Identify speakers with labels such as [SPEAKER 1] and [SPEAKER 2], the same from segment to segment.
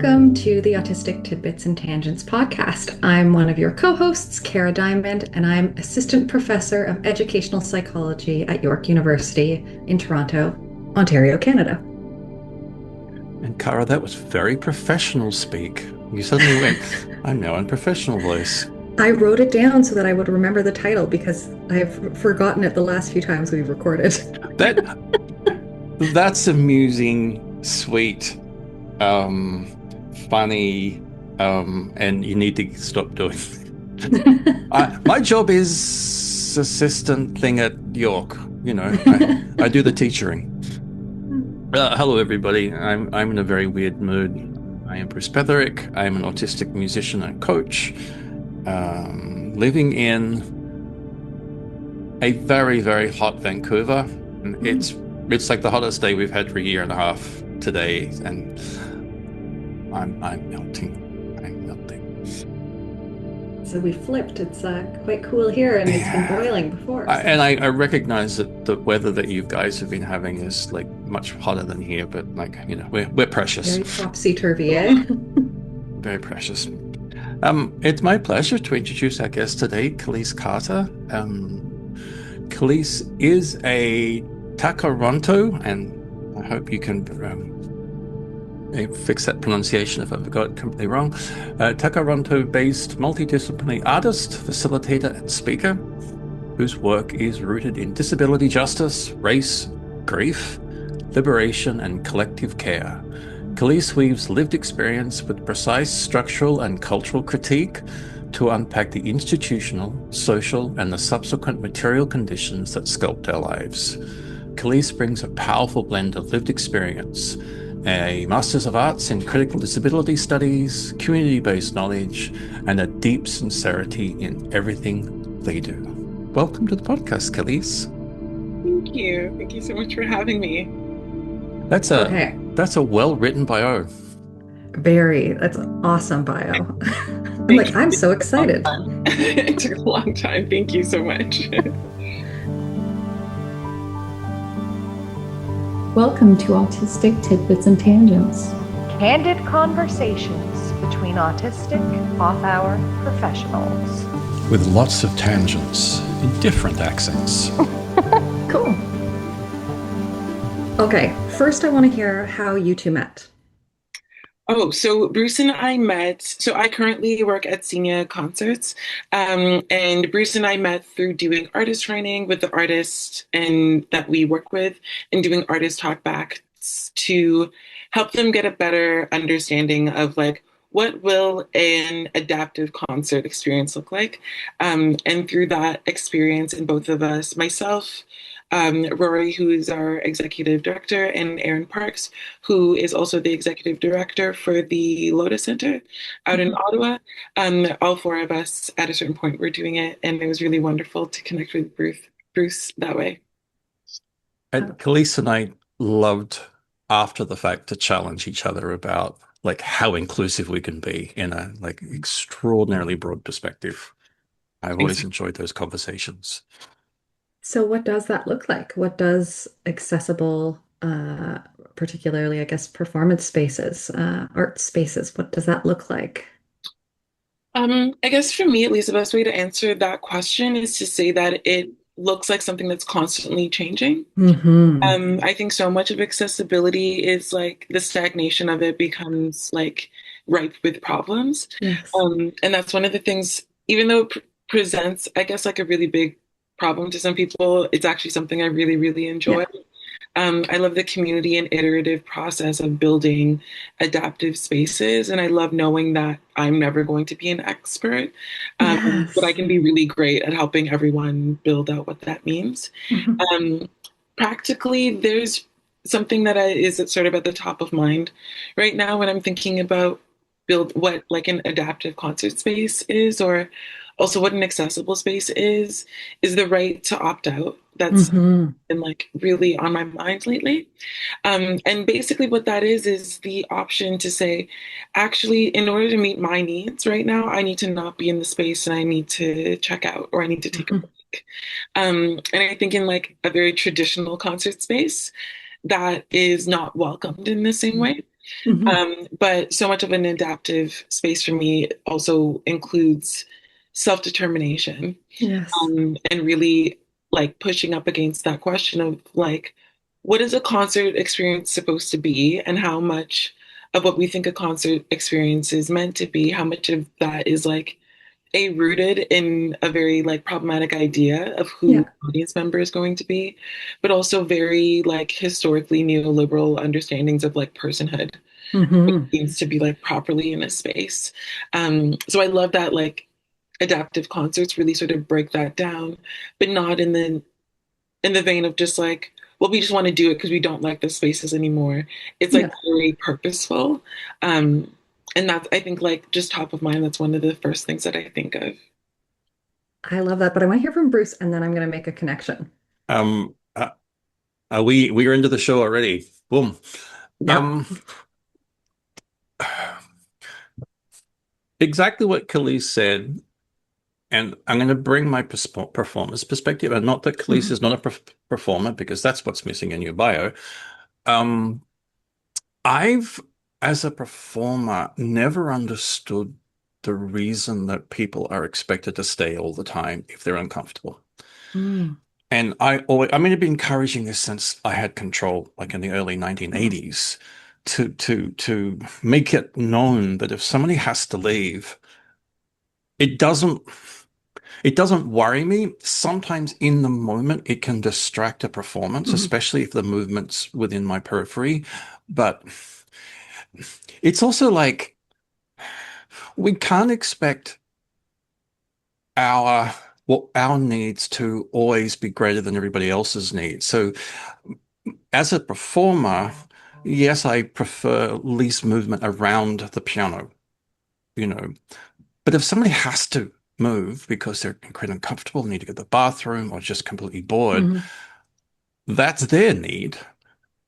[SPEAKER 1] Welcome to the Autistic Tidbits and Tangents podcast. I'm one of your co-hosts, Cara Diamond, and I'm Assistant Professor of Educational Psychology at York University in Toronto, Ontario, Canada.
[SPEAKER 2] And Cara, that was very professional speak. You suddenly went, I'm now in professional voice.
[SPEAKER 1] I wrote it down so that I would remember the title because I've forgotten it the last few times we've recorded.
[SPEAKER 2] That's amusing, sweet, funny, and you need to stop doing it. My job is assistant thing at York. I do the teaching. Hello, everybody. I'm in a very weird mood. I am Bruce Petherick. I'm an autistic musician and coach, living in a very, very hot Vancouver. And it's like the hottest day we've had for a year and a half today, and I'm melting. I'm melting.
[SPEAKER 1] So we flipped. It's quite cool here, and it's been boiling before.
[SPEAKER 2] And I recognize that the weather that you guys have been having is like much hotter than here, but we're precious.
[SPEAKER 1] Very topsy-turvy, eh?
[SPEAKER 2] Very precious. It's my pleasure to introduce our guest today, Kalyce Carter. Kalyce is a Tkaronto, and I hope you can fix that pronunciation if I've got it completely wrong. Tkaronto-based multidisciplinary artist, facilitator, and speaker, whose work is rooted in disability justice, race, grief, liberation, and collective care. Kalyce weaves lived experience with precise structural and cultural critique to unpack the institutional, social, and the subsequent material conditions that sculpt our lives. Kalyce brings a powerful blend of lived experience, a Master's of Arts in Critical Disability Studies, community-based knowledge, and a deep sincerity in everything they do. Welcome to the podcast, Kalyce.
[SPEAKER 3] Thank you. Thank you so much for having me.
[SPEAKER 2] That's a well-written bio.
[SPEAKER 1] That's an awesome bio. I'm so excited.
[SPEAKER 3] It took a long time. Thank you so much.
[SPEAKER 4] Welcome to Autistic Tidbits and Tangents.
[SPEAKER 5] Candid conversations between autistic off-hour professionals.
[SPEAKER 2] With lots of tangents in different accents.
[SPEAKER 1] Cool. Okay, first I want to hear how you two met.
[SPEAKER 3] Oh, so Bruce and I met, so I currently work at Senior Concerts, and Bruce and I met through doing artist training with the artists and that we work with, and doing artist talkbacks to help them get a better understanding of like, what will an adaptive concert experience look like? And through that experience, in both of us, myself, Rory, who is our executive director, and Aaron Parks, who is also the executive director for the Lotus Center out in Ottawa. All four of us at a certain point were doing it, and it was really wonderful to connect with Bruce that way.
[SPEAKER 2] And Kalyce and I loved, after the fact, to challenge each other about like how inclusive we can be in a like extraordinarily broad perspective. I've always enjoyed those conversations.
[SPEAKER 1] So what does that look like? What does accessible, particularly, I guess, performance spaces, art spaces, what does that look like?
[SPEAKER 3] I guess for me, at least, the best way to answer that question is to say that it looks like something that's constantly changing.
[SPEAKER 1] Mm-hmm.
[SPEAKER 3] I think so much of accessibility is like the stagnation of it becomes like ripe with problems.
[SPEAKER 1] Yes.
[SPEAKER 3] And that's one of the things, even though it presents, I guess, like a really big problem to some people, it's actually something I really, really enjoy.
[SPEAKER 1] Yeah.
[SPEAKER 3] I love the community and iterative process of building adaptive spaces. And I love knowing that I'm never going to be an expert,
[SPEAKER 1] Yes.
[SPEAKER 3] but I can be really great at helping everyone build out what that means.
[SPEAKER 1] Mm-hmm.
[SPEAKER 3] Practically, there's something that is sort of at the top of mind right now when I'm thinking about what like an adaptive concert space is, or also what an accessible space is the right to opt out. That's been like really on my mind lately. And basically what that is the option to say, actually, in order to meet my needs right now, I need to not be in the space and I need to check out or I need to take a break. And I think in like a very traditional concert space, that is not welcomed in the same way.
[SPEAKER 1] Mhm.
[SPEAKER 3] But so much of an adaptive space for me also includes self-determination,
[SPEAKER 1] Yes.
[SPEAKER 3] and really like pushing up against that question of like, what is a concert experience supposed to be, and how much of what we think a concert experience is meant to be, how much of that is like rooted in a very like problematic idea of who
[SPEAKER 1] Yeah.
[SPEAKER 3] the audience member is going to be, but also very like historically neoliberal understandings of like personhood
[SPEAKER 1] Hmm.
[SPEAKER 3] needs to be like properly in a space. So I love that like adaptive concerts really sort of break that down, but not in the vein of just like, well, we just want to do it because we don't like the spaces anymore. It's like
[SPEAKER 1] Yeah.
[SPEAKER 3] very purposeful. Um, and that's, I think, like just top of mind. That's one of the first things that I think of.
[SPEAKER 1] I love that, but I want to hear from Bruce and then I'm going to make a connection.
[SPEAKER 2] Um, uh, we're into the show already. Boom.
[SPEAKER 1] Yeah.
[SPEAKER 2] Um, exactly what Kalyce said, and I'm going to bring my performer's perspective, and not that Kalyce
[SPEAKER 1] Mhm.
[SPEAKER 2] is not a performer, because that's what's missing in your bio. Um, I've, as a performer, never understood the reason that people are expected to stay all the time if they're uncomfortable.
[SPEAKER 1] Mm.
[SPEAKER 2] And I mean, I've been encouraging this since I had control, like in the early 1980s, to make it known that if somebody has to leave, it doesn't it doesn't worry me. Sometimes in the moment, it can distract a performance,
[SPEAKER 1] Mhm.
[SPEAKER 2] especially if the movement's within my periphery. But it's also like we can't expect our our needs to always be greater than everybody else's needs. So as a performer, yes, I prefer least movement around the piano, you know. But if somebody has to move because they're incredibly uncomfortable, need to go to the bathroom, or just completely bored,
[SPEAKER 1] Mhm.
[SPEAKER 2] that's their need.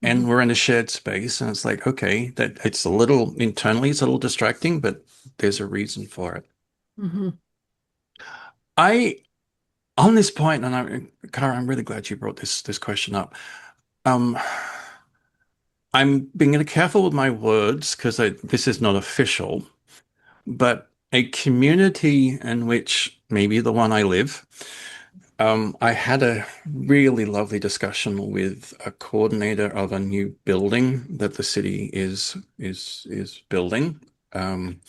[SPEAKER 2] And
[SPEAKER 1] Mhm.
[SPEAKER 2] we're in a shared space, and it's like, okay, that it's a little internally, it's a little distracting, but there's a reason for it.
[SPEAKER 1] Mhm.
[SPEAKER 2] I on this point, and Cara, I'm really glad you brought this question up. Um, I'm being careful with my words because this is not official, but a community in which maybe the one I live, I had a really lovely discussion with a coordinator of a new building that the city is building. Um,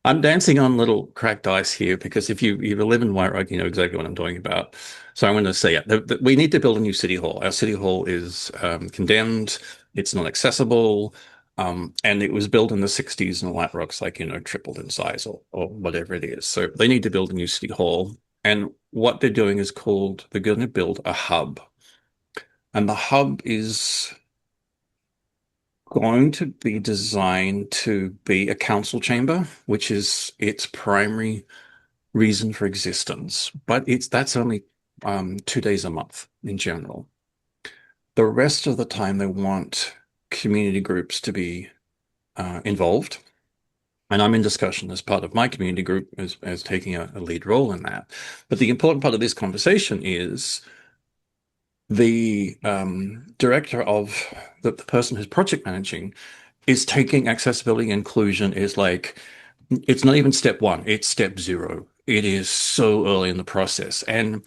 [SPEAKER 2] I'm dancing on little cracked ice here because if you live in White Rock, you know exactly what I'm talking about. So I'm going to say it. We need to build a new city hall. Our city hall is condemned. It's not accessible. And it was built in the 60s, and White Rock's like, tripled in size, or whatever it is. So they need to build a new city hall. And what they're doing is they're going to build a hub. And the hub is going to be designed to be a council chamber, which is its primary reason for existence, but that's only 2 days a month in general. The rest of the time, they want community groups to be involved. And I'm in discussion as part of my community group as taking a lead role in that. But the important part of this conversation is the director of the person who's project managing is taking accessibility inclusion is like, it's not even step one, it's step zero. It is so early in the process. And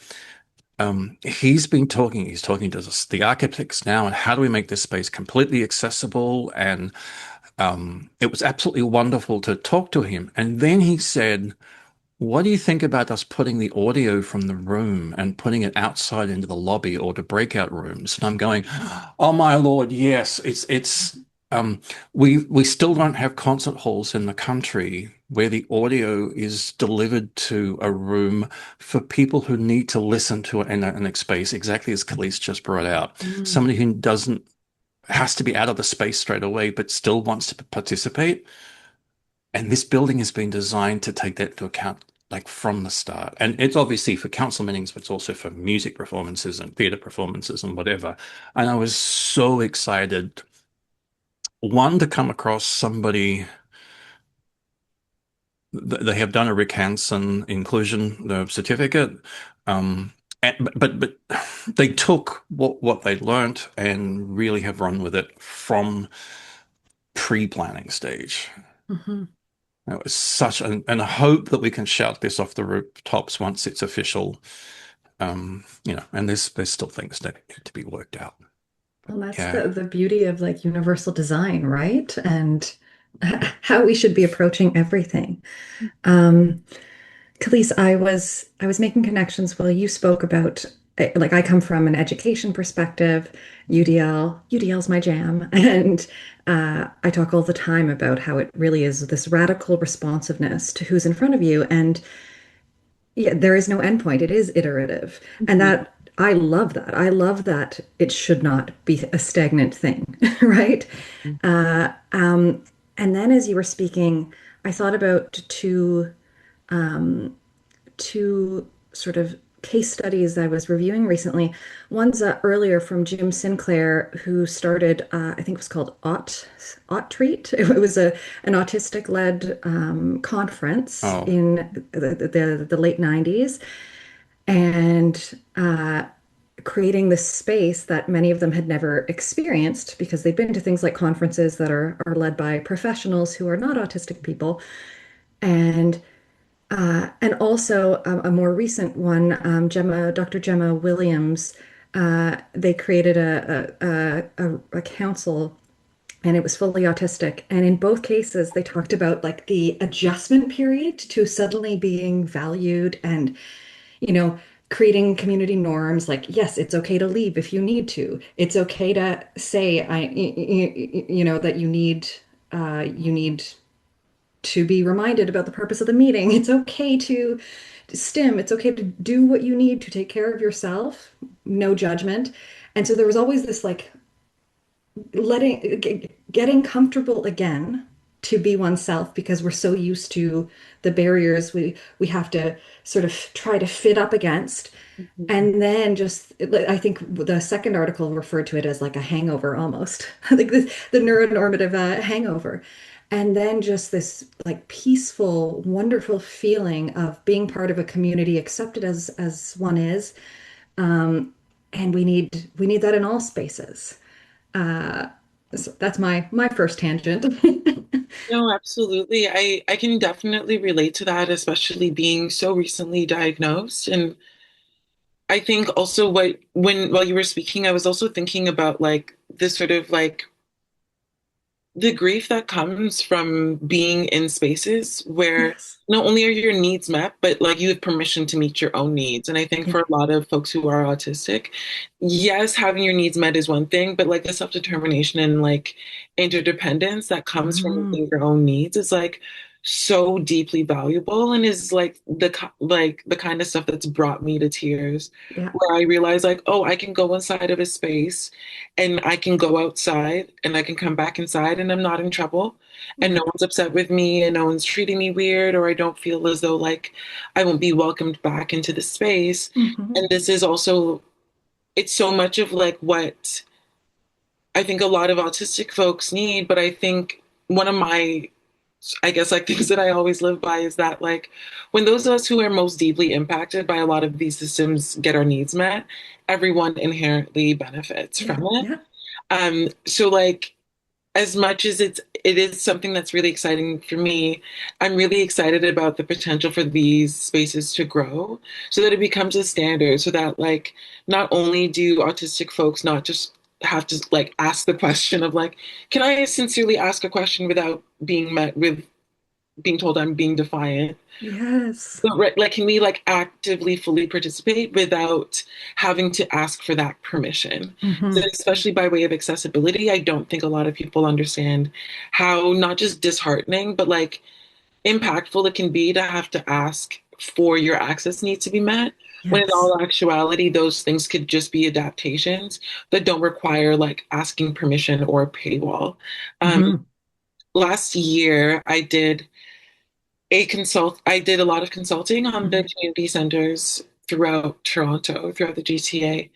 [SPEAKER 2] he's talking to the architects now, and how do we make this space completely accessible? And it was absolutely wonderful to talk to him. And then he said, what do you think about us putting the audio from the room and putting it outside into the lobby or to breakout rooms? And I'm going, oh my Lord, yes. It's we still don't have concert halls in the country where the audio is delivered to a room for people who need to listen to it in a space, exactly as Kalyce just brought out.
[SPEAKER 1] Mm.
[SPEAKER 2] Somebody who doesn't has to be out of the space straight away, but still wants to participate. And this building has been designed to take that into account, like from the start. And it's obviously for council meetings, but it's also for music performances and theatre performances and whatever. And I was so excited, one, to come across somebody. They have done a Rick Hansen inclusion certificate. but they took what they learnt and really have run with it from pre-planning stage.
[SPEAKER 1] Mm-hmm.
[SPEAKER 2] It was such and I hope that we can shout this off the rooftops once it's official. And there's still things that need to be worked out.
[SPEAKER 1] Well, that's
[SPEAKER 2] Yeah.
[SPEAKER 1] the beauty of like universal design, right? And how we should be approaching everything. Um, Kalyce, I was making connections while you spoke about like I come from an education perspective. UDL's my jam, and I talk all the time about how it really is this radical responsiveness to who's in front of you, and yeah, there is no endpoint. It is iterative, and that I love that. I love that it should not be a stagnant thing, right? And then as you were speaking, I thought about two sort of case studies I was reviewing recently. One's earlier from Jim Sinclair, who started, I think it was called Aut Treat. It was an autistic-led conference
[SPEAKER 2] Oh,
[SPEAKER 1] in the late 90s, and creating this space that many of them had never experienced because they've been to things like conferences that are led by professionals who are not autistic people. And also a more recent one, Dr. Gemma Williams, they created a council and it was fully autistic. And in both cases, they talked about like the adjustment period to suddenly being valued and, you know, creating community norms like, yes, it's okay to leave if you need to. It's okay to say, that you need to be reminded about the purpose of the meeting. It's okay to stim. It's okay to do what you need to take care of yourself. No judgment. And so there was always this like getting comfortable again to be oneself because we're so used to the barriers we have to sort of try to fit up against. And then just, I think the second article referred to it as like a hangover almost, like the neuronormative hangover. And then just this like peaceful, wonderful feeling of being part of a community, accepted as one is. And we need that in all spaces. Uh, so that's my first tangent.
[SPEAKER 3] No, absolutely. I can definitely relate to that, especially being so recently diagnosed. And I think also while you were speaking, I was also thinking about like this sort of like the grief that comes from being in spaces where
[SPEAKER 1] Yes.
[SPEAKER 3] not only are your needs met, but like you have permission to meet your own needs. And I think
[SPEAKER 1] Yeah.
[SPEAKER 3] for a lot of folks who are autistic, yes, having your needs met is one thing, but like the self-determination and like interdependence that comes from
[SPEAKER 1] Mm,
[SPEAKER 3] meeting your own needs is like so deeply valuable and is like the kind of stuff that's brought me to tears
[SPEAKER 1] yeah.
[SPEAKER 3] where I realize like, oh, I can go inside of a space and I can go outside and I can come back inside and I'm not in trouble and
[SPEAKER 1] Yeah.
[SPEAKER 3] no one's upset with me and no one's treating me weird or I don't feel as though like I won't be welcomed back into the space.
[SPEAKER 1] Mhm.
[SPEAKER 3] And this is also, it's so much of like what I think a lot of autistic folks need, but I think one of my I guess like things that I always live by is that like when those of us who are most deeply impacted by a lot of these systems get our needs met, everyone inherently benefits
[SPEAKER 1] Yeah.
[SPEAKER 3] from it.
[SPEAKER 1] Yeah.
[SPEAKER 3] So like as much as it is something that's really exciting for me, I'm really excited about the potential for these spaces to grow so that it becomes a standard, so that like not only do autistic folks not just have to like ask the question of like, can I sincerely ask a question without being met with being told I'm being defiant?
[SPEAKER 1] Yes.
[SPEAKER 3] But right, like, can we like actively fully participate without having to ask for that permission? So
[SPEAKER 1] Hmm.
[SPEAKER 3] especially by way of accessibility, I don't think a lot of people understand how not just disheartening, but like impactful it can be to have to ask for your access needs to be met. When in
[SPEAKER 1] Yes.
[SPEAKER 3] all actuality, those things could just be adaptations that don't require like asking permission or a paywall. Um,
[SPEAKER 1] Hmm.
[SPEAKER 3] Last year, I did a lot of consulting on the
[SPEAKER 1] Hmm.
[SPEAKER 3] community centers throughout Toronto, throughout the GTA.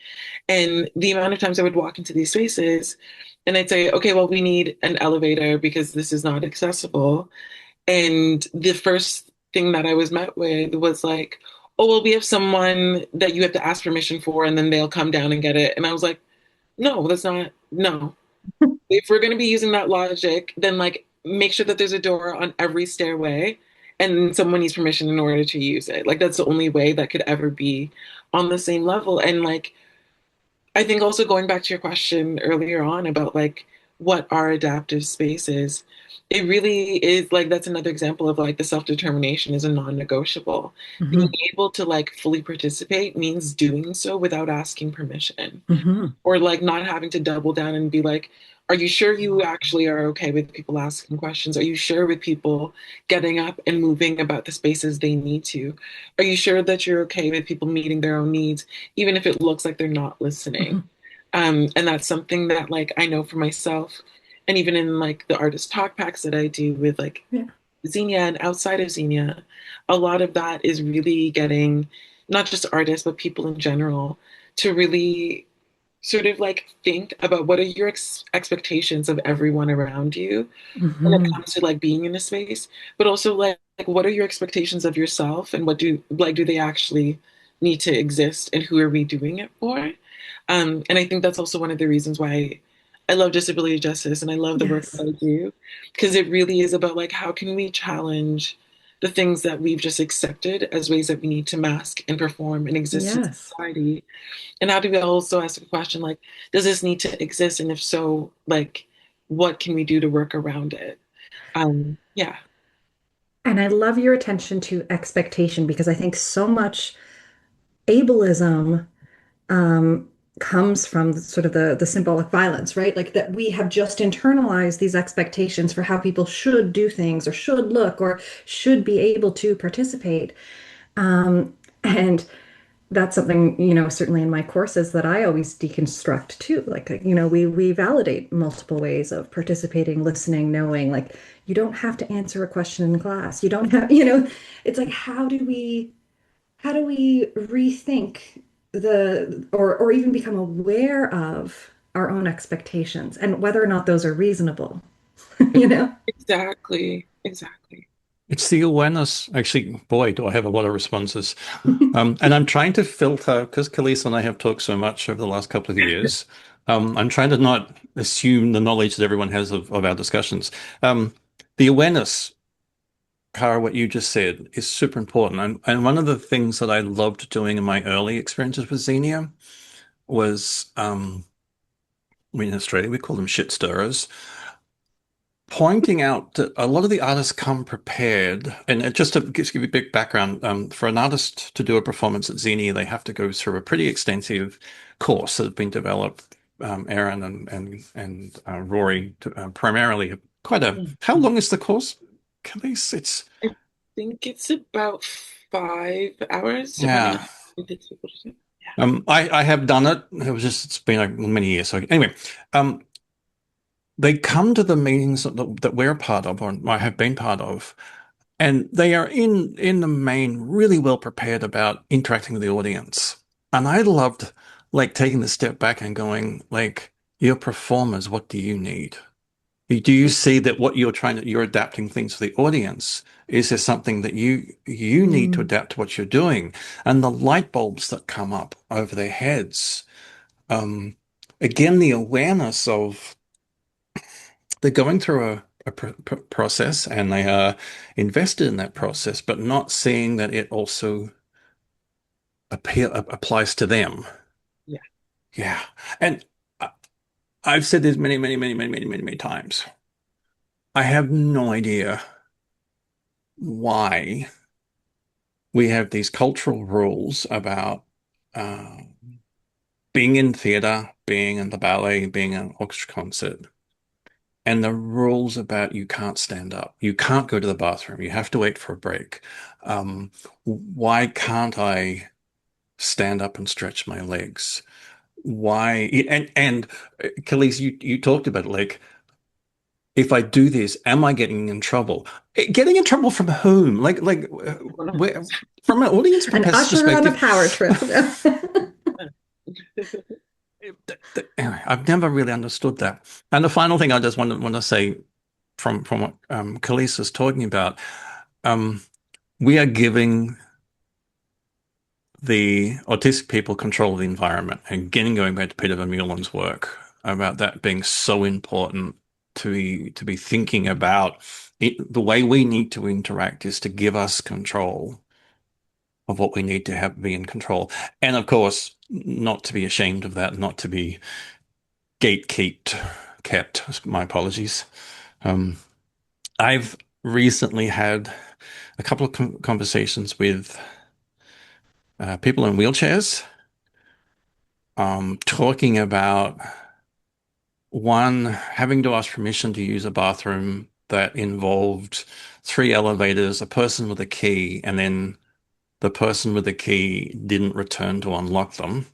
[SPEAKER 3] And the amount of times I would walk into these spaces and I'd say, okay, well, we need an elevator because this is not accessible. And the first thing that I was met with was like, oh, well, we have someone that you have to ask permission for, and then they'll come down and get it. And I was like, no, that's not, no. If we're going to be using that logic, then like make sure that there's a door on every stairway and someone needs permission in order to use it. Like that's the only way that could ever be on the same level. And like, I think also going back to your question earlier on about like what are adaptive spaces, it really is like that's another example of like the self-determination is a non-negotiable. Being
[SPEAKER 1] Mm-hmm.
[SPEAKER 3] able to like fully participate means doing so without asking permission
[SPEAKER 1] Mm-hmm.
[SPEAKER 3] or like not having to double down and be like, are you sure you actually are okay with people asking questions? Are you sure with people getting up and moving about the spaces they need to? Are you sure that you're okay with people meeting their own needs, even if it looks like they're not listening?
[SPEAKER 1] Mm-hmm.
[SPEAKER 3] And that's something that like I know for myself, and even in like the artist talk packs that I do with like
[SPEAKER 1] Yeah.
[SPEAKER 3] Xenia and outside of Xenia, a lot of that is really getting not just artists but people in general to really sort of like think about what are your expectations of everyone around you when it
[SPEAKER 1] Mm-hmm.
[SPEAKER 3] comes to like being in a space, but also like what are your expectations of yourself and what do they actually need to exist and who are we doing it for? And I think that's also one of the reasons why I love disability justice and I love the work
[SPEAKER 1] Yes.
[SPEAKER 3] that I do, because it really is about like how can we challenge the things that we've just accepted as ways that we need to mask and perform and exist in
[SPEAKER 1] Yes.
[SPEAKER 3] society. And how do we also ask a question like, does this need to exist? And if so, like, what can we do to work around it? Yeah.
[SPEAKER 1] And I love your attention to expectation because I think so much ableism um, comes from sort of the symbolic violence, right? Like that we have just internalized these expectations for how people should do things or should look or should be able to participate. And that's something, certainly in my courses that I always deconstruct too. Like, we validate multiple ways of participating, listening, knowing, like, you don't have to answer a question in class. You don't have, it's like, how do we rethink or even become aware of our own expectations and whether or not those are reasonable, you know?
[SPEAKER 3] Exactly. Exactly.
[SPEAKER 2] It's the awareness. Actually, boy, do I have a lot of responses. And I'm trying to filter, because Kalyce and I have talked so much over the last couple of years. I'm trying to not assume the knowledge that everyone has of our discussions. The awareness, Cara, what you just said is super important. And one of the things that I loved doing in my early experiences with Xenia was, in Australia, we call them shit stirrers, pointing out that a lot of the artists come prepared. And just to give you a big background, for an artist to do a performance at Xenia, they have to go through a pretty extensive course that has been developed. Aaron and Rory primarily quite a. How long is the course, Kalyce? It's
[SPEAKER 3] I think it's about 5 hours, depending on
[SPEAKER 2] yeah.
[SPEAKER 3] how long it takes people to do. Yeah.
[SPEAKER 2] I have done it. It's been like many years. So anyway, um, they come to the meetings that we're a part of, or I have been part of, and they are in the main really well prepared about interacting with the audience. And I loved like taking the step back and going like, you're performers, what do you need? Do you see that what you're adapting things for the audience? Is there something that you need to
[SPEAKER 1] Mm.
[SPEAKER 2] adapt to what you're doing? And the light bulbs that come up over their heads. Um, Again, the awareness of they're going through a process and they are invested in that process, but not seeing that it also applies to them.
[SPEAKER 3] Yeah.
[SPEAKER 2] Yeah. And I've said this many, many, many, many, many, many, many times. I have no idea why we have these cultural rules about uh, being in theater, being in the ballet, being in an orchestra concert, and the rules about you can't stand up, you can't go to the bathroom, you have to wait for a break. Why can't I stand up and stretch my legs? Why? And Kalyce, you talked about it, like, if I do this, am I getting in trouble? Getting in trouble from whom? Where,
[SPEAKER 3] 100%.
[SPEAKER 2] from an audience
[SPEAKER 1] An usher on a
[SPEAKER 2] perspective,
[SPEAKER 1] power trip.
[SPEAKER 2] anyway, I've never really understood that. And the final thing I just want to say from what Kalyce is talking about, um, we are giving the autistic people control the environment. And again, going back to Peter Vermeulen's work about that being so important to be thinking about it, the way we need to interact is to give us control of what we need to have be in control. And of course, not to be ashamed of that, not to be kept. My apologies. I've recently had a couple of conversations with people in wheelchairs, talking about one having to ask permission to use a bathroom that involved three elevators, a person with a key, and then the person with the key didn't return to unlock them.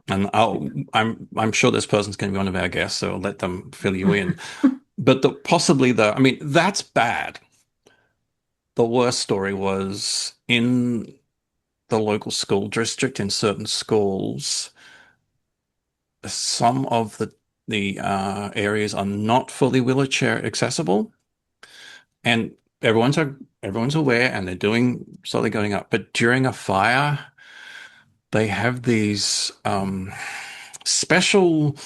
[SPEAKER 2] And I'm sure this person's going to be one of our guests, so I'll let them fill you in. But I mean, that's bad. The worst story was in the local school district. In certain schools, some of the areas are not fully wheelchair accessible, and everyone's aware, and they're slowly going up. But during a fire, they have these special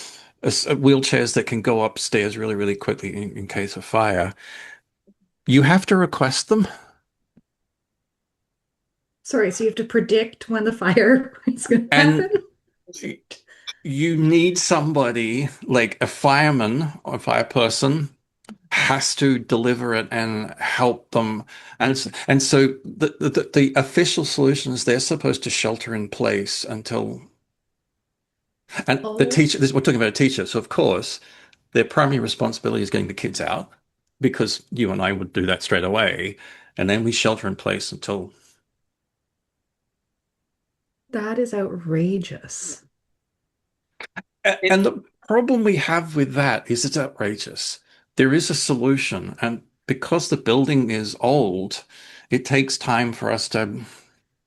[SPEAKER 2] wheelchairs that can go upstairs really, really quickly in case of fire. You have to request them.
[SPEAKER 1] Sorry, so you have to predict when the fire is going to
[SPEAKER 2] And
[SPEAKER 1] happen?
[SPEAKER 2] you need somebody like a fireman or a fire person has to deliver it and help them. And so the official solution is they're supposed to shelter in place until, and the teacher, we're talking about a teacher. So of course, their primary responsibility is getting the kids out, because you and I would do that straight away. And then we shelter in place until.
[SPEAKER 1] That is outrageous.
[SPEAKER 2] And the problem we have with that is it's outrageous. There is a solution. And because the building is old, it takes time for us to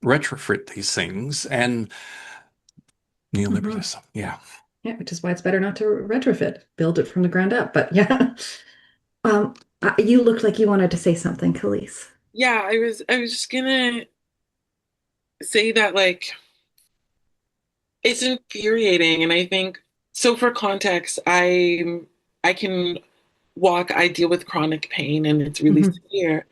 [SPEAKER 2] retrofit these things. And neoliberalism, yeah.
[SPEAKER 1] Yeah, which is why it's better not to retrofit, build it from the ground up. But yeah, you looked like you wanted to say something, Kalyce.
[SPEAKER 3] Yeah, I was just gonna say that, like, it's infuriating, and I think so. For context, I can walk. I deal with chronic pain, and it's really severe.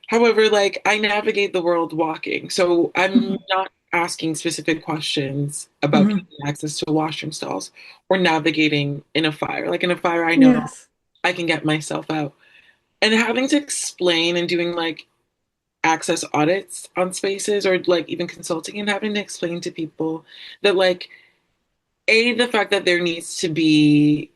[SPEAKER 3] However, like, I navigate the world walking, so I'm not asking specific questions about getting access to washroom stalls or navigating in a fire. Like in a fire, I know I can get myself out. And having to explain and doing like access audits on spaces, or like even consulting and having to explain to people that, like, the fact that there needs to be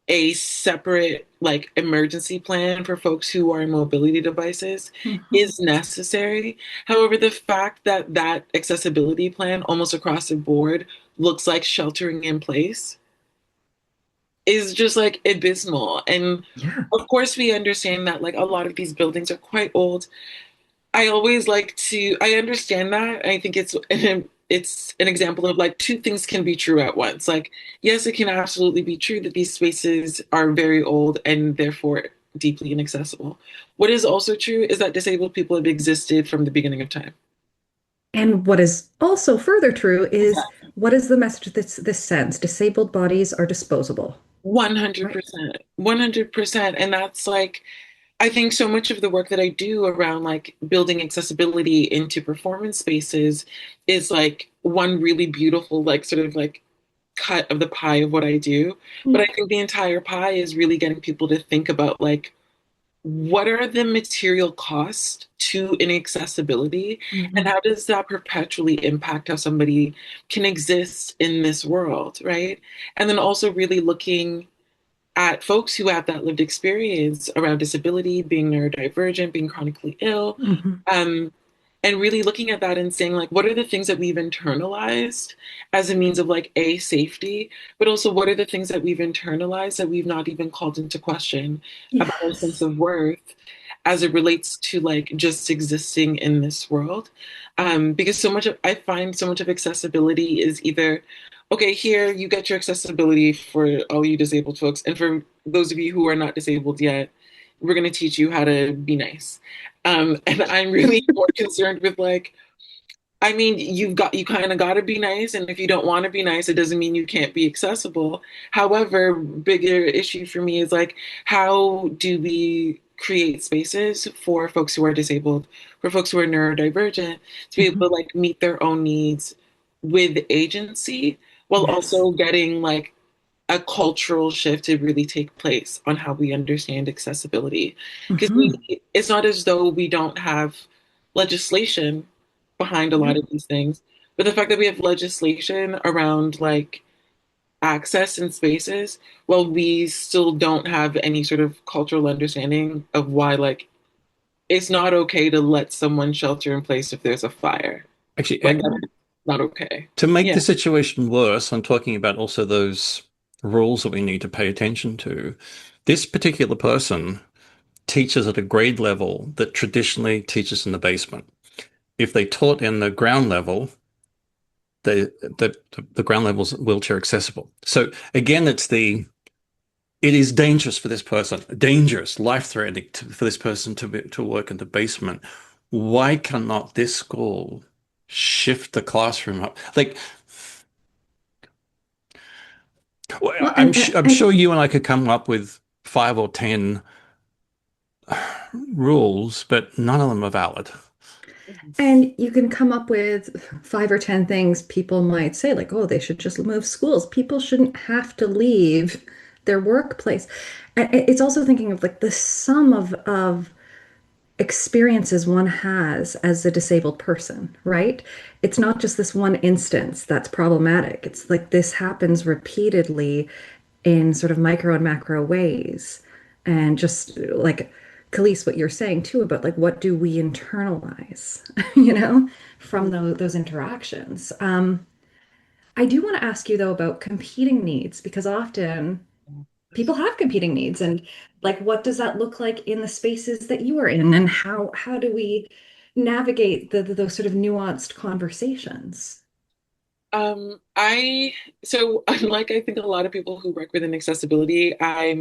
[SPEAKER 3] a separate like emergency plan for folks who are in mobility devices is necessary. However, the fact that that accessibility plan almost across the board looks like sheltering in place is just like abysmal. And of course we understand that like a lot of these buildings are quite old. I understand that. I think it's an example of like two things can be true at once. Like, yes, it can absolutely be true that these spaces are very old and therefore deeply inaccessible. What is also true is that disabled people have existed from the beginning of time.
[SPEAKER 1] And what is also further true is what is the message that this sends? Disabled bodies are disposable.
[SPEAKER 3] 100%. 100%. And that's like, I think so much of the work that I do around like building accessibility into performance spaces is like one really beautiful, like sort of like cut of the pie of what I do. But I think the entire pie is really getting people to think about like, what are the material costs to inaccessibility, and how does that perpetually impact how somebody can exist in this world, right? And then also really looking at folks who have that lived experience around disability, being neurodivergent, being chronically ill, and really looking at that and saying, like, what are the things that we've internalized as a means of like safety, but also what are the things that we've internalized that we've not even called into question about our sense of worth as it relates to like just existing in this world. Because I find so much of accessibility is either, okay, here you get your accessibility for all you disabled folks. And for those of you who are not disabled yet, we're going to teach you how to be nice. And I'm really more concerned with like, I mean, you kind of got to be nice, and if you don't want to be nice, it doesn't mean you can't be accessible. However, bigger issue for me is like, how do we create spaces for folks who are disabled, for folks who are neurodivergent, to be able
[SPEAKER 1] Mhm.
[SPEAKER 3] to like meet their own needs with agency, while
[SPEAKER 1] Yes.
[SPEAKER 3] also getting like a cultural shift to really take place on how we understand accessibility. Because
[SPEAKER 1] Hmm.
[SPEAKER 3] it's not as though we don't have legislation behind a lot
[SPEAKER 1] Right.
[SPEAKER 3] of these things, but the fact that we have legislation around like access and spaces, well, we still don't have any sort of cultural understanding of why like it's not okay to let someone shelter in place if there's a fire.
[SPEAKER 2] Actually,
[SPEAKER 3] Like that's not okay.
[SPEAKER 2] to make
[SPEAKER 3] Yeah.
[SPEAKER 2] the situation worse, I'm talking about also those rules that we need to pay attention to. This particular person teaches at a grade level that traditionally teaches in the basement. If they taught in the ground level, the ground level is wheelchair accessible. So again, it is dangerous for this person, dangerous, life-threatening for this person to work in the basement. Why cannot this school shift the classroom up? Like,
[SPEAKER 1] Well,
[SPEAKER 2] I'm sure you and I could come up with 5 or 10 rules, but none of them are valid.
[SPEAKER 1] and you can come up with 5 or 10 things people might say, like, oh, they should just move schools. People shouldn't have to leave their workplace. And it's also thinking of like the sum of experiences one has as a disabled person, right? It's not just this one instance that's problematic. It's like this happens repeatedly in sort of micro and macro ways. And just like Kalyce, what you're saying too about like what do we internalize, from those interactions. I do want to ask you though about competing needs because often people have competing needs and like what does that look like in the spaces that you are in and how do we navigate those sort of nuanced conversations?
[SPEAKER 3] I so unlike I think a lot of people who work within accessibility, I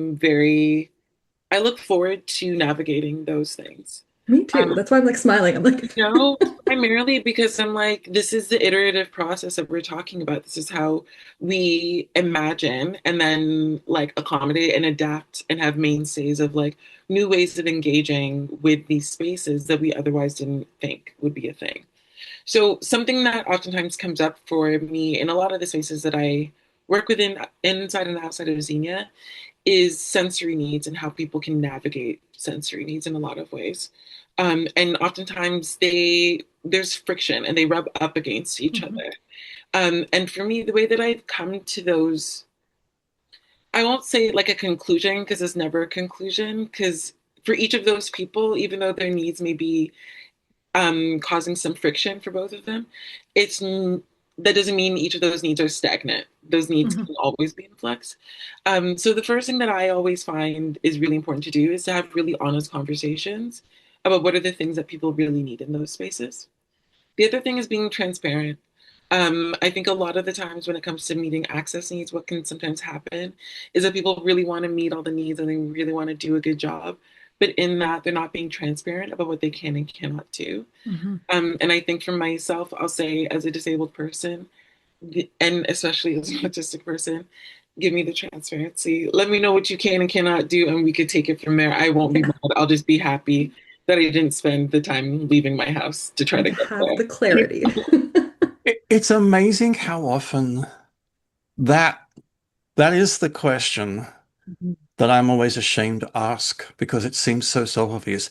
[SPEAKER 3] look forward to navigating those things.
[SPEAKER 1] Me too. That's why I'm like smiling. I'm like,
[SPEAKER 3] You know, primarily because I'm like, this is the iterative process that we're talking about. This is how we imagine and then like accommodate and adapt and have mainstays of like new ways of engaging with these spaces that we otherwise didn't think would be a thing. So something that oftentimes comes up for me in a lot of the spaces that I work within inside and outside of Xenia is sensory needs and how people can navigate sensory needs in a lot of ways. And oftentimes there's friction and they rub up against each
[SPEAKER 1] Mhm.
[SPEAKER 3] other. And for me, the way that I've come to those, I won't say like a conclusion because it's never a conclusion. Because for each of those people, even though their needs may be causing some friction for both of them, it's that doesn't mean each of those needs are stagnant. Those needs
[SPEAKER 1] Mhm.
[SPEAKER 3] can always be in flux. So the first thing that I always find is really important to do is to have really honest conversations about what are the things that people really need in those spaces. The other thing is being transparent. I think a lot of the times when it comes to meeting access needs, what can sometimes happen is that people really want to meet all the needs and they really want to do a good job. But in that, they're not being transparent about what they can and cannot do.
[SPEAKER 1] Mhm.
[SPEAKER 3] And I think for myself, I'll say as a disabled person, and especially as an autistic person, give me the transparency. Let me know what you can and cannot do, and we could take it from there. I won't be
[SPEAKER 1] Yeah,
[SPEAKER 3] mad. I'll just be happy that I didn't spend the time leaving my house to try
[SPEAKER 1] and
[SPEAKER 3] to get
[SPEAKER 1] have the
[SPEAKER 3] there.
[SPEAKER 1] clarity.
[SPEAKER 2] It's amazing how often that that is the question that I'm always ashamed to ask because it seems so obvious.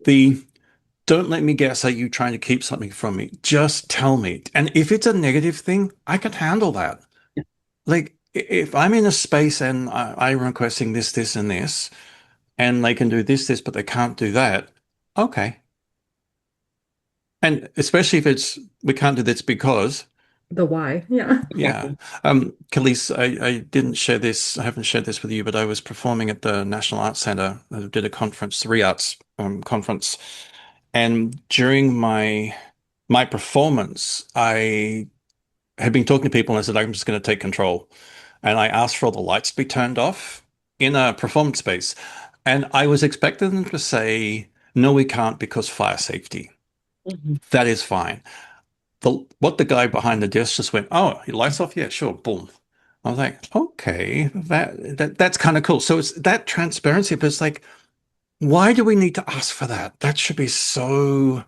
[SPEAKER 2] The don't let me guess, are you trying to keep something from me? Just tell me. And if it's a negative thing, I can handle that. Like if I'm in a space and I'm requesting this, and this, and they can do this, but they can't do that. Okay. And especially if it's we can't do this because
[SPEAKER 1] The why. Yeah.
[SPEAKER 2] yeah. Kalyce, I didn't share this, I haven't shared this with you, but I was performing at the National Arts Centre. I did a conference, three arts conference. And during my performance, I had been talking to people and I said, I'm just going to take control. And I asked for all the lights to be turned off in a performance space. And I was expecting them to say, no, we can't because fire safety.
[SPEAKER 3] Mhm.
[SPEAKER 2] That is fine. what the guy behind the desk just went, oh, your lights off? Yeah, sure, boom. I was like, okay, that's kind of cool. So it's that transparency, but it's like, why do we need to ask for that? That should be so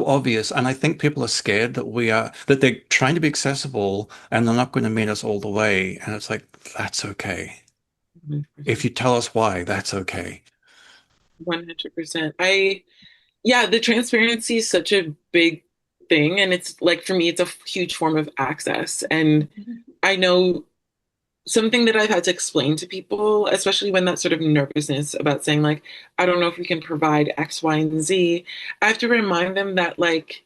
[SPEAKER 2] obvious. And I think people are scared that they're trying to be accessible and they're not going to meet us all the way. And it's like, that's okay. If you tell us why, that's okay.
[SPEAKER 3] 100%. Yeah, the transparency is such a big thing. And it's like, for me, it's a huge form of access. And I know something that I've had to explain to people, especially when that sort of nervousness about saying, like, I don't know if we can provide X, Y, and Z. I have to remind them that, like,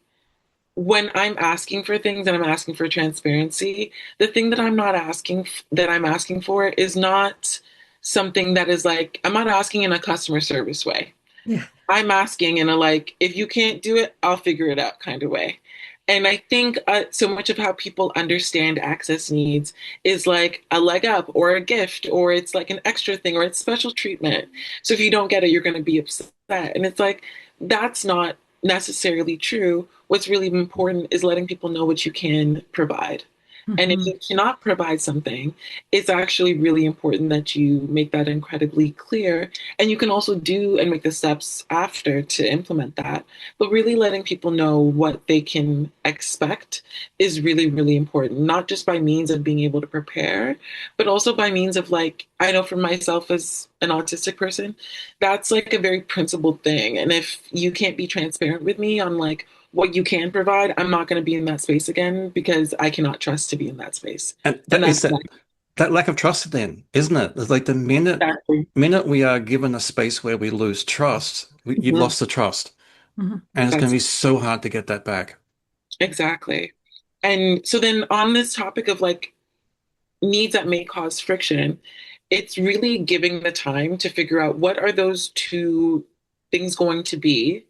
[SPEAKER 3] when I'm asking for things and I'm asking for transparency, the thing that I'm asking for is not something that is like, I'm not asking in a customer service way.
[SPEAKER 1] Yeah.
[SPEAKER 3] I'm asking in a, like, if you can't do it, I'll figure it out kind of way. And I think so much of how people understand access needs is like a leg up or a gift, or it's like an extra thing, or it's special treatment. So if you don't get it, you're going to be upset. And it's like, that's not necessarily true. What's really important is letting people know what you can provide. And if you cannot provide something, it's actually really important that you make that incredibly clear. And you can also do and make the steps after to implement that. But really letting people know what they can expect is really, really important, not just by means of being able to prepare, but also by means of, like, I know for myself as an autistic person, that's like a very principled thing. And if you can't be transparent with me on, like, what you can provide, I'm not going to be in that space again because I cannot trust to be in that space.
[SPEAKER 2] And that lack of trust then, isn't it? It's like the minute we are given a space where we lose trust, you've lost the trust. And it's going to be so hard to get that back.
[SPEAKER 3] Exactly. And so then on this topic of, like, needs that may cause friction, it's really giving the time to figure out what are those two things going to be,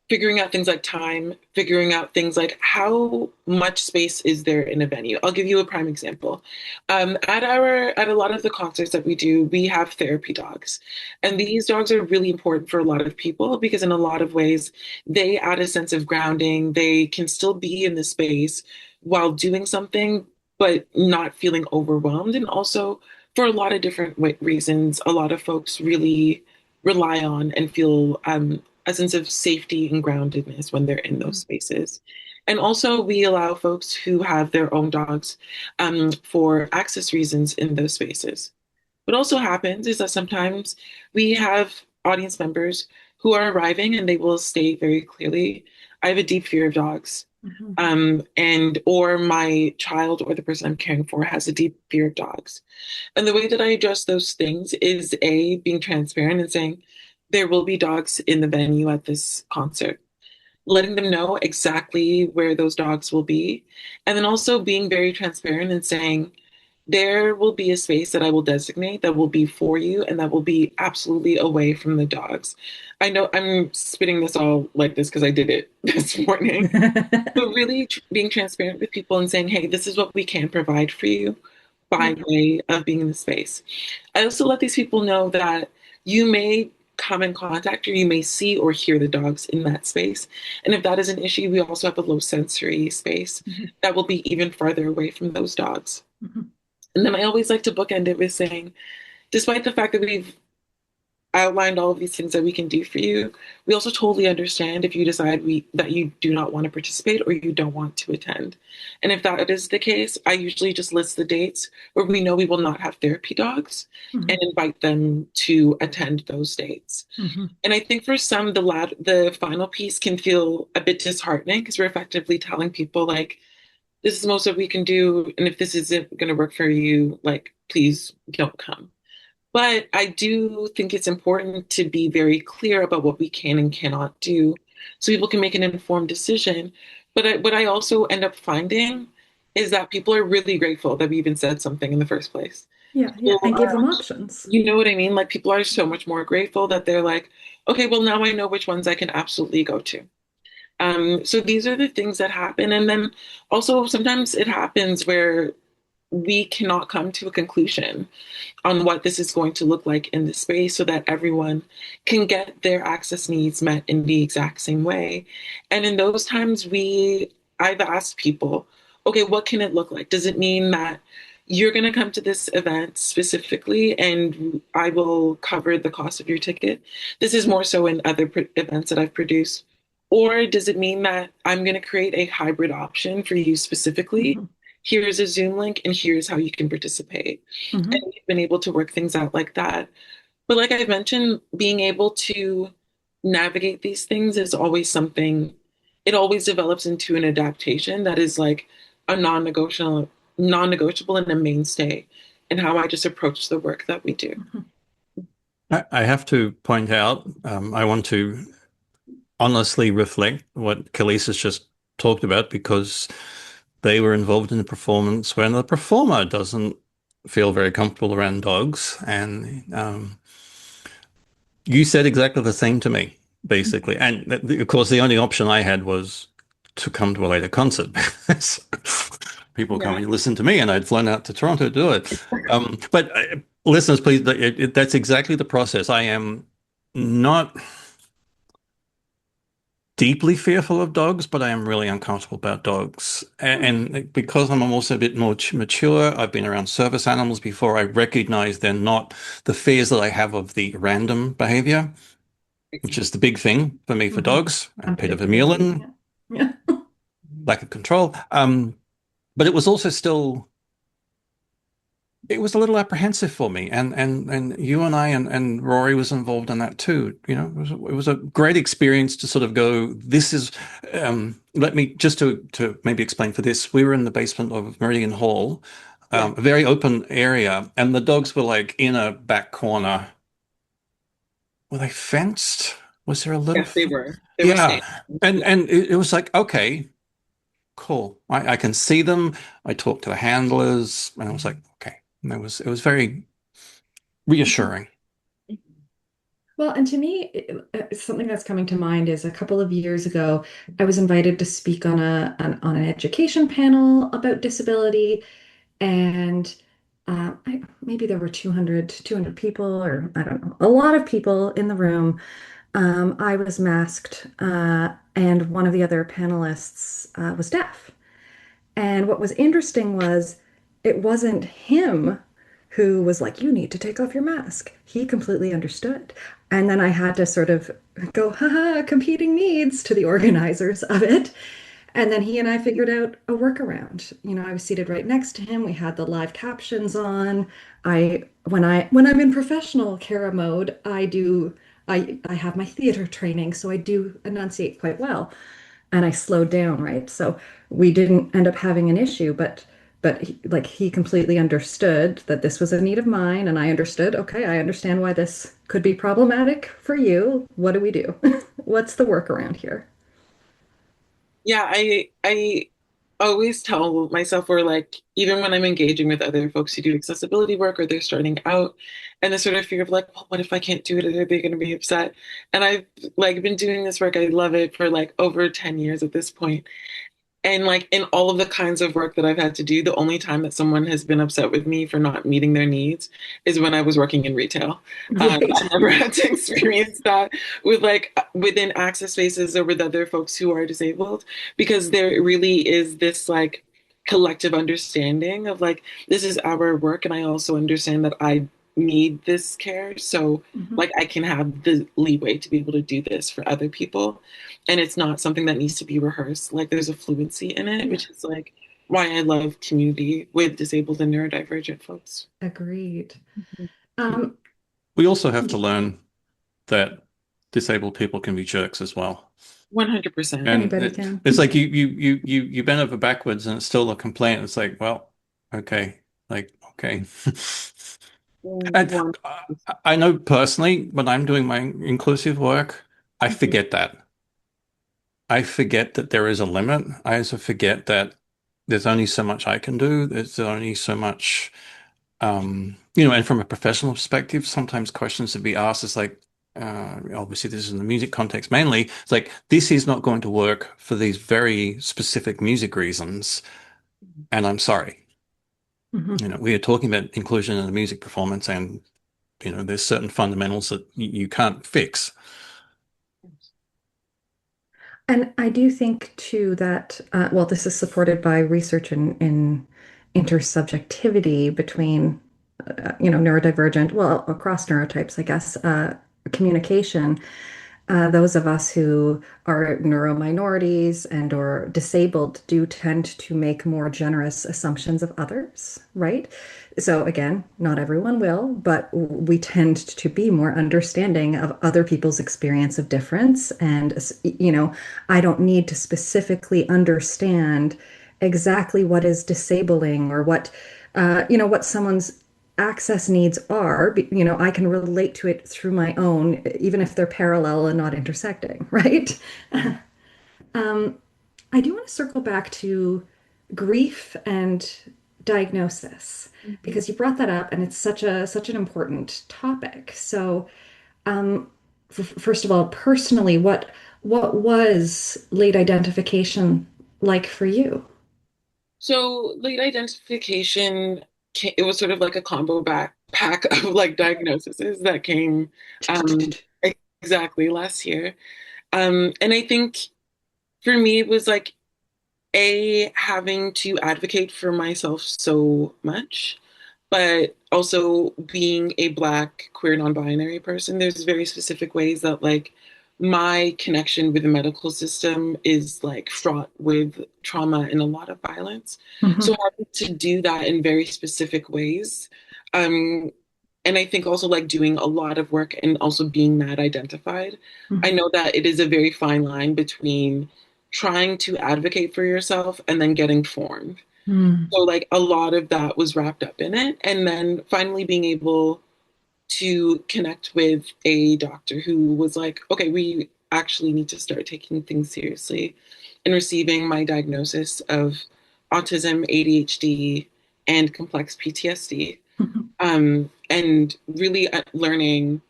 [SPEAKER 3] figuring out things like time, figuring out things like how much space is there in a venue. I'll give you a prime example. At a lot of the concerts that we do, we have therapy dogs. And these dogs are really important for a lot of people because in a lot of ways, they add a sense of grounding. They can still be in the space while doing something, but not feeling overwhelmed. And also, for a lot of different reasons, a lot of folks really rely on and feel a sense of safety and groundedness when they're in those spaces. And also, we allow folks who have their own dogs for access reasons in those spaces. What also happens is that sometimes we have audience members who are arriving and they will state very clearly, I have a deep fear of dogs. Or my child or the person I'm caring for has a deep fear of dogs. And the way that I address those things is being transparent and saying, there will be dogs in the venue at this concert, letting them know exactly where those dogs will be. And then also being very transparent and saying, there will be a space that I will designate that will be for you and that will be absolutely away from the dogs. I know I'm spitting this all like this because I did it this morning. But really being transparent with people and saying, hey, this is what we can provide for you by way of being in the space. I also let these people know that you may come in contact or you may see or hear the dogs in that space. And if that is an issue, we also have a low sensory space that will be even farther away from those dogs. And then I always like to bookend it with saying, despite the fact that we've outlined all of these things that we can do for you, we also totally understand if you decide that you do not want to participate or you don't want to attend. And if that is the case, I usually just list the dates where we know we will not have therapy dogs and invite them to attend those dates. And I think for some, the final piece can feel a bit disheartening because we're effectively telling people, like, this is most of what we can do. And if this isn't going to work for you, like, please don't come. But I do think it's important to be very clear about what we can and cannot do so people can make an informed decision. But what I also end up finding is that people are really grateful that we even said something in the first place.
[SPEAKER 1] Yeah, and give them options.
[SPEAKER 3] You know what I mean? Like, people are so much more grateful that they're like, okay, well, now I know which ones I can absolutely go to. So these are the things that happen. And then also sometimes it happens where we cannot come to a conclusion on what this is going to look like in the space so that everyone can get their access needs met in the exact same way. And in those times, I've asked people, okay, what can it look like? Does it mean that you're going to come to this event specifically and I will cover the cost of your ticket? This is more so in other events that I've produced. Or does it mean that I'm going to create a hybrid option for you specifically? Here's a Zoom link and here's how you can participate. And we've been able to work things out like that. But like I've mentioned, being able to navigate these things is always something, it always develops into an adaptation that is like a non-negotiable and a mainstay in how I just approach the work that we do.
[SPEAKER 2] I have to point out, I want to honestly reflect what Kalyce has just talked about, because they were involved in a performance when the performer doesn't feel very comfortable around dogs. And you said exactly the same to me, basically. And of course, the only option I had was to come to a later concert. People come and listen to me, and I'd flown out to Toronto to do it. But listeners, please, that's exactly the process. I am not deeply fearful of dogs, but I am really uncomfortable about dogs. And because I'm also a bit more mature, I've been around service animals before, I recognize they're not the fears that I have of the random behavior, which is the big thing for me for dogs. And Peter Vermeulen, lack of control. But it was also still, it was a little apprehensive for me, and you and I and Rory was involved in that too. You know, it was a great experience to sort of go. This is, let me just to maybe explain for this. We were in the basement of Meridian Hall, a very open area, and the dogs were like in a back corner. Were they fenced? Was there a little?
[SPEAKER 3] Yes, they were. They were safe.
[SPEAKER 2] And it was like, okay, cool. I can see them. I talked to the handlers, and I was like, okay. And it was very reassuring.
[SPEAKER 1] Well, and to me, something that's coming to mind is a couple of years ago, I was invited to speak on an education panel about disability, and maybe there were 200 people, or I don't know, a lot of people in the room. I was masked, and one of the other panelists was deaf. And what was interesting was it wasn't him who was like, you need to take off your mask. He completely understood. And then I had to sort of go, haha, competing needs to the organizers of it. And then he and I figured out a workaround. You know, I was seated right next to him. We had the live captions on. When I'm in professional Kara mode, I have my theater training, so I do enunciate quite well. And I slowed down, right? So we didn't end up having an issue, but he completely understood that this was a need of mine, and I understood, okay, I understand why this could be problematic for you. What do we do? What's the workaround here?
[SPEAKER 3] Yeah, I always tell myself, or like even when I'm engaging with other folks who do accessibility work or they're starting out, and the sort of fear of like, well, what if I can't do it? Are they going to be upset? And I've like been doing this work. I love it for like over 10 years at this point. And like in all of the kinds of work that I've had to do, the only time that someone has been upset with me for not meeting their needs is when I was working in retail.
[SPEAKER 1] Right.
[SPEAKER 3] I never had to experience that with like within access spaces or with other folks who are disabled, because there really is this like collective understanding of like, this is our work. And I also understand that I need this care. So like I can have the leeway to be able to do this for other people. And it's not something that needs to be rehearsed. Like there's a fluency in it, which is like why I love community with disabled and neurodivergent folks.
[SPEAKER 1] Agreed.
[SPEAKER 2] We also have to learn that disabled people can be jerks as well.
[SPEAKER 3] 100%.
[SPEAKER 1] Anybody can.
[SPEAKER 2] It's like you bend over backwards and it's still a complaint. It's like, well, okay, like, okay. And I know personally, when I'm doing my inclusive work, I forget that. I forget that there is a limit. I also forget that there's only so much I can do. There's only so much, and from a professional perspective, sometimes questions to be asked is like, obviously this is in the music context mainly. It's like, this is not going to work for these very specific music reasons, and I'm sorry. We are talking about inclusion in the music performance, and there's certain fundamentals that you can't fix.
[SPEAKER 1] And I do think too that, well, this is supported by research in intersubjectivity between, neurodivergent, well, across neurotypes, I guess, communication. Those of us who are neurominorities and or disabled do tend to make more generous assumptions of others, right? So again, not everyone will, but we tend to be more understanding of other people's experience of difference. And, I don't need to specifically understand exactly what is disabling or what someone's access needs are. I can relate to it through my own, even if they're parallel and not intersecting, right? I do want to circle back to grief and diagnosis because you brought that up and it's such an important topic. So, first of all, personally, what was late identification like for you?
[SPEAKER 3] So late identification, it was sort of like a combo pack of like diagnoses that came exactly last year. And I think for me, it was like having to advocate for myself so much, but also being a Black, queer, non-binary person, there's very specific ways that like my connection with the medical system is like fraught with trauma and a lot of violence.
[SPEAKER 1] Mhm.
[SPEAKER 3] So having to do that in very specific ways. Um, and I think also like doing a lot of work and also being mad identified. I
[SPEAKER 1] Mhm.
[SPEAKER 3] know that it is a very fine line between trying to advocate for yourself and then getting formed.
[SPEAKER 1] Mhm.
[SPEAKER 3] So like a lot of that was wrapped up in it. And then finally being able to connect with a doctor who was like, okay, we actually need to start taking things seriously and receiving my diagnosis of autism, ADHD, and complex PTSD.
[SPEAKER 1] Mhm.
[SPEAKER 3] And really learning,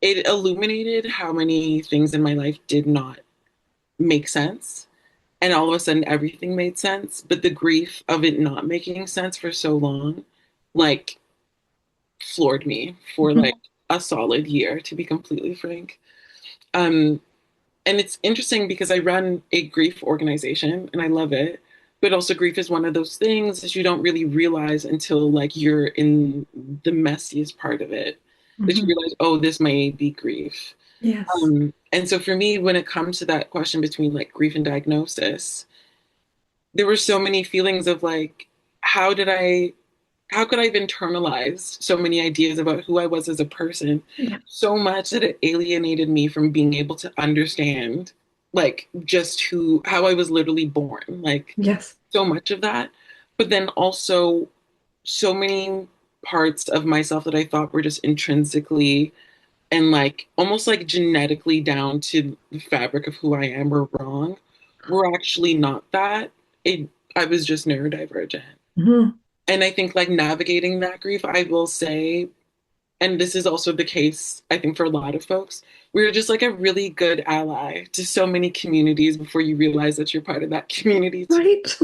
[SPEAKER 3] it illuminated how many things in my life did not make sense. And all of a sudden, everything made sense. But the grief of it not making sense for so long, like, floored me for
[SPEAKER 1] Mhm.
[SPEAKER 3] like a solid year, to be completely frank. Um, and it's interesting because I run a grief organization and I love it. But also, grief is one of those things that you don't really realize until like you're in the messiest part of it, that you
[SPEAKER 1] Mhm.
[SPEAKER 3] realize, oh, this may be grief.
[SPEAKER 1] Yes.
[SPEAKER 3] And so for me, when it comes to that question between like grief and diagnosis, there were so many feelings of like, how did I, how could I have internalized so many ideas about who I was as a person
[SPEAKER 1] Yeah.
[SPEAKER 3] so much that it alienated me from being able to understand like just how I was literally born, like
[SPEAKER 1] Yes.
[SPEAKER 3] so much of that. But then also so many parts of myself that I thought were just intrinsically and like almost like genetically down to the fabric of who I am were wrong, were actually not that. I was just neurodivergent.
[SPEAKER 1] Mhm.
[SPEAKER 3] And I think like navigating that grief, I will say, and this is also the case, I think, for a lot of folks, we're just like a really good ally to so many communities before you realize that you're part of that community too.
[SPEAKER 1] Right.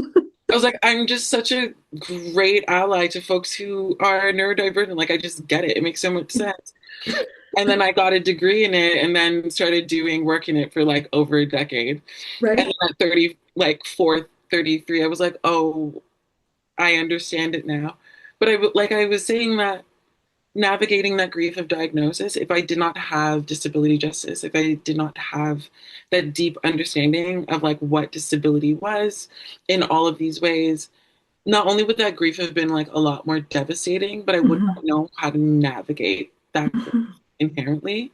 [SPEAKER 3] I was like, I'm just such a great ally to folks who are neurodivergent. Like, I just get it. It makes so much sense. And then I got a degree in it and then started doing work in it for like over a decade. And
[SPEAKER 1] Right.
[SPEAKER 3] then at 30, like 33, I was like, oh, I understand it now. But like I was saying that navigating that grief of diagnosis, if I did not have disability justice, if I did not have that deep understanding of like what disability was in all of these ways, not only would that grief have been like a lot more devastating, but I would
[SPEAKER 1] Mhm.
[SPEAKER 3] not know how to navigate that grief
[SPEAKER 1] Mhm.
[SPEAKER 3] inherently.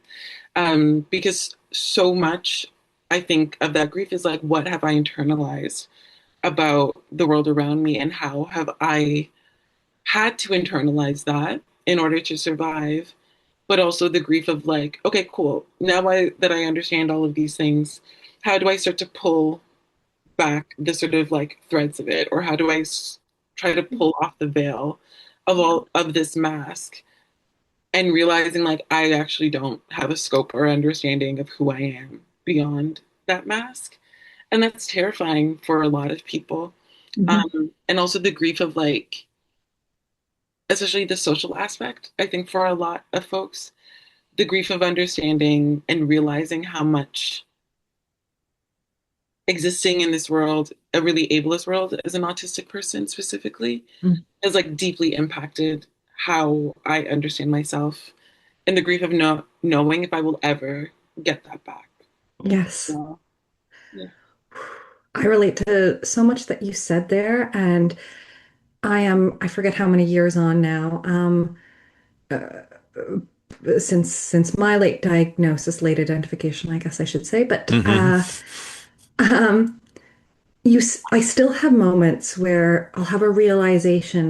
[SPEAKER 3] Because so much, I think, of that grief is like, what have I internalized about the world around me, and how have I had to internalize that in order to survive? But also the grief of like, okay, cool. Now that I understand all of these things, how do I start to pull back the sort of like threads of it, or how do I try to pull off the veil of all of this mask, and realizing like I actually don't have a scope or understanding of who I am beyond that mask. And that's terrifying for a lot of people.
[SPEAKER 1] Mhm.
[SPEAKER 3] And also the grief of like especially the social aspect. I think for a lot of folks, the grief of understanding and realizing how much existing in this world, a really ableist world as an autistic person specifically, has like deeply impacted how I understand myself and the grief of knowing if I will ever get that back.
[SPEAKER 1] Yes.
[SPEAKER 3] So, yeah.
[SPEAKER 1] I relate to so much that you said there, and I forget how many years on now, uh, since my late diagnosis, late identification, I guess I should say, but um, I still have moments where I'll have a realization,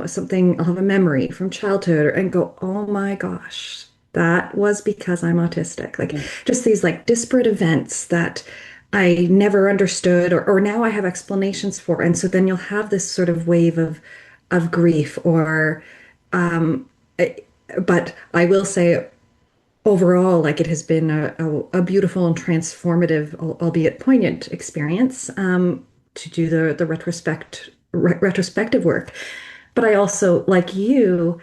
[SPEAKER 1] something, I'll have a memory from childhood and go, oh my gosh, that was because I'm autistic. Like just these like disparate events that I never understood or now I have explanations for. And so then you'll have this sort of wave of grief or, um, I- but I will say overall, like it has been a beautiful and transformative, albeit poignant experience to do the retrospective work. But I also, like you,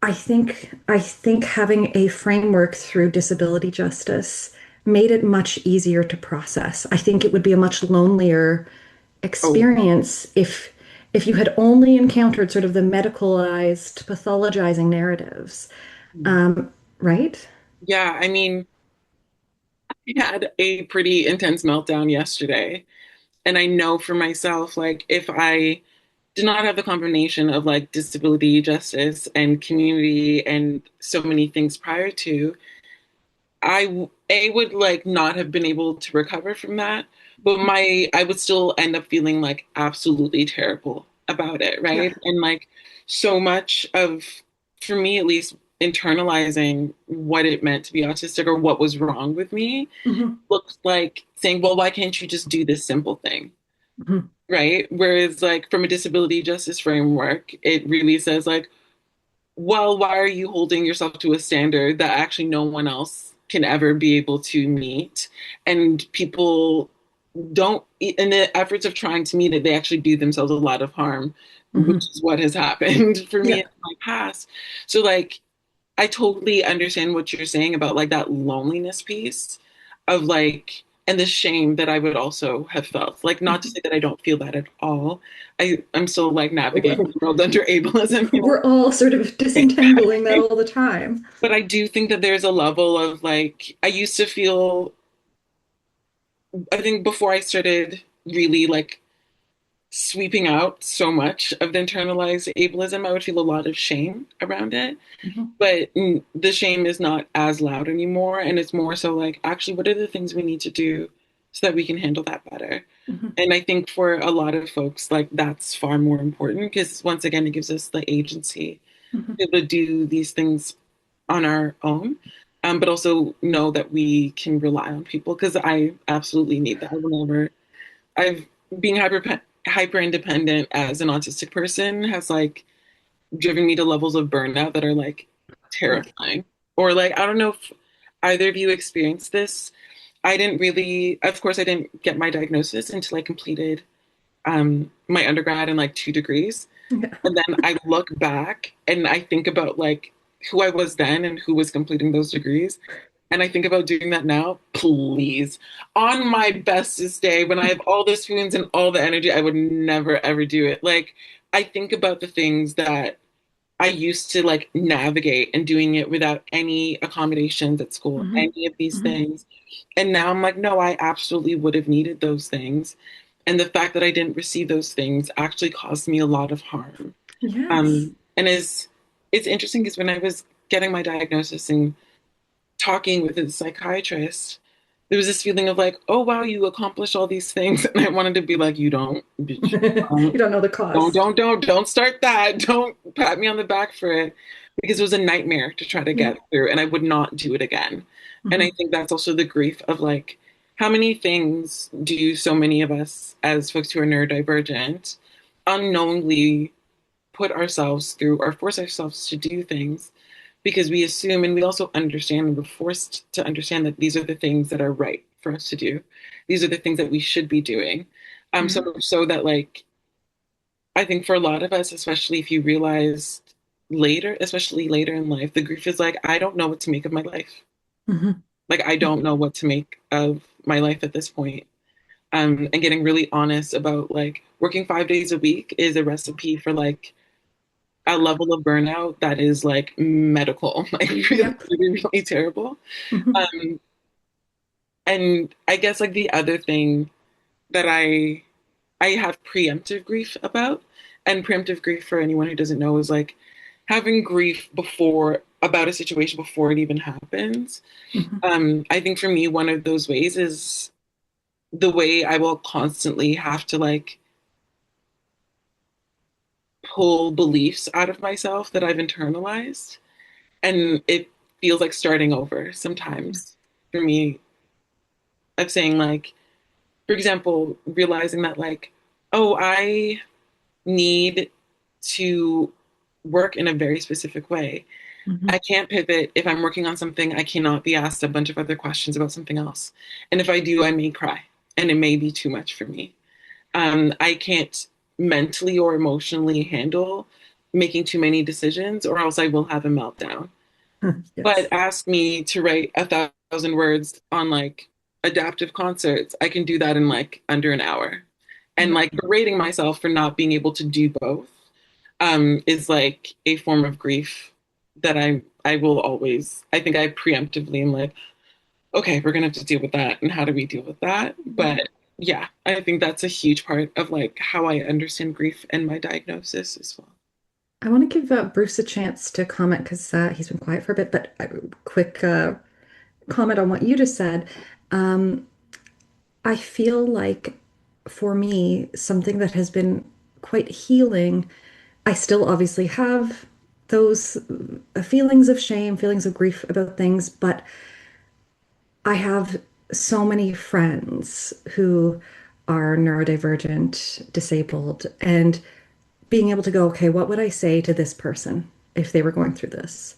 [SPEAKER 1] I think having a framework through disability justice made it much easier to process. I think it would be a much lonelier
[SPEAKER 3] Oh,
[SPEAKER 1] experience if you had only encountered sort of the medicalized, pathologizing narratives, right?
[SPEAKER 3] yeah. I mean, I had a pretty intense meltdown yesterday. And I know for myself, like, if I did not have the combination of like disability justice and community and so many things prior to, I would like not have been able to recover from that. But I would still end up feeling like absolutely terrible about it,
[SPEAKER 1] Yeah.
[SPEAKER 3] right? And like so much of, for me at least, internalizing what it meant to be autistic or what was wrong with me
[SPEAKER 1] Mhm.
[SPEAKER 3] looks like saying, well, why can't you just do this simple thing?
[SPEAKER 1] Mhm.
[SPEAKER 3] Right? Whereas, like, from a disability justice framework, it really says, like, well, why are you holding yourself to a standard that actually no one else can ever be able to meet? And people don't, in the efforts of trying to meet it, they actually do themselves a lot of harm, which
[SPEAKER 1] Mhm.
[SPEAKER 3] is what has happened for me
[SPEAKER 1] Yeah.
[SPEAKER 3] in my past. So, like, I totally understand what you're saying about like that loneliness piece of like, and the shame that I would also have felt. Like, not to say that I don't feel that at all. I'm still like navigating the world under ableism, you know.
[SPEAKER 1] We're all sort of disentangling that all the time.
[SPEAKER 3] But I do think that there's a level of like, I used to feel, I think before I started really like sweeping out so much of the internalized ableism, I would feel a lot of shame around it.
[SPEAKER 1] Mhm.
[SPEAKER 3] But the shame is not as loud anymore. And it's more so like, actually, what are the things we need to do so that we can handle that better?
[SPEAKER 1] Mhm.
[SPEAKER 3] And I think for a lot of folks, like that's far more important because once again, it gives us the agency to
[SPEAKER 1] Mhm.
[SPEAKER 3] be able to do these things on our own, but also know that we can rely on people because I absolutely need that. Whenever I've being hyper independent as an autistic person has like driven me to levels of burnout that are like terrifying. Or like, I don't know if either of you experienced this. I didn't really, of course, I didn't get my diagnosis until I completed my undergrad in like 2 degrees.
[SPEAKER 1] Yeah.
[SPEAKER 3] And then I look back and I think about like who I was then and who was completing those degrees. And I think about doing that now, please. On my bestest day, when I have all the spoons and all the energy, I would never ever do it. Like, I think about the things that I used to like navigate and doing it without any accommodations at school,
[SPEAKER 1] Mhm.
[SPEAKER 3] any of these
[SPEAKER 1] Mhm.
[SPEAKER 3] things. And now I'm like, no, I absolutely would have needed those things. And the fact that I didn't receive those things actually caused me a lot of harm.
[SPEAKER 1] Yes.
[SPEAKER 3] And it's interesting because when I was getting my diagnosis and talking with a psychiatrist, there was this feeling of like, oh wow, you accomplished all these things. And I wanted to be like, you don't, bitch.
[SPEAKER 1] You don't know the cost.
[SPEAKER 3] Don't start that. Don't pat me on the back for it because it was a nightmare to try to
[SPEAKER 1] Yeah.
[SPEAKER 3] get through and I would not do it again. And I
[SPEAKER 1] Mhm.
[SPEAKER 3] think that's also the grief of like, how many things do so many of us as folks who are neurodivergent unknowingly put ourselves through or force ourselves to do things because we assume and we also understand and we're forced to understand that these are the things that are right for us to do. These are the things that we should be doing. So
[SPEAKER 1] Yeah.
[SPEAKER 3] much so that like I think for a lot of us, especially if you realize later, especially later in life, the grief is like, I don't know what to make of my life.
[SPEAKER 1] Mhm.
[SPEAKER 3] Like, I don't know what to make of my life at this point. And getting really honest about like working 5 days a week is a recipe for like a level of burnout that is like medical, like really,
[SPEAKER 1] Yep.
[SPEAKER 3] really, really terrible.
[SPEAKER 1] Mhm.
[SPEAKER 3] Um, and I guess like the other thing that I have preemptive grief about, and preemptive grief for anyone who doesn't know is like having grief before about a situation before it even happens.
[SPEAKER 1] Mhm.
[SPEAKER 3] I think for me, one of those ways is the way I will constantly have to like pull beliefs out of myself that I've internalized. And it feels like starting over sometimes for me, of saying, like, for example, realizing that, like, oh, I need to work in a very specific way. I
[SPEAKER 1] Mhm.
[SPEAKER 3] can't pivot. If I'm working on something, I cannot be asked a bunch of other questions about something else. And if I do, I may cry and it may be too much for me. I can't mentally or emotionally handle making too many decisions, or else I will have a meltdown. But
[SPEAKER 1] Yes.
[SPEAKER 3] ask me to write 1,000 words on like adaptive concerts, I can do that in like under an hour. And
[SPEAKER 1] Yep.
[SPEAKER 3] like berating myself for not being able to do both is like a form of grief that I will always, I think I preemptively am like, okay, we're gonna have to deal with that. And how do we deal with that? But yeah, I think that's a huge part of like how I understand grief and my diagnosis as well.
[SPEAKER 1] I want to give Bruce a chance to comment because he's been quiet for a bit, but a quick comment on what you just said. Um, I feel like for me, something that has been quite healing, I still obviously have those feelings of shame, feelings of grief about things, but I have so many friends who are neurodivergent, disabled, and being able to go, okay, what would I say to this person if they were going through this?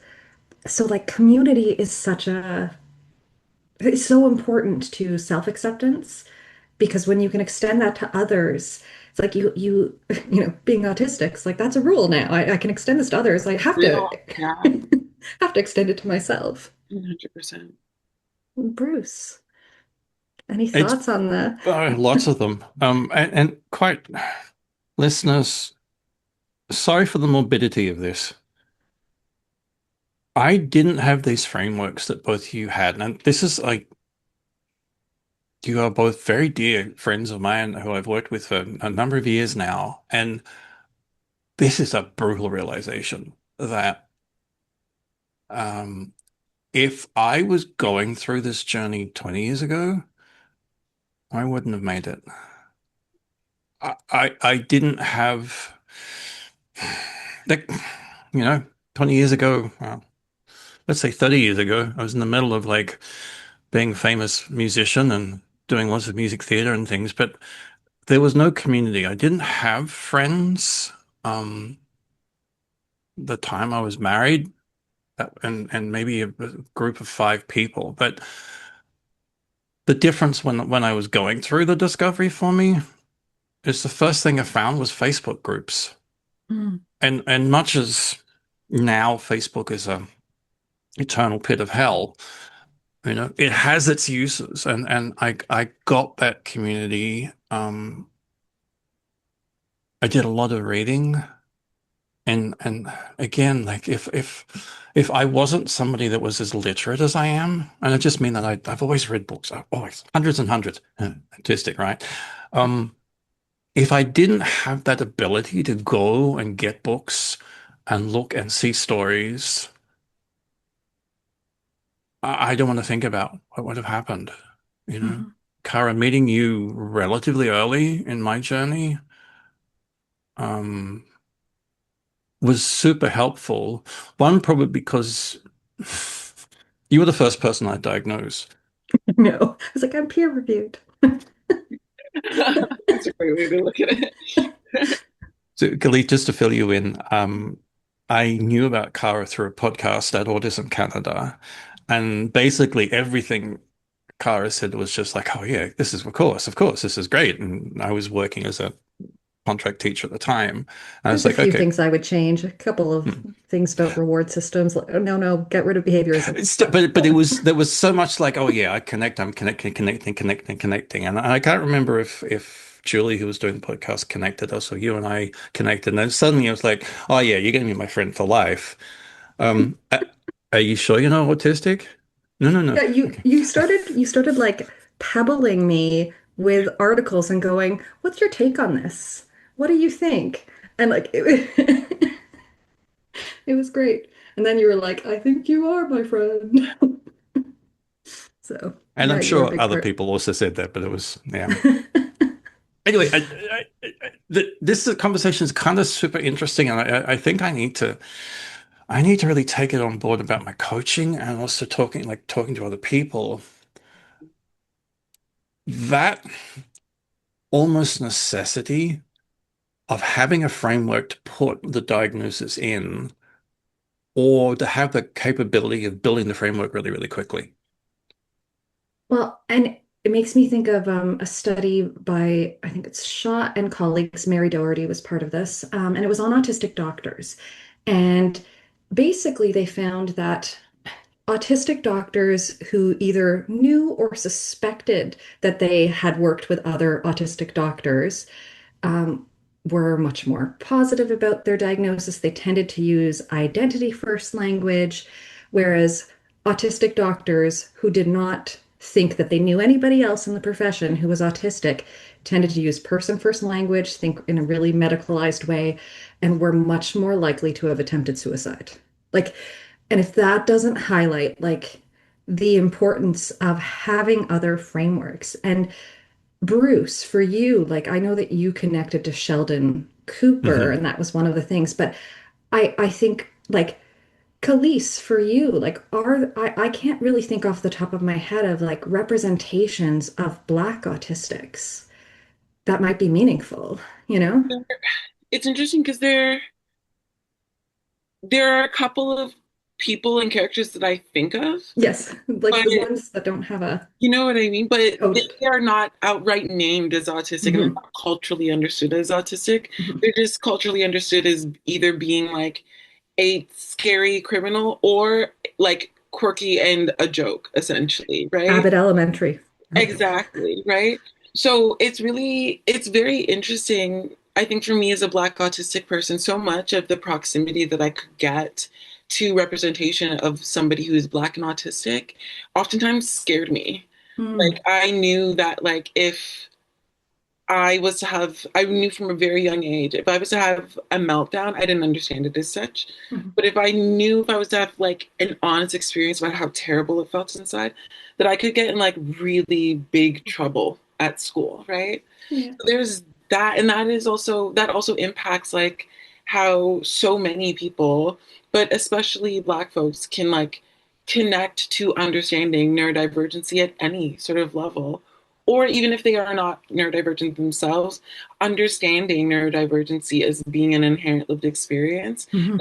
[SPEAKER 1] So, like, community is it's so important to self-acceptance because when you can extend that to others, it's like being autistic, it's like that's a rule now. I can extend this to others. I have to
[SPEAKER 3] Real, yeah,
[SPEAKER 1] have to extend it to myself.
[SPEAKER 3] 100%.
[SPEAKER 1] Bruce, any
[SPEAKER 2] It's
[SPEAKER 1] thoughts on the
[SPEAKER 2] lots of them. And quite listeners, sorry for the morbidity of this. I didn't have these frameworks that both you had. And this is like, you are both very dear friends of mine who I've worked with for a number of years now. And this is a brutal realization that um, if I was going through this journey 20 years ago, I wouldn't have made it. I didn't have that, 20 years ago, well, let's say 30 years ago, I was in the middle of like being a famous musician and doing lots of music theater and things, but there was no community. I didn't have friends. Um, the time I was married, and maybe a group of five people, but the difference when I was going through the discovery for me is the first thing I found was Facebook groups.
[SPEAKER 1] Mm,
[SPEAKER 2] And much as now Facebook is a eternal pit of hell, it has its uses, and I got that community. I did a lot of reading, and again, like if I wasn't somebody that was as literate as I am, and I just mean that I've always read books, I've always hundreds and hundreds, artistic, right? Um, if I didn't have that ability to go and get books and look and see stories, I don't want to think about what would have happened. You know,
[SPEAKER 1] mhm.
[SPEAKER 2] Cara, meeting you relatively early in my journey, um, was super helpful. One, probably because you were the first person I diagnosed.
[SPEAKER 1] No, I was like, I'm peer reviewed.
[SPEAKER 3] That's a great way to look at it.
[SPEAKER 2] So, Kalyce, just to fill you in, I knew about Cara through a podcast at Autism Canada, and basically everything Cara said was just like, "Oh yeah, this is of course, this is great." And I was working as a contract teacher at the time. And I was
[SPEAKER 1] There's a
[SPEAKER 2] like,
[SPEAKER 1] few
[SPEAKER 2] okay.
[SPEAKER 1] things I would change. A couple of things about reward systems. Like, oh, no, get rid of behaviorism.
[SPEAKER 2] But there was so much like, oh yeah, I'm connecting. And I can't remember if Julie, who was doing the podcast, connected us or you and I connected. And then suddenly I was like, oh yeah, you're going to be my friend for life. Are you sure you're not autistic? No, no, no.
[SPEAKER 1] Yeah, you
[SPEAKER 2] Okay.
[SPEAKER 1] you started like pebbling me with articles and going, "What's your take on this? What do you think?" And like it was great. And then you were like, "I think you are my friend." So,
[SPEAKER 2] And I'm
[SPEAKER 1] yeah, you were a
[SPEAKER 2] sure
[SPEAKER 1] big
[SPEAKER 2] other
[SPEAKER 1] part.
[SPEAKER 2] people also said that, but it was, yeah. Anyway, this conversation is kind of super interesting, and I think I need to really take it on board about my coaching and also talking to other people. That almost necessity of having a framework to put the diagnosis in, or to have the capability of building the framework really, really quickly.
[SPEAKER 1] Well, and it makes me think of a study by, I think it's Shaw and colleagues. Mary Doherty was part of this, and it was on autistic doctors. And basically, they found that autistic doctors who either knew or suspected that they had worked with other autistic doctors um, were much more positive about their diagnosis. They tended to use identity first language, whereas autistic doctors who did not think that they knew anybody else in the profession who was autistic tended to use person first language, think in a really medicalized way, and were much more likely to have attempted suicide. Like, and if that doesn't highlight like the importance of having other frameworks and Bruce, for you, like I know that you connected to Sheldon Cooper,
[SPEAKER 2] Hmm.
[SPEAKER 1] and that was one of the things, but I think like Kalyce, for you, like I can't really think off the top of my head of like representations of Black autistics that might be meaningful, you know?
[SPEAKER 3] It's interesting because there are a couple of people and characters that I think of,
[SPEAKER 1] Yes, like
[SPEAKER 3] but
[SPEAKER 1] the ones that don't have a
[SPEAKER 3] you know what I mean? But
[SPEAKER 1] coded.
[SPEAKER 3] they are not outright named as autistic and they're
[SPEAKER 1] Mhm,
[SPEAKER 3] not culturally understood as autistic.
[SPEAKER 1] mhm.
[SPEAKER 3] They're just culturally understood as either being like a scary criminal or like quirky and a joke, essentially, right?
[SPEAKER 1] Abbott Elementary. Right.
[SPEAKER 3] Exactly, right? So it's very interesting. I think for me as a Black autistic person, so much of the proximity that I could get to representation of somebody who is Black and autistic oftentimes scared me. Like
[SPEAKER 1] Mm,
[SPEAKER 3] I knew that like if I knew from a very young age, if I was to have a meltdown, I didn't understand it as such.
[SPEAKER 1] mhm.
[SPEAKER 3] But if I was to have like an honest experience about how terrible it felt inside, that I could get in like really big trouble at school, right?
[SPEAKER 1] Yeah.
[SPEAKER 3] So there's that, and that also impacts like how so many people, but especially Black folks, can like connect to understanding neurodivergency at any sort of level. Or even if they are not neurodivergent themselves, understanding neurodivergency as being an inherent lived experience
[SPEAKER 1] Mhm,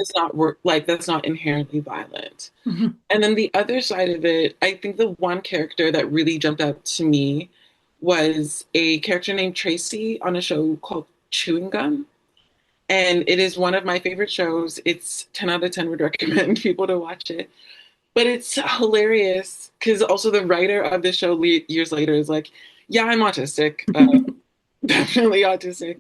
[SPEAKER 3] that's not inherently violent.
[SPEAKER 1] mhm.
[SPEAKER 3] And then the other side of it, I think the one character that really jumped out to me was a character named Tracy on a show called Chewing Gum. And it is one of my favorite shows. It's 10 out of 10 would recommend people to watch it. But it's hilarious because also the writer of the show years later is like, yeah, I'm autistic. Definitely autistic.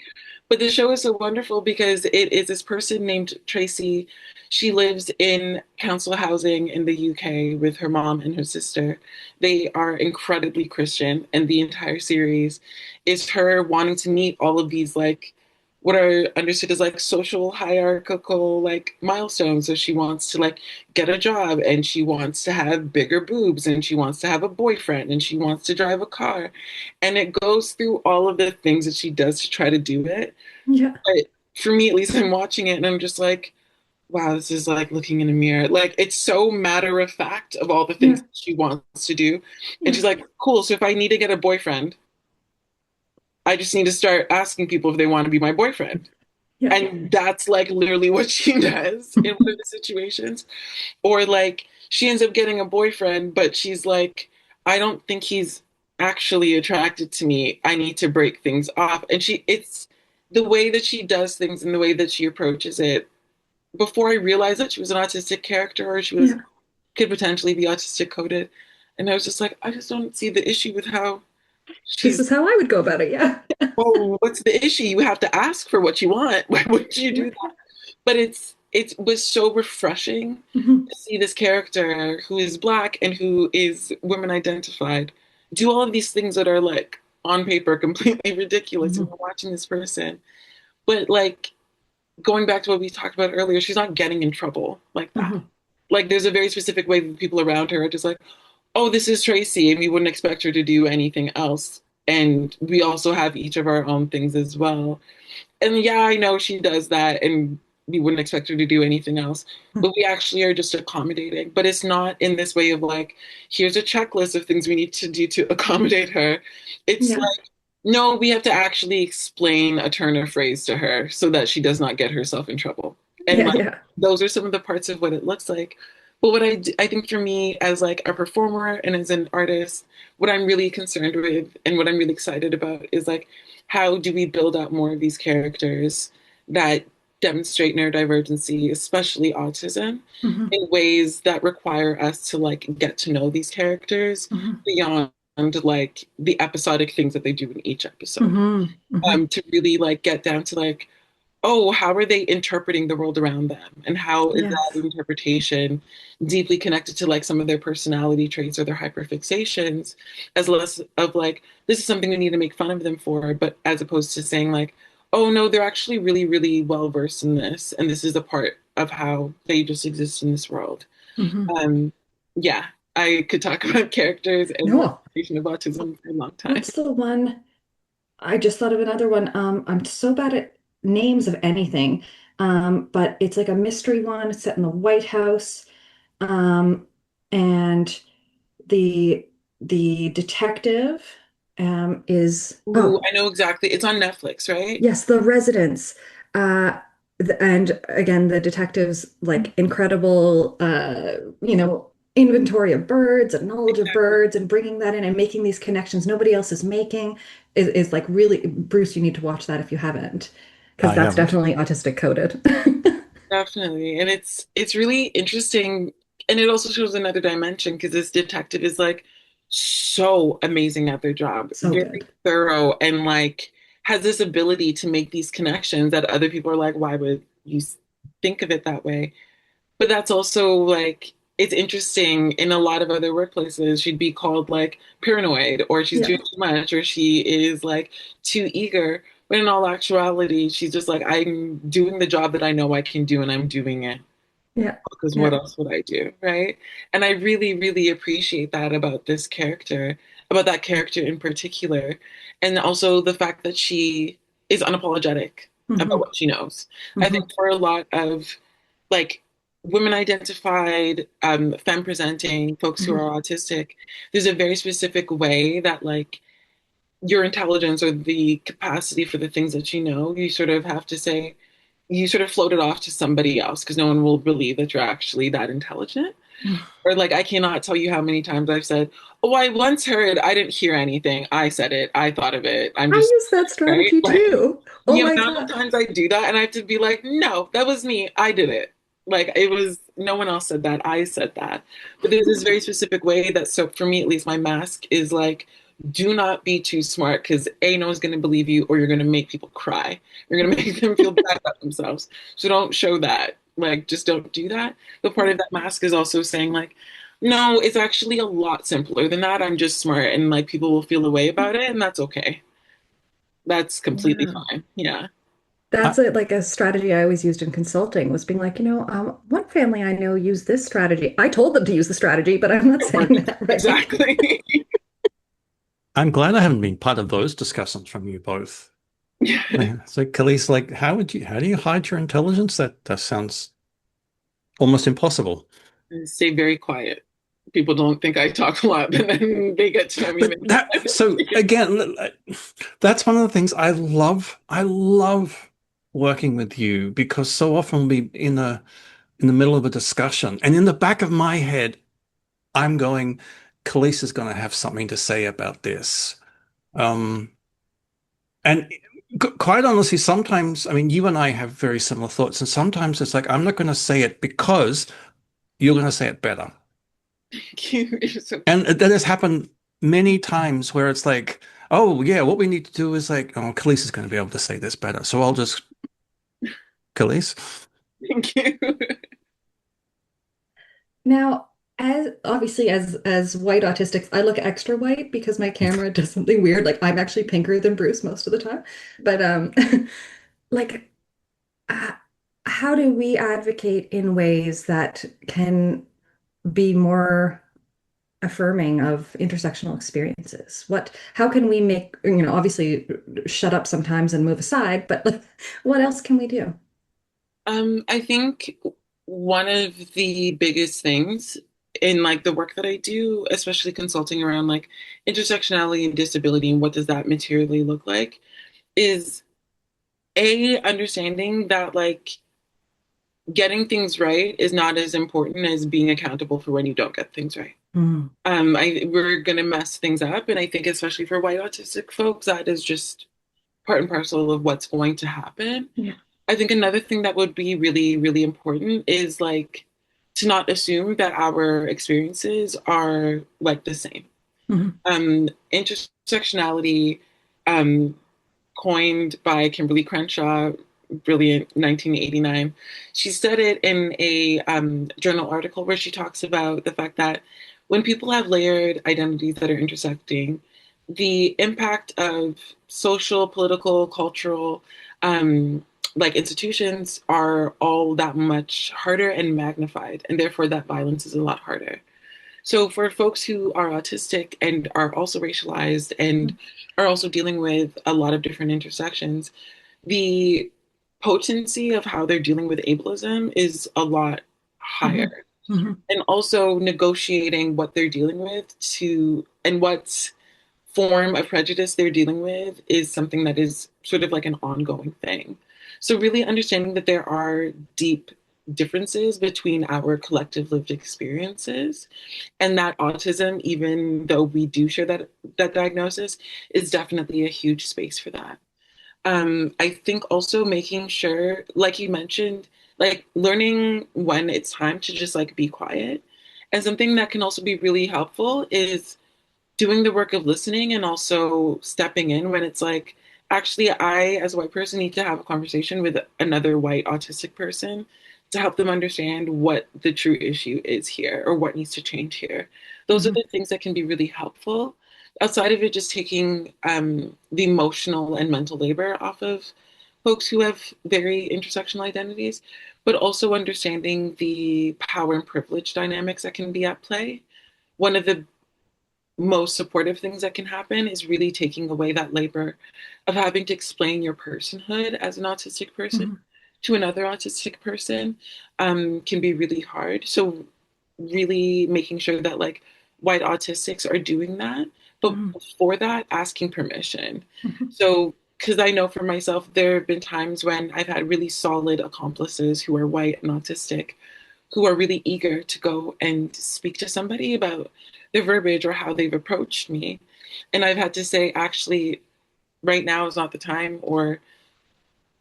[SPEAKER 3] But the show is so wonderful because it is this person named Tracy. She lives in council housing in the UK with her mom and her sister. They are incredibly Christian, and the entire series is her wanting to meet all of these like what are understood as like social hierarchical like milestones. So she wants to like get a job and she wants to have bigger boobs and she wants to have a boyfriend and she wants to drive a car and it goes through all of the things that she does to try to do it.
[SPEAKER 1] Yeah.
[SPEAKER 3] But for me, at least, I'm watching it and I'm just like, wow, this is like looking in a mirror. Like, it's so matter of fact of all the
[SPEAKER 1] Yeah.
[SPEAKER 3] things she wants to do. And
[SPEAKER 1] Yeah.
[SPEAKER 3] she's like, cool. So if I need to get a boyfriend, I just need to start asking people if they want to be my boyfriend.
[SPEAKER 1] Yeah.
[SPEAKER 3] And that's like literally what she does in one of the situations. Or like she ends up getting a boyfriend, but she's like, I don't think he's actually attracted to me. I need to break things off. And it's the way that she does things and the way that she approaches it, before I realized that she was an autistic character or she was
[SPEAKER 1] Yeah.
[SPEAKER 3] could potentially be autistic coded. And I was just like, I just don't see the issue with how
[SPEAKER 1] This
[SPEAKER 3] she's,
[SPEAKER 1] is how I would go about it. Yeah.
[SPEAKER 3] well, what's the issue? You have to ask for what you want. Why would you
[SPEAKER 1] Yeah.
[SPEAKER 3] do that? But it was so refreshing
[SPEAKER 1] Mhm.
[SPEAKER 3] to see this character who is Black and who is women identified do all of these things that are like on paper completely ridiculous. And
[SPEAKER 1] Mhm.
[SPEAKER 3] we're watching this person. But like going back to what we talked about earlier, she's not getting in trouble like that.
[SPEAKER 1] Mhm.
[SPEAKER 3] Like there's a very specific way that people around her are just like, oh, this is Tracy, and we wouldn't expect her to do anything else. And we also have each of our own things as well. And yeah, I know she does that, and we wouldn't expect her to do anything else. But we actually are just accommodating. But it's not in this way of like, here's a checklist of things we need to do to accommodate her. It's
[SPEAKER 1] Yeah.
[SPEAKER 3] like, no, we have to actually explain a turn of phrase to her so that she does not get herself in trouble. And
[SPEAKER 1] Yeah.
[SPEAKER 3] like,
[SPEAKER 1] Yeah.
[SPEAKER 3] those are some of the parts of what it looks like. But what I think for me as like a performer and as an artist, what I'm really concerned with and what I'm really excited about is like, how do we build out more of these characters that demonstrate neurodivergency, especially autism,
[SPEAKER 1] Mhm.
[SPEAKER 3] in ways that require us to like get to know these characters
[SPEAKER 1] Mhm.
[SPEAKER 3] beyond like the episodic things that they do in each episode.
[SPEAKER 1] Mhm. Mhm.
[SPEAKER 3] To really like get down to like, oh, how are they interpreting the world around them? And how is that
[SPEAKER 1] Yes.
[SPEAKER 3] interpretation deeply connected to like some of their personality traits or their hyperfixations, as less of like, this is something we need to make fun of them for, but as opposed to saying like, oh no, they're actually really, really well versed in this. And this is a part of how they just exist in this world.
[SPEAKER 1] Mhm.
[SPEAKER 3] Um, yeah, I could talk about characters and
[SPEAKER 1] No.
[SPEAKER 3] representation of autism for a long time.
[SPEAKER 1] What's the one? I just thought of another one. I'm so bad at names of anything. But it's like a mystery one set in the White House. Um, and the the detective is
[SPEAKER 3] Ooh,
[SPEAKER 1] oh
[SPEAKER 3] I know exactly. It's on Netflix, right?
[SPEAKER 1] yes, the residents. And again, the detective's like incredible, inventory of birds and knowledge of birds and bringing that in and making these connections nobody else is making is like really, Bruce, you need to watch that if you haven't, because
[SPEAKER 2] I
[SPEAKER 1] that's
[SPEAKER 2] haven't.
[SPEAKER 1] definitely autistic coded.
[SPEAKER 3] Definitely. And it's really interesting. And it also shows another dimension because this detective is like so amazing at their job,
[SPEAKER 1] So
[SPEAKER 3] very
[SPEAKER 1] good.
[SPEAKER 3] thorough, and like has this ability to make these connections that other people are like, why would you think of it that way? But that's also like it's interesting in a lot of other workplaces, she'd be called like paranoid or she's
[SPEAKER 1] Yeah.
[SPEAKER 3] doing too much or she is like too eager. But in all actuality, she's just like, I'm doing the job that I know I can do and I'm doing it
[SPEAKER 1] Yeah.
[SPEAKER 3] because what
[SPEAKER 1] Yeah.
[SPEAKER 3] else would I do? Right. And I really, really appreciate that about this character, about that character in particular. And also the fact that she is unapologetic about
[SPEAKER 1] Hmm.
[SPEAKER 3] what she knows. I think
[SPEAKER 1] Hmm.
[SPEAKER 3] for a lot of like women identified, femme presenting folks who
[SPEAKER 1] Hmm.
[SPEAKER 3] are autistic, there's a very specific way that like your intelligence or the capacity for the things that you know, you sort of have to say, you sort of float it off to somebody else because no one will believe that you're actually that intelligent. Or like I cannot tell you how many times I've said, "Oh, I once heard, I didn't hear anything. I said it. I thought of it. I'm
[SPEAKER 1] I
[SPEAKER 3] just
[SPEAKER 1] use that
[SPEAKER 3] right."
[SPEAKER 1] strategy
[SPEAKER 3] Like
[SPEAKER 1] too. Oh
[SPEAKER 3] the
[SPEAKER 1] my
[SPEAKER 3] amount of
[SPEAKER 1] God.
[SPEAKER 3] times I do that and I have to be like, "No, that was me. I did it." Like it was no one else said that. I said that. But there's this very specific way that so for me at least my mask is like do not be too smart because A, no one's going to believe you, or you're going to make people cry. You're going to make them feel bad about themselves. So don't show that. Like, just don't do that. But part
[SPEAKER 1] Yeah.
[SPEAKER 3] of that mask is also saying, like, no, it's actually a lot simpler than that. I'm just smart, and like people will feel a way about it, and that's okay. That's completely
[SPEAKER 1] Yeah.
[SPEAKER 3] fine. Yeah.
[SPEAKER 2] I,
[SPEAKER 1] That's like a strategy I always used in consulting was being like, one family I know used this strategy. I told them to use the strategy, but I'm not
[SPEAKER 3] It
[SPEAKER 1] saying
[SPEAKER 3] worked.
[SPEAKER 1] that, right?
[SPEAKER 3] Exactly.
[SPEAKER 2] I'm glad I haven't been part of those discussions from you both. Yeah. So, Kalyce, like, how do you hide your intelligence? That sounds almost impossible.
[SPEAKER 3] Stay very quiet. People don't think I talk a lot, but then they get to know me.
[SPEAKER 2] But so again, that's one of the things I love. I love working with you because so often we in the middle of a discussion, and in the back of my head, I'm going, Kalyce is going to have something to say about this. Um, and Quite honestly, sometimes, I mean, you and I have very similar thoughts, and sometimes it's like, I'm not going to say it because you're going to say it better.
[SPEAKER 3] You're so
[SPEAKER 2] And that has happened many times where it's like, oh, yeah, what we need to do is like, oh, Kalyce is going to be able to say this better. So I'll just, Kalyce.
[SPEAKER 3] thank you.
[SPEAKER 1] Now, as obviously as white autistics, I look extra white because my camera does something weird. Like I'm actually pinker than Bruce most of the time. But like uh, how do we advocate in ways that can be more affirming of intersectional experiences? How can we make, obviously shut up sometimes and move aside, but like, what else can we do?
[SPEAKER 3] I think one of the biggest things in like the work that I do, especially consulting around like intersectionality and disability and what does that materially look like, is understanding that like getting things right is not as important as being accountable for when you don't get things right.
[SPEAKER 1] Mm.
[SPEAKER 3] We're gonna mess things up, and I think especially for white autistic folks, that is just part and parcel of what's going to happen.
[SPEAKER 1] Yeah.
[SPEAKER 3] I think another thing that would be really, really important is like to not assume that our experiences are like the same.
[SPEAKER 1] Mhm.
[SPEAKER 3] Intersectionality, um, coined by Kimberly Crenshaw, brilliant 1989. She said it in a journal article where she talks about the fact that when people have layered identities that are intersecting, the impact of social, political, cultural, like institutions are all that much harder and magnified, and therefore that violence is a lot harder. So for folks who are autistic and are also racialized and are also dealing with a lot of different intersections, the potency of how they're dealing with ableism is a lot
[SPEAKER 1] Mhm.
[SPEAKER 3] higher.
[SPEAKER 1] Mhm.
[SPEAKER 3] And also negotiating what they're dealing with to and what form of prejudice they're dealing with is something that is sort of like an ongoing thing. So really understanding that there are deep differences between our collective lived experiences and that autism, even though we do share that diagnosis, is definitely a huge space for that. I think also making sure, like you mentioned, like learning when it's time to just like be quiet. And something that can also be really helpful is doing the work of listening and also stepping in when it's like, actually, I, as a white person, need to have a conversation with another white autistic person to help them understand what the true issue is here or what needs to change here. Those are
[SPEAKER 1] Mhm.
[SPEAKER 3] the things that can be really helpful. Outside of it, just taking the emotional and mental labor off of folks who have very intersectional identities, but also understanding the power and privilege dynamics that can be at play. One of the most supportive things that can happen is really taking away that labor of having to explain your personhood as an autistic person
[SPEAKER 1] Mhm.
[SPEAKER 3] to another autistic person can be really hard. So really making sure that like white autistics are doing that, but
[SPEAKER 1] Mhm.
[SPEAKER 3] before that, asking permission.
[SPEAKER 1] Mhm.
[SPEAKER 3] So because I know for myself, there have been times when I've had really solid accomplices who are white and autistic who are really eager to go and speak to somebody about their verbiage or how they've approached me. And I've had to say, actually, right now is not the time, or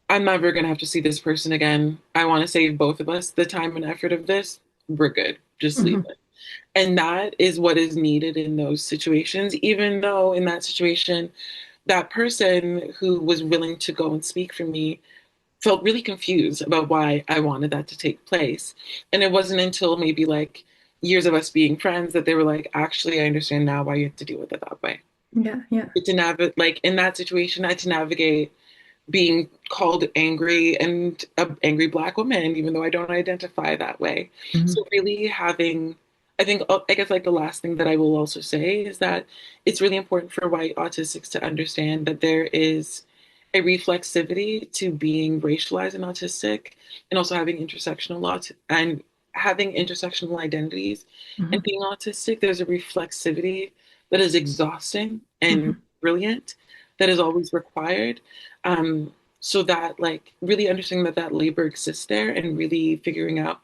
[SPEAKER 3] I'm never going to have to see this person again. I want to save both of us the time and effort of this. We're good. Just leave
[SPEAKER 1] Mhm.
[SPEAKER 3] it. And that is what is needed in those situations, even though in that situation, that person who was willing to go and speak for me felt really confused about why I wanted that to take place. And it wasn't until maybe like years of us being friends that they were like, actually, I understand now why you have to deal with it that way.
[SPEAKER 1] Yeah, yeah.
[SPEAKER 3] To navigate, like in that situation, I had to navigate being called angry and an angry Black woman, even though I don't identify that way.
[SPEAKER 1] Mhm.
[SPEAKER 3] So really having, I guess like the last thing that I will also say is that it's really important for white autistics to understand that there is a reflexivity to being racialized and autistic, and also having and having intersectional identities and
[SPEAKER 1] Mhm.
[SPEAKER 3] being autistic. There's a reflexivity that is exhausting and
[SPEAKER 1] Mhm.
[SPEAKER 3] brilliant that is always required. So that like really understanding that that labor exists there and really figuring out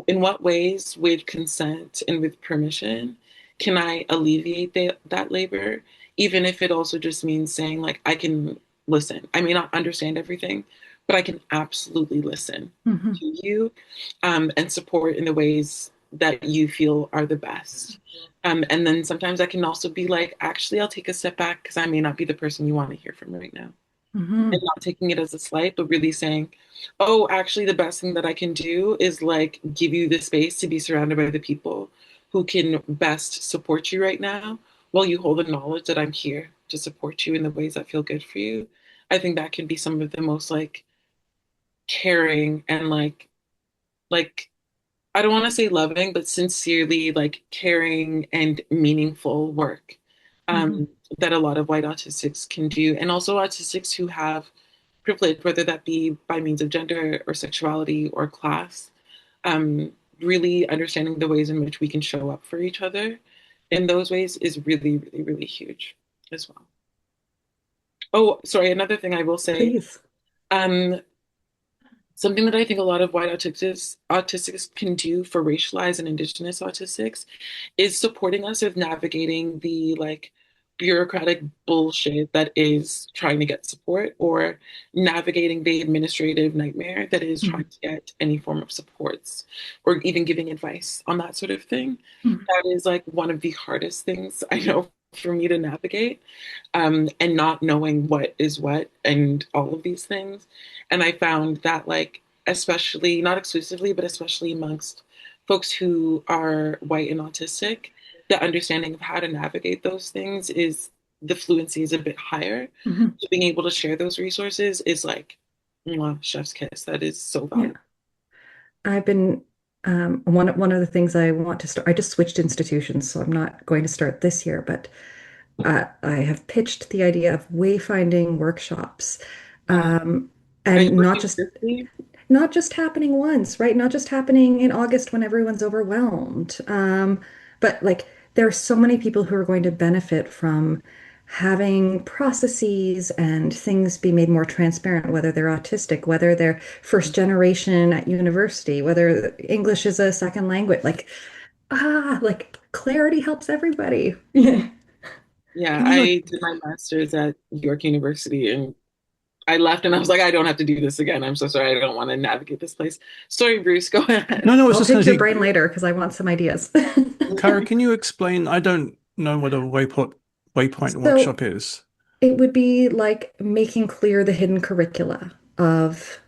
[SPEAKER 3] in what ways with consent and with permission can I alleviate that labor, even if it also just means saying like I can listen. I may not understand everything, but I can absolutely listen
[SPEAKER 1] Mm-hmm.
[SPEAKER 3] to you, and support in the ways that you feel are the best. And then sometimes I can also be like, actually, I'll take a step back because I may not be the person you want to hear from right now.
[SPEAKER 1] Mm-hmm.
[SPEAKER 3] And not taking it as a slight, but really saying, oh, actually, the best thing that I can do is like give you the space to be surrounded by the people who can best support you right now while you hold the knowledge that I'm here to support you in the ways that feel good for you. I think that can be some of the most like caring and like I don't want to say loving, but sincerely like caring and meaningful work,
[SPEAKER 1] Mm-hmm.
[SPEAKER 3] that a lot of white autistics can do, and also autistics who have privilege, whether that be by means of gender or sexuality or class. Um, Really understanding the ways in which we can show up for each other in those ways is really, really, really huge as well. Oh, sorry, another thing I will say.
[SPEAKER 1] Please.
[SPEAKER 3] Um, Something that I think a lot of white autistics can do for racialized and indigenous autistics is supporting us with navigating the like bureaucratic bullshit that is trying to get support, or navigating the administrative nightmare that is
[SPEAKER 1] Mm-hmm.
[SPEAKER 3] trying to get any form of supports, or even giving advice on that sort of thing.
[SPEAKER 1] Mm-hmm.
[SPEAKER 3] That is like one of the hardest things I know for me to navigate, and not knowing what is what and all of these things. And I found that, like, especially, not exclusively, but especially amongst folks who are white and autistic, the understanding of how to navigate those things is the fluency is a bit higher.
[SPEAKER 1] Mm-hmm.
[SPEAKER 3] So being able to share those resources is like, mwah, chef's kiss. That is so
[SPEAKER 1] Yeah.
[SPEAKER 3] valuable.
[SPEAKER 1] I've been one of the things I want to start. I just switched institutions, so I'm not going to start this year, but I have pitched the idea of wayfinding workshops,
[SPEAKER 3] Uh,
[SPEAKER 1] um,
[SPEAKER 3] at
[SPEAKER 1] and
[SPEAKER 3] your university?
[SPEAKER 1] not just happening once, right? Not just happening in August when everyone's overwhelmed, but like there are so many people who are going to benefit from having processes and things be made more transparent, whether they're autistic, whether they're first generation at university, whether English is a second language, like clarity helps everybody. Yeah.
[SPEAKER 3] Yeah,
[SPEAKER 2] Can you
[SPEAKER 3] I did my master's at York University, and I left and I was like, I don't have to do this again. I'm so sorry. I don't want to navigate this place. Sorry, Bruce, go ahead.
[SPEAKER 2] No, no, I was
[SPEAKER 1] I'll
[SPEAKER 2] just going
[SPEAKER 1] pick
[SPEAKER 2] to
[SPEAKER 1] your
[SPEAKER 2] say,
[SPEAKER 1] brain later because I want some ideas.
[SPEAKER 2] Cara, can you explain? I don't know what a waypoint
[SPEAKER 1] So
[SPEAKER 2] workshop is.
[SPEAKER 1] it would be like making clear the hidden curricula of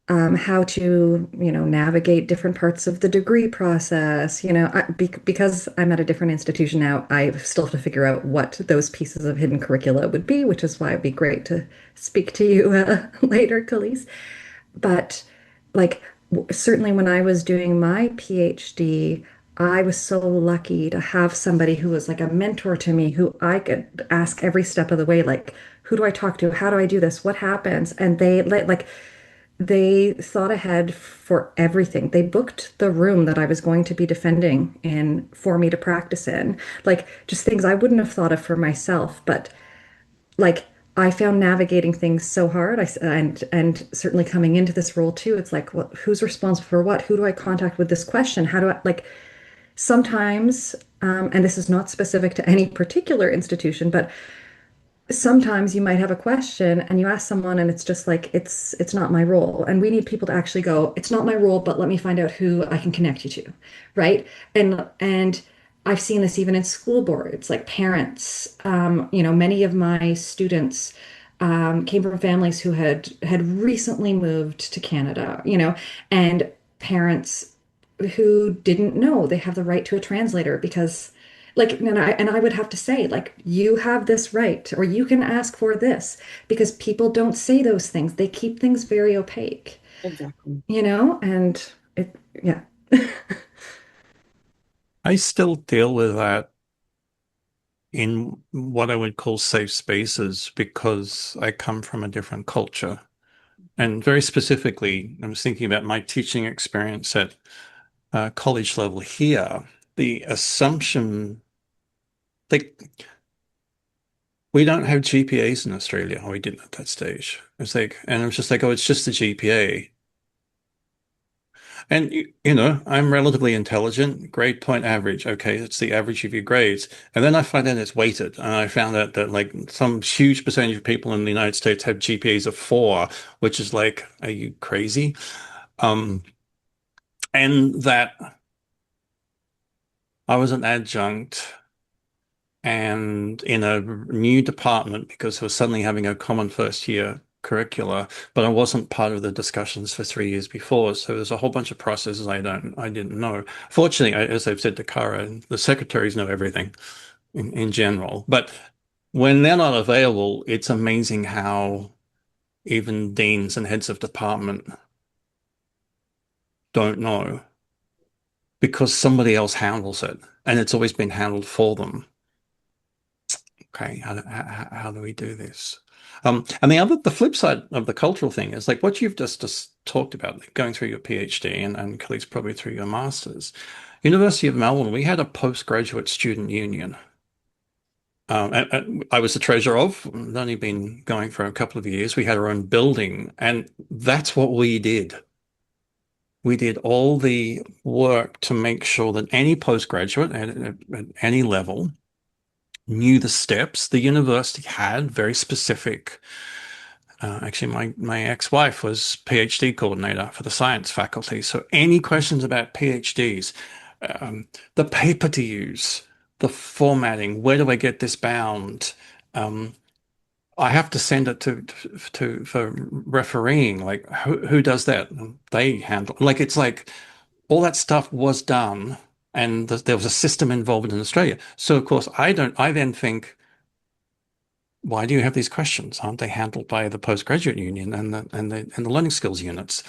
[SPEAKER 1] how to, navigate different parts of the degree process. Because I'm at a different institution now, I still have to figure out what those pieces of hidden curricula would be, which is why it'd be great to speak to you later, Kalyce. But like certainly when I was doing my PhD, I was so lucky to have somebody who was like a mentor to me, who I could ask every step of the way, like, who do I talk to? How do I do this? What happens? And they thought ahead for everything. They booked the room that I was going to be defending in for me to practice in. Like just things I wouldn't have thought of for myself, but like I found navigating things so hard. And certainly coming into this role too, it's like, well, who's responsible for what? Who do I contact with this question? How do I like sometimes, and this is not specific to any particular institution, but sometimes you might have a question and you ask someone and it's just like it's not my role, and we need people to actually go, it's not my role, but let me find out who I can connect you to, right? And I've seen this even in school boards, like parents. Many of my students came from families who had recently moved to Canada, and parents who didn't know they have the right to a translator because like and I would have to say like you have this right or you can ask for this because people don't say those things. They keep things very opaque,
[SPEAKER 3] Exactly.
[SPEAKER 1] and it yeah.
[SPEAKER 2] I still deal with that in what I would call safe spaces because I come from a different culture. And very specifically, I was thinking about my teaching experience at college level here. The assumption, like, we don't have GPAs in Australia, or we didn't at that stage. It's like, and it was just like, oh, it's just the GPA. And I'm relatively intelligent, grade point average. Okay, it's the average of your grades. And then I find out it's weighted. And I found out that like some huge percentage of people in the United States have GPAs of 4, which is like, are you crazy? Um, and that I was an adjunct and in a new department because we were suddenly having a common first year curricula, but I wasn't part of the discussions for 3 years before. So there's a whole bunch of processes I didn't know. Fortunately, as I've said to Cara, the secretaries know everything in general. But when they're not available, it's amazing how even deans and heads of department don't know because somebody else handles it, and it's always been handled for them. Okay, how do we do this? And the flip side of the cultural thing is like what you've just talked about, like going through your PhD and Kalyce probably through your master's. University of Melbourne, we had a postgraduate student union. And I was the treasurer of, I'd only been going for a couple of years. We had our own building, and that's what we did. We did all the work to make sure that any postgraduate at any level knew the steps. The university had very specific. Actually, my ex-wife was PhD coordinator for the science faculty. So any questions about PhDs, the paper to use, the formatting, where do I get this bound? I have to send it to for refereeing. Like who does that? They handle. Like it's like all that stuff was done, and there was a system involved in Australia. So of course I don't. I then think, why do you have these questions? Aren't they handled by the postgraduate union and the learning skills units?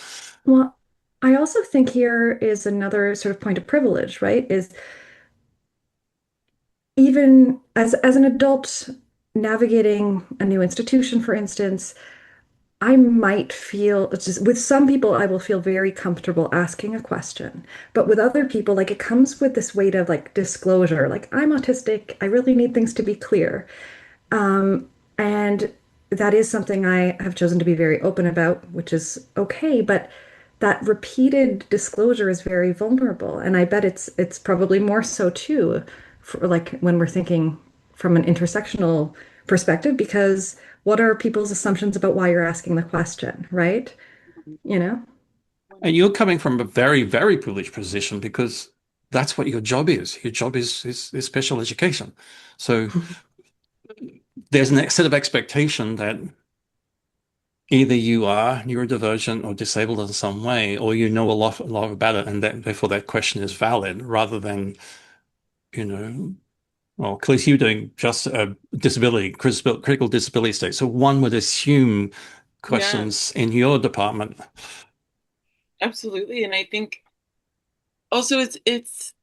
[SPEAKER 1] Well, I also think here is another sort of point of privilege, right? Is even as an adult navigating a new institution, for instance, I might feel it's just with some people I will feel very comfortable asking a question, but with other people, like it comes with this weight of like disclosure, like I'm autistic, I really need things to be clear. And that is something I have chosen to be very open about, which is okay, but that repeated disclosure is very vulnerable. And I bet it's probably more so too, for like when we're thinking from an intersectional perspective, because what are people's assumptions about why you're asking the question, right? You know?
[SPEAKER 2] And you're coming from a very, very privileged position because that's what your job is. Your job is special education. So there's a set of expectation that either you are neurodivergent or disabled in some way, or you know a lot about it, and therefore that question is valid, rather than, well, Kalyce, you're doing just a critical disability state. So one would assume questions in your department.
[SPEAKER 3] Absolutely. And I think also it's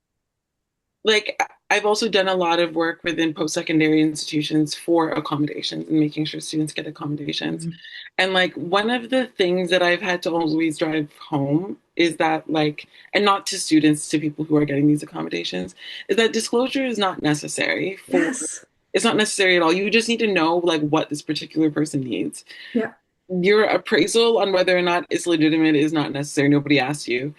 [SPEAKER 3] like I've also done a lot of work within post-secondary institutions for accommodations and making sure students get accommodations. Mm-hmm. And like one of the things that I've had to always drive home is that like, and not to students, to people who are getting these accommodations, is that disclosure is not necessary for,
[SPEAKER 1] Yes.
[SPEAKER 3] It's not necessary at all. You just need to know like what this particular person needs.
[SPEAKER 1] Yeah.
[SPEAKER 3] Your appraisal on whether or not it's legitimate is not necessary. Nobody asked you.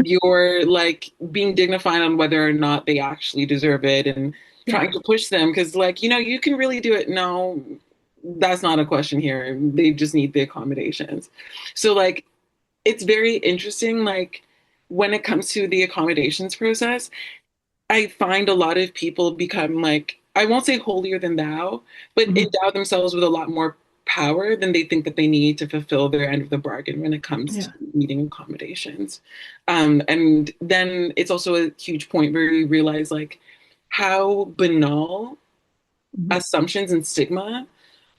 [SPEAKER 3] You're like being dignified on whether or not they actually deserve it and trying to push them because like, you can really do it. No, that's not a question here. They just need the accommodations. So like, it's very interesting. Like when it comes to the accommodations process, I find a lot of people become like, I won't say holier than thou, but endow themselves with a lot more power than they think that they need to fulfill their end of the bargain when it comes to meeting accommodations. And then it's also a huge point where we realize like how banal assumptions and stigma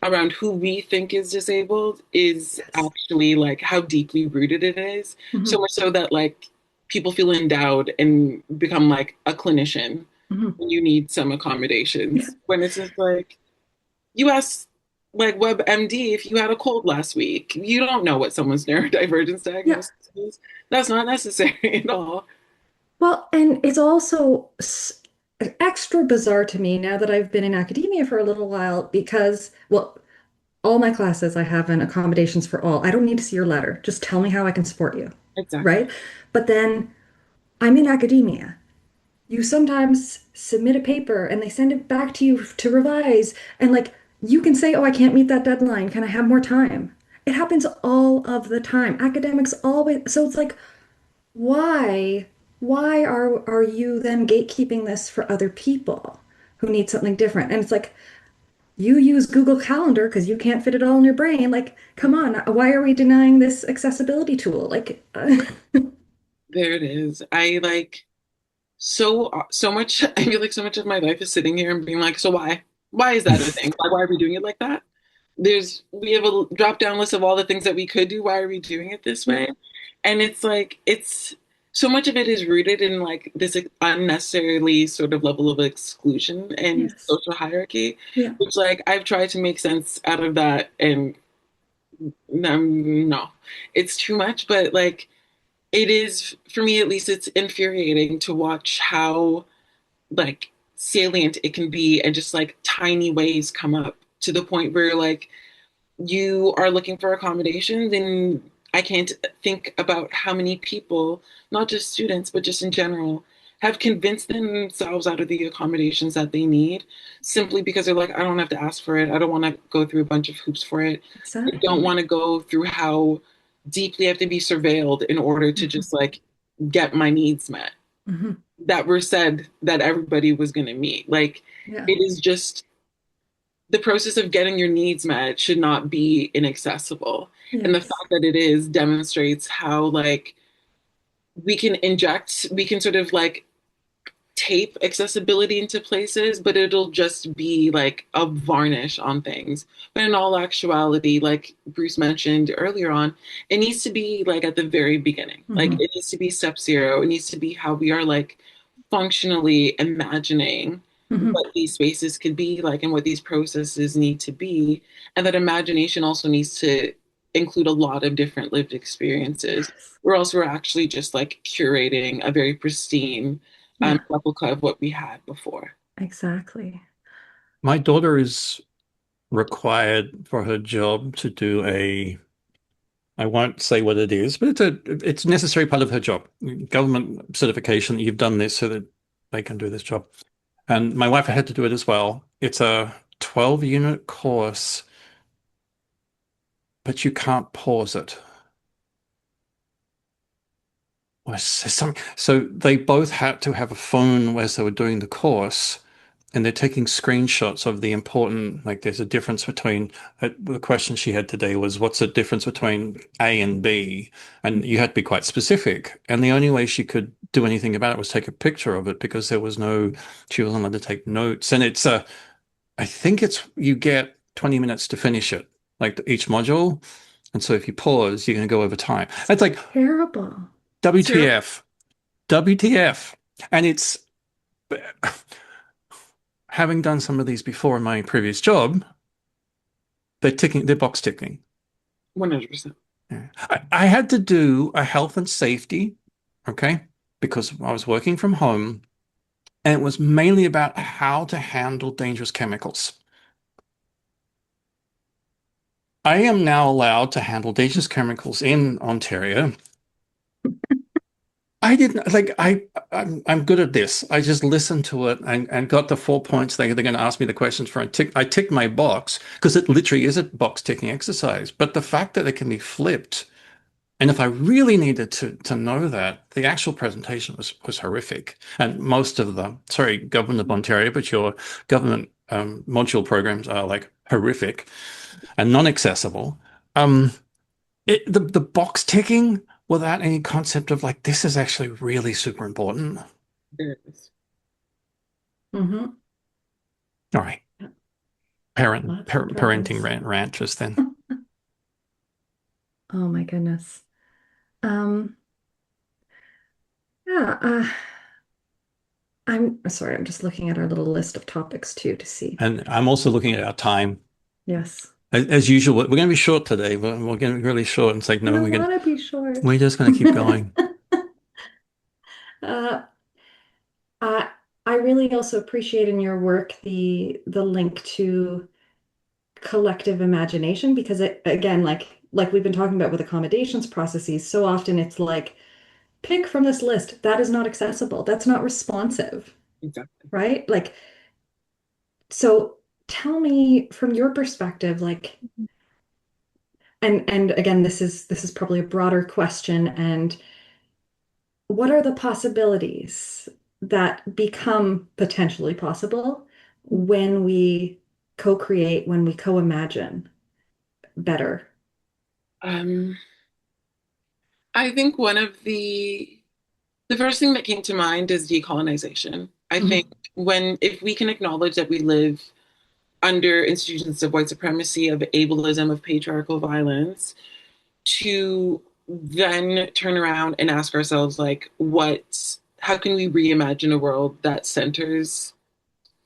[SPEAKER 3] around who we think is disabled is actually like how deeply rooted it is. So much so that like people feel endowed and become like a clinician when you need some accommodations. When it's just like, you ask like WebMD if you had a cold last week. You don't know what someone's neurodivergence diagnosis is. That's not necessary at all.
[SPEAKER 1] Well, and it's also extra bizarre to me now that I've been in academia for a little while because, well, all my classes I have an accommodations for all. I don't need to see your letter. Just tell me how I can support you.
[SPEAKER 3] Exactly.
[SPEAKER 1] right? But then I'm in academia. You sometimes submit a paper and they send it back to you to revise. And like you can say, oh, I can't meet that deadline. Can I have more time? It happens all of the time. Academics always, so it's like, why? Why are you then gatekeeping this for other people who need something different? And it's like, you use Google Calendar because you can't fit it all in your brain. Like, come on, why are we denying this accessibility tool? Like,
[SPEAKER 3] There it is. I like so much. I feel like so much of my life is sitting here and being like, so why? Why is that a thing? Why are we doing it like that? We have a drop down list of all the things that we could do. Why are we doing it this way? And it's like it's so much of it is rooted in like this unnecessarily sort of level of exclusion and
[SPEAKER 1] yes,
[SPEAKER 3] social hierarchy,
[SPEAKER 1] yeah,
[SPEAKER 3] which like I've tried to make sense out of that, and no, it's too much. But like it is for me at least, it's infuriating to watch how like salient it can be and just like tiny ways come up to the point where like you are looking for accommodations, and I can't think about how many people, not just students but just in general, have convinced themselves out of the accommodations that they need simply because they're like, I don't have to ask for it, I don't want to go through a bunch of hoops for it, I don't
[SPEAKER 1] exactly.
[SPEAKER 3] want to go through how deeply I have to be surveilled in order to
[SPEAKER 1] Mhm,
[SPEAKER 3] just like get my needs met
[SPEAKER 1] mhm.
[SPEAKER 3] that were said that everybody was going to meet. Like,
[SPEAKER 1] Yeah,
[SPEAKER 3] it is just the process of getting your needs met should not be inaccessible. And the
[SPEAKER 1] yes.
[SPEAKER 3] fact that it is demonstrates how, like, we can sort of like tape accessibility into places, but it'll just be like a varnish on things. But in all actuality, like Bruce mentioned earlier on, it needs to be like at the very beginning. Like
[SPEAKER 1] Hmm.
[SPEAKER 3] it needs to be step zero. It needs to be how we are like functionally imagining
[SPEAKER 1] Hmm.
[SPEAKER 3] what these spaces could be like and what these processes need to be. And that imagination also needs to include a lot of different lived experiences,
[SPEAKER 1] Yes,
[SPEAKER 3] or else we're actually just like curating a very pristine
[SPEAKER 1] yeah,
[SPEAKER 3] replica of what we had before.
[SPEAKER 1] exactly.
[SPEAKER 2] My daughter is required for her job to do I won't say what it is, but it's a necessary part of her job. Government certification, you've done this so that they can do this job. And my wife had to do it as well. It's a 12-unit course, but you can't pause it. So they both had to have a phone as they were doing the course, and they're taking screenshots of the important, like there's a difference between, the question she had today was, what's the difference between A and B? And you had to be quite specific. And the only way she could do anything about it was take a picture of it because she wasn't allowed to take notes. And I think you get 20 minutes to finish it, like each module. And so if you pause, you're going to go over time. It's like,
[SPEAKER 1] Terrible.
[SPEAKER 3] So
[SPEAKER 2] WTF, WTF. And it's having done some of these before in my previous job, they're box ticking.
[SPEAKER 3] 100%.
[SPEAKER 2] Yeah. I had to do a health and safety, okay, because I was working from home, and it was mainly about how to handle dangerous chemicals. I am now allowed to handle dangerous chemicals in Ontario. I didn't like I'm good at this. I just listened to it and got the 4 points they're going to ask me the questions for. I ticked my box because it literally is a box ticking exercise. But the fact that it can be flipped, and if I really needed to know that, the actual presentation was horrific. And most of the, sorry, Government of Ontario, but your government module programs are like horrific and non-accessible. Um, the box ticking without any concept of like this is actually really super important.
[SPEAKER 3] There it is.
[SPEAKER 1] Hmm.
[SPEAKER 2] All right,
[SPEAKER 1] Lots of
[SPEAKER 2] parenting
[SPEAKER 1] problems.
[SPEAKER 2] rant just then.
[SPEAKER 1] Oh my goodness. Um, yeah, I'm sorry, I'm just looking at our little list of topics too to see.
[SPEAKER 2] And I'm also looking at our time.
[SPEAKER 1] Yes.
[SPEAKER 2] As usual, we're going to be short today. We're going to be really short. And it's like,
[SPEAKER 1] I
[SPEAKER 2] no,
[SPEAKER 1] don't want to be short.
[SPEAKER 2] we're just going to keep going.
[SPEAKER 1] Uh, I I really also appreciate in your work the link to collective imagination, because it, again, like we've been talking about with accommodations processes, so often it's like, pick from this list. That is not accessible. That's not responsive,
[SPEAKER 3] Exactly.
[SPEAKER 1] right? Like, so tell me from your perspective, like, and again, this is probably a broader question, and what are the possibilities that become potentially possible when we co-create, when we co-imagine better?
[SPEAKER 3] Um, I think one of the first thing that came to mind is decolonization. I think
[SPEAKER 1] Mhm.
[SPEAKER 3] if we can acknowledge that we live under institutions of white supremacy, of ableism, of patriarchal violence, to then turn around and ask ourselves, like, how can we reimagine a world that centers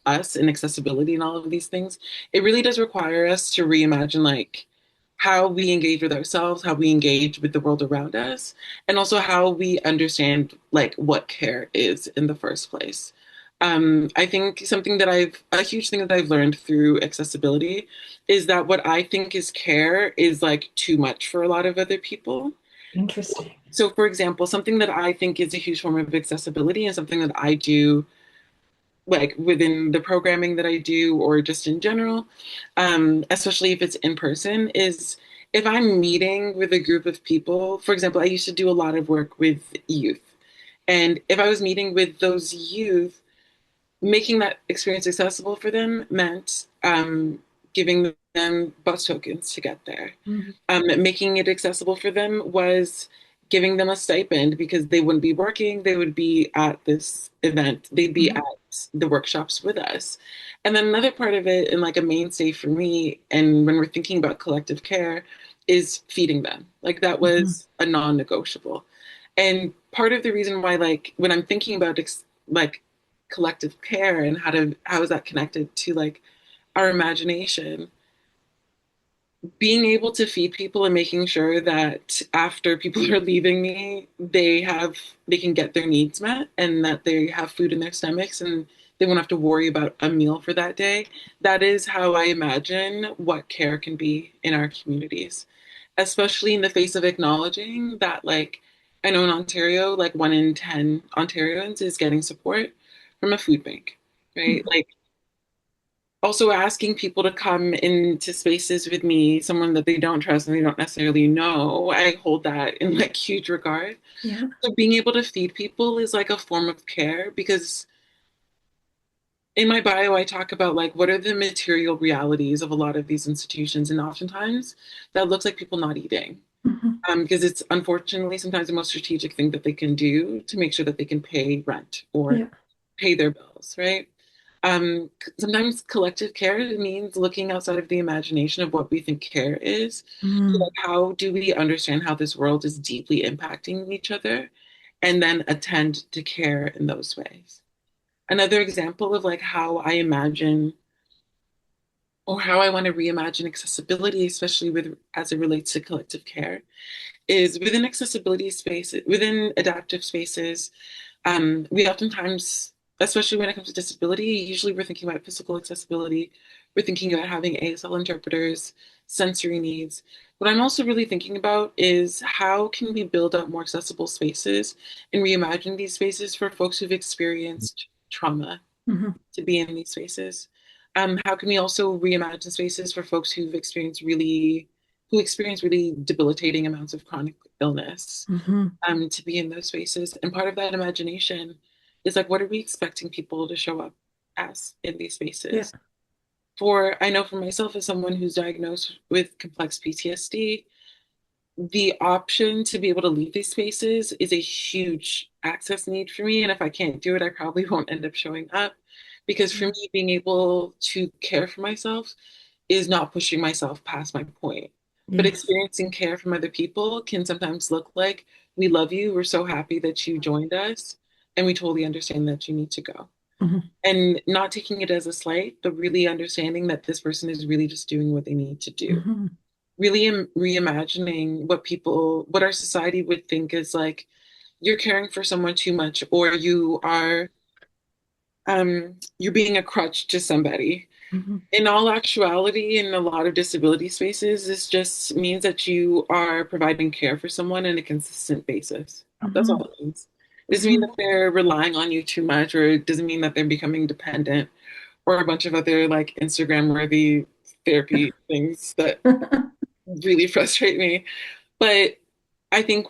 [SPEAKER 3] us and accessibility and all of these things? It really does require us to reimagine, like, how we engage with ourselves, how we engage with the world around us, and also how we understand, like, what care is in the first place. I think a huge thing that I've learned through accessibility is that what I think is care is like too much for a lot of other people.
[SPEAKER 1] Interesting.
[SPEAKER 3] So, for example, something that I think is a huge form of accessibility and something that I do, like within the programming that I do or just in general, especially if it's in person, is if I'm meeting with a group of people. For example, I used to do a lot of work with youth. And if I was meeting with those youth, making that experience accessible for them meant giving them bus tokens to get there.
[SPEAKER 1] Mhm.
[SPEAKER 3] Making it accessible for them was giving them a stipend because they wouldn't be working. They would be at this event. They'd be
[SPEAKER 1] Mhm.
[SPEAKER 3] at the workshops with us. And then another part of it, and like a mainstay for me, and when we're thinking about collective care, is feeding them. Like that
[SPEAKER 1] Mhm.
[SPEAKER 3] was a non-negotiable. And part of the reason why, like, when I'm thinking about like collective care and how is that connected to like our imagination, being able to feed people and making sure that after people are leaving me, they can get their needs met and that they have food in their stomachs and they won't have to worry about a meal for that day. That is how I imagine what care can be in our communities, especially in the face of acknowledging that, like, I know in Ontario, like 1 in 10 Ontarians is getting support from a food bank, right?
[SPEAKER 1] Mhm.
[SPEAKER 3] Like, also asking people to come into spaces with me, someone that they don't trust and they don't necessarily know, I hold that in like huge regard.
[SPEAKER 1] Yeah.
[SPEAKER 3] So being able to feed people is like a form of care because in my bio I talk about like what are the material realities of a lot of these institutions, and oftentimes that looks like people not eating.
[SPEAKER 1] Mhm.
[SPEAKER 3] Because it's unfortunately sometimes the most strategic thing that they can do to make sure that they can pay rent or
[SPEAKER 1] Yeah.
[SPEAKER 3] pay their bills, right? Sometimes collective care means looking outside of the imagination of what we think care is. So,
[SPEAKER 1] Mm.
[SPEAKER 3] like, how do we understand how this world is deeply impacting each other, and then attend to care in those ways? Another example of like how I imagine or how I want to reimagine accessibility, especially with as it relates to collective care, is within accessibility spaces, within adaptive spaces. We oftentimes, especially when it comes to disability, usually we're thinking about physical accessibility. We're thinking about having ASL interpreters, sensory needs. What I'm also really thinking about is how can we build up more accessible spaces and reimagine these spaces for folks who've experienced trauma
[SPEAKER 1] Mhm.
[SPEAKER 3] to be in these spaces. How can we also reimagine spaces for folks who experience really debilitating amounts of chronic illness,
[SPEAKER 1] Mhm.
[SPEAKER 3] to be in those spaces? And part of that imagination is like, what are we expecting people to show up as in these
[SPEAKER 1] Yeah.
[SPEAKER 3] spaces? I know for myself, as someone who's diagnosed with complex PTSD, the option to be able to leave these spaces is a huge access need for me. And if I can't do it, I probably won't end up showing up. Because for
[SPEAKER 1] Yeah.
[SPEAKER 3] me, being able to care for myself is not pushing myself past my point. But
[SPEAKER 1] Yes.
[SPEAKER 3] experiencing care from other people can sometimes look like, we love you, we're so happy that you joined us, and we totally understand that you need to go.
[SPEAKER 1] Mhm.
[SPEAKER 3] And not taking it as a slight, but really understanding that this person is really just doing what they need to do.
[SPEAKER 1] Mhm.
[SPEAKER 3] Really reimagining what our society would think is like, you're caring for someone too much, or you're being a crutch to somebody. In all actuality, in a lot of disability spaces, this just means that you are providing care for someone on a consistent basis. That's all it means. It doesn't mean that they're relying on you too much, or it doesn't mean that they're becoming dependent, or a bunch of other like Instagram worthy therapy things that really frustrate me. But I think,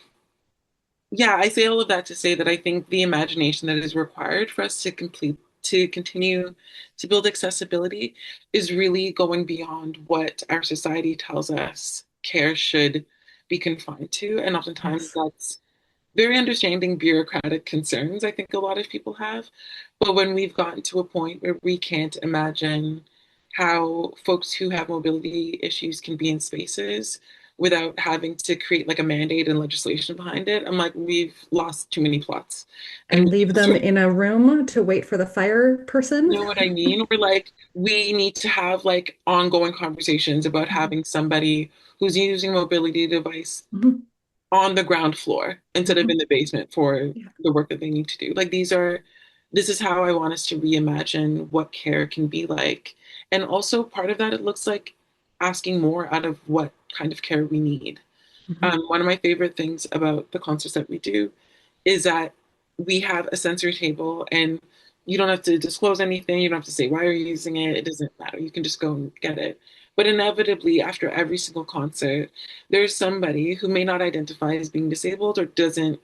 [SPEAKER 3] yeah, I say all of that to say that I think the imagination that is required for us to continue to build accessibility is really going beyond what our society tells us care should be confined to. And oftentimes that's very understanding bureaucratic concerns I think a lot of people have. But when we've gotten to a point where we can't imagine how folks who have mobility issues can be in spaces without having to create like a mandate and legislation behind it, I'm like, we've lost too many plots.
[SPEAKER 1] And
[SPEAKER 3] And
[SPEAKER 1] leave them in a room to wait for the fire person.
[SPEAKER 3] you know what I mean? We're like, we need to have like ongoing conversations about having somebody who's using a mobility device on the ground floor instead of in the basement for the work that they need to do. Like this is how I want us to reimagine what care can be like. And also part of that, it looks like asking more out of what kind of care we need. One of my favorite things about the concerts that we do is that we have a sensory table and you don't have to disclose anything. You don't have to say why you're using it. It doesn't matter. You can just go and get it. But inevitably, after every single concert, there's somebody who may not identify as being disabled or doesn't,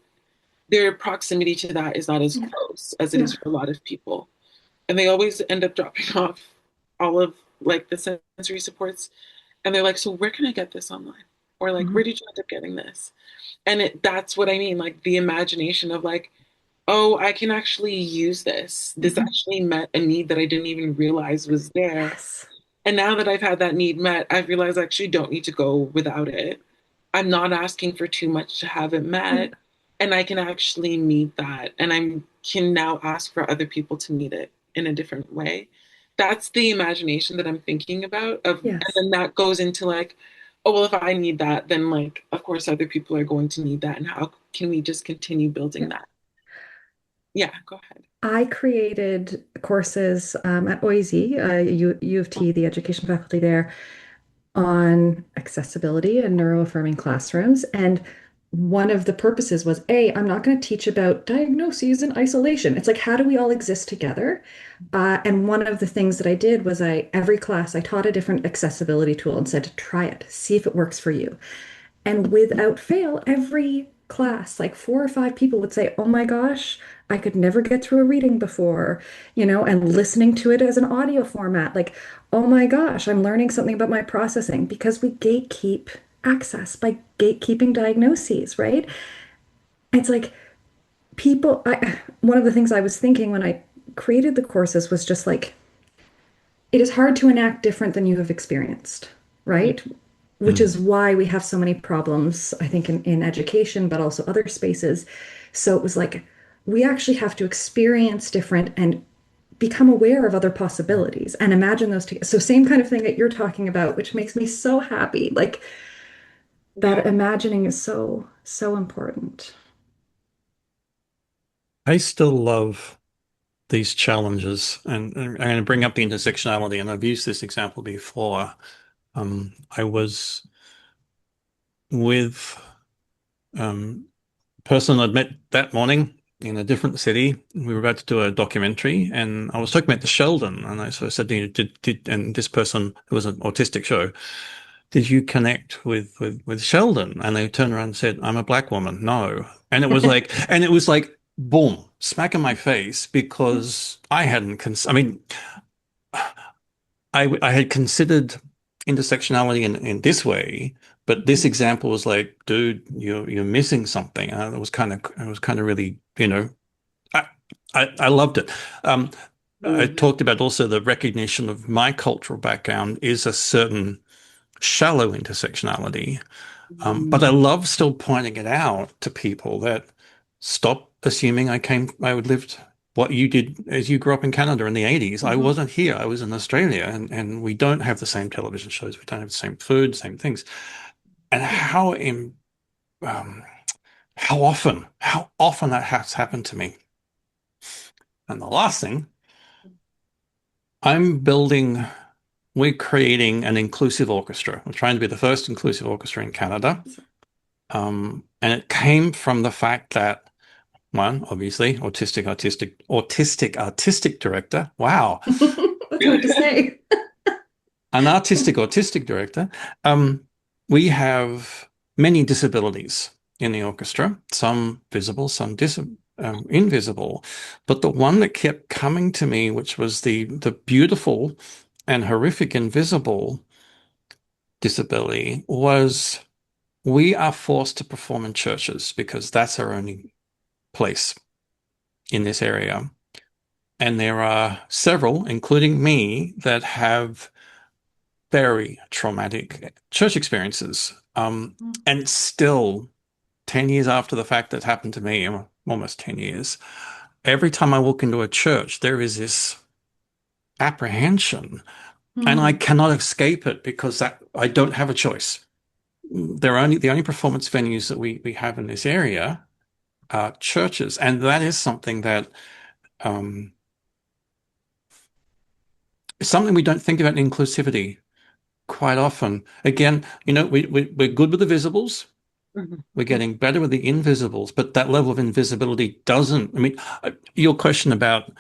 [SPEAKER 3] their proximity to that is not as close as it is for a lot of people. And they always end up dropping off all of like the sensory supports. And they're like, so where can I get this online? Or like, where did you end up getting this? And that's what I mean, like the imagination of like, oh, I can actually use this. This actually met a need that I didn't even realize was there. And now that I've had that need met, I've realized I actually don't need to go without it. I'm not asking for too much to have it met. And I can actually meet that. And I can now ask for other people to meet it in a different way. That's the imagination that I'm thinking about. And then that goes into like, oh, well, if I need that, then like, of course, other people are going to need that. And how can we just continue building that? Yeah, go ahead.
[SPEAKER 1] I created courses at OISE, U of T, the education faculty there, on accessibility and neuroaffirming classrooms. And one of the purposes was, I'm not going to teach about diagnoses in isolation. It's like, how do we all exist together? And one of the things that I did was every class, I taught a different accessibility tool and said, try it, see if it works for you. And without fail, every class, like 4 or 5 people would say, oh my gosh, I could never get through a reading before, and listening to it as an audio format, like, oh my gosh, I'm learning something about my processing because we gatekeep access by gatekeeping diagnoses, right? It's like one of the things I was thinking when I created the courses was just like, it is hard to enact different than you have experienced, right? Which is why we have so many problems, I think, in education, but also other spaces. So it was like, we actually have to experience different and become aware of other possibilities and imagine those together. So same kind of thing that you're talking about, which makes me so happy. Like that imagining is so, so important.
[SPEAKER 2] I still love these challenges, and I'm going to bring up the intersectionality, and I've used this example before. I was with a person I'd met that morning in a different city. We were about to do a documentary, and I was talking about the Sheldon, and I sort of said, and this person, it was an autistic show, did you connect with Sheldon? And they turned around and said, I'm a black woman. No. And it was like, boom, smack in my face, because I hadn't, I had considered intersectionality in this way, but this example was like, dude, you're missing something. It was kind of really, I loved it. I talked about also the recognition of my cultural background is a certain shallow intersectionality. But I love still pointing it out to people that stop assuming I would lived what you did as you grew up in Canada in the 80s. I wasn't here. I was in Australia, and we don't have the same television shows. We don't have the same food, same things. And how often that has happened to me. And the last thing, I'm building we're creating an inclusive orchestra. We're trying to be the first inclusive orchestra in Canada. And it came from the fact that one, obviously, autistic artistic director. Wow.
[SPEAKER 1] That's hard to say.
[SPEAKER 2] An artistic director. We have many disabilities in the orchestra, some visible, some invisible. But the one that kept coming to me, which was the beautiful and horrific invisible disability, was we are forced to perform in churches because that's our only place in this area. And there are several, including me, that have very traumatic church experiences. And still, 10 years after the fact that happened to me, almost 10 years, every time I walk into a church, there is this apprehension, and I cannot escape it because I don't have a choice. The only performance venues that we have in this area are churches, and that is something that is something we don't think about in inclusivity quite often. Again, we're good with the visibles. We're getting better with the invisibles, but that level of invisibility doesn't. I mean, your question about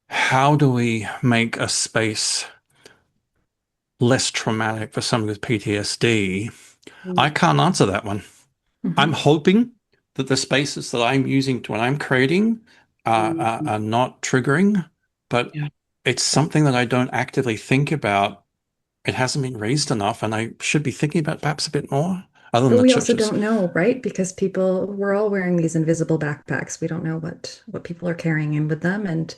[SPEAKER 2] how do we make a space less traumatic for someone with PTSD? I can't answer that one. I'm hoping that the spaces that I'm using when I'm creating are not triggering, but it's something that I don't actively think about. It hasn't been raised enough, and I should be thinking about perhaps a bit more. Other than
[SPEAKER 1] But
[SPEAKER 2] the
[SPEAKER 1] we also
[SPEAKER 2] churches.
[SPEAKER 1] don't know, right? Because we're all wearing these invisible backpacks. We don't know what people are carrying in with them, and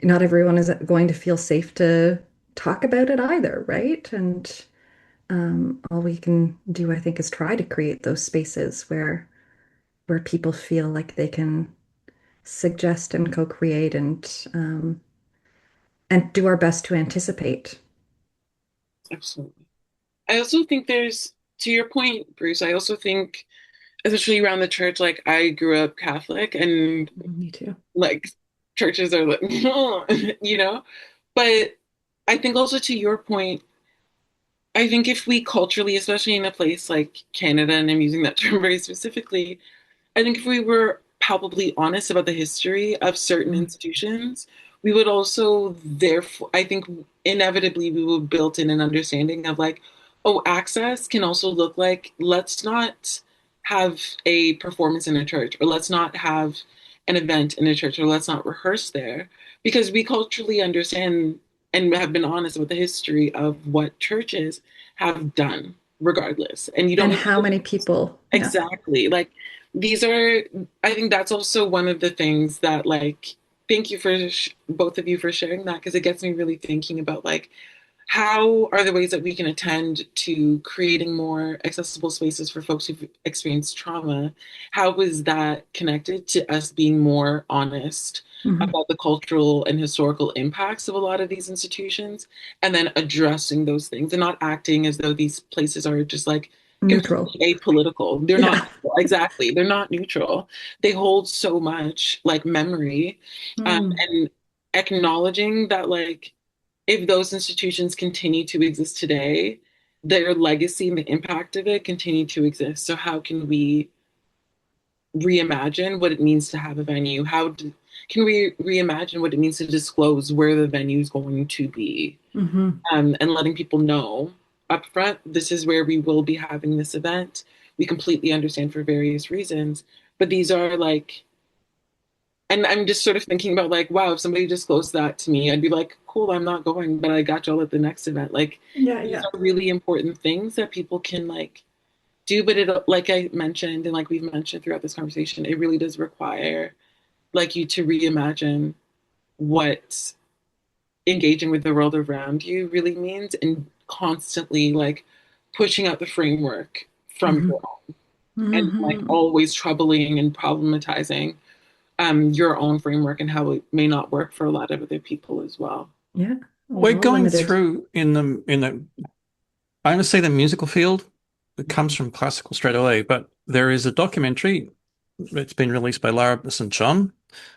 [SPEAKER 1] not everyone is going to feel safe to talk about it either, right? And all we can do, I think, is try to create those spaces where people feel like they can suggest and co-create and do our best to anticipate.
[SPEAKER 3] Absolutely. I also think to your point, Bruce, I also think, especially around the church, like I grew up Catholic and
[SPEAKER 1] Me too.
[SPEAKER 3] like churches are like, but I think also to your point, I think if we culturally, especially in a place like Canada, and I'm using that term very specifically, I think if we were palpably honest about the history of certain institutions, we would also, therefore, I think inevitably we would build in an understanding of like, oh, access can also look like let's not have a performance in a church, or let's not have an event in a church, or let's not rehearse there, because we culturally understand and have been honest about the history of what churches have done regardless. And you don't
[SPEAKER 1] And
[SPEAKER 3] need
[SPEAKER 1] how
[SPEAKER 3] to
[SPEAKER 1] many people? Yeah.
[SPEAKER 3] exactly. Like these are, I think that's also one of the things that like, thank you for both of you for sharing that, because it gets me really thinking about like, how are the ways that we can attend to creating more accessible spaces for folks who've experienced trauma? How is that connected to us being more honest about the cultural and historical impacts of a lot of these institutions, and then addressing those things and not acting as though these places are just like
[SPEAKER 1] Neutral.
[SPEAKER 3] completely apolitical. They're not
[SPEAKER 1] Yeah.
[SPEAKER 3] neutral. Exactly. They're not neutral. They hold so much like memory, and acknowledging that like if those institutions continue to exist today, their legacy and the impact of it continue to exist. So how can we reimagine what it means to have a venue? Can we reimagine what it means to disclose where the venue is going to be, and letting people know upfront, this is where we will be having this event. We completely understand for various reasons, but these are like, and I'm just sort of thinking about like, wow, if somebody disclosed that to me, I'd be like, cool, I'm not going, but I got y'all at the next event. Like, these are really important things that people can like do, but it, like I mentioned, and like we've mentioned throughout this conversation, it really does require like you to reimagine what engaging with the world around you really means, and constantly like pushing out the framework from your own, and like always troubling and problematizing your own framework and how it may not work for a lot of other people as well.
[SPEAKER 1] Yeah.
[SPEAKER 2] We're
[SPEAKER 1] We're all
[SPEAKER 2] going
[SPEAKER 1] limited.
[SPEAKER 2] through I'm going to say the musical field. It comes from classical straight away, but there is a documentary. It's been released by Lara St. John,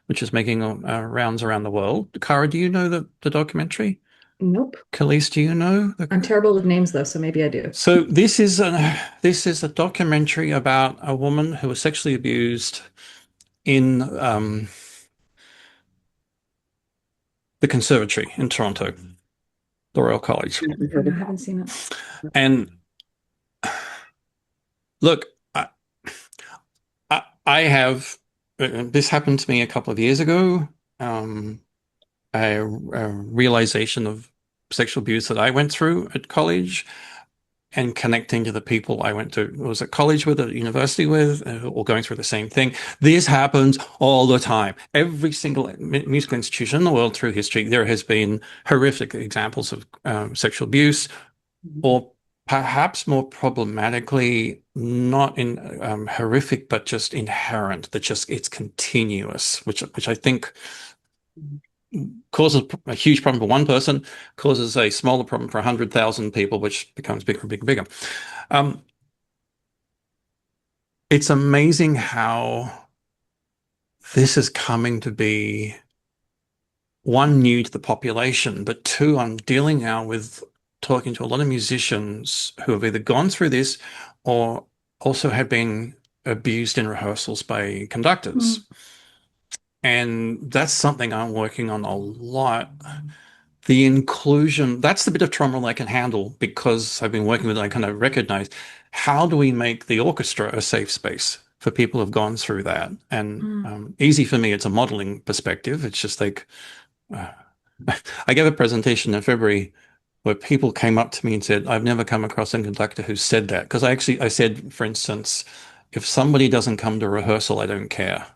[SPEAKER 2] which is making rounds around the world. Cara, do you know the documentary?
[SPEAKER 1] Nope.
[SPEAKER 2] Kalyce, do you know?
[SPEAKER 1] I'm terrible with names though, so maybe I do.
[SPEAKER 2] So this is a documentary about a woman who was sexually abused in the conservatory in Toronto, the Royal College.
[SPEAKER 1] I haven't seen it.
[SPEAKER 2] And look, I have this happened to me a couple of years ago. A realization of sexual abuse that I went through at college and connecting to the people I was at college with, at university with, all going through the same thing. This happens all the time. Every single musical institution in the world through history, there has been horrific examples of sexual abuse, or perhaps more problematically, not in horrific, but just inherent, that just it's continuous, which I think causes a huge problem for one person, causes a smaller problem for 100,000 people, which becomes bigger and bigger and bigger. It's amazing how this is coming to be, one, new to the population, but two, I'm dealing now with talking to a lot of musicians who have either gone through this or also have been abused in rehearsals by conductors. And that's something I'm working on a lot. The inclusion, that's the bit of trauma I can handle because I've been working with it. I kind of recognize, how do we make the orchestra a safe space for people who've gone through that? And easy for me, it's a modeling perspective. It's just like, I gave a presentation in February where people came up to me and said, I've never come across a conductor who said that. Because I said, for instance, if somebody doesn't come to rehearsal, I don't care.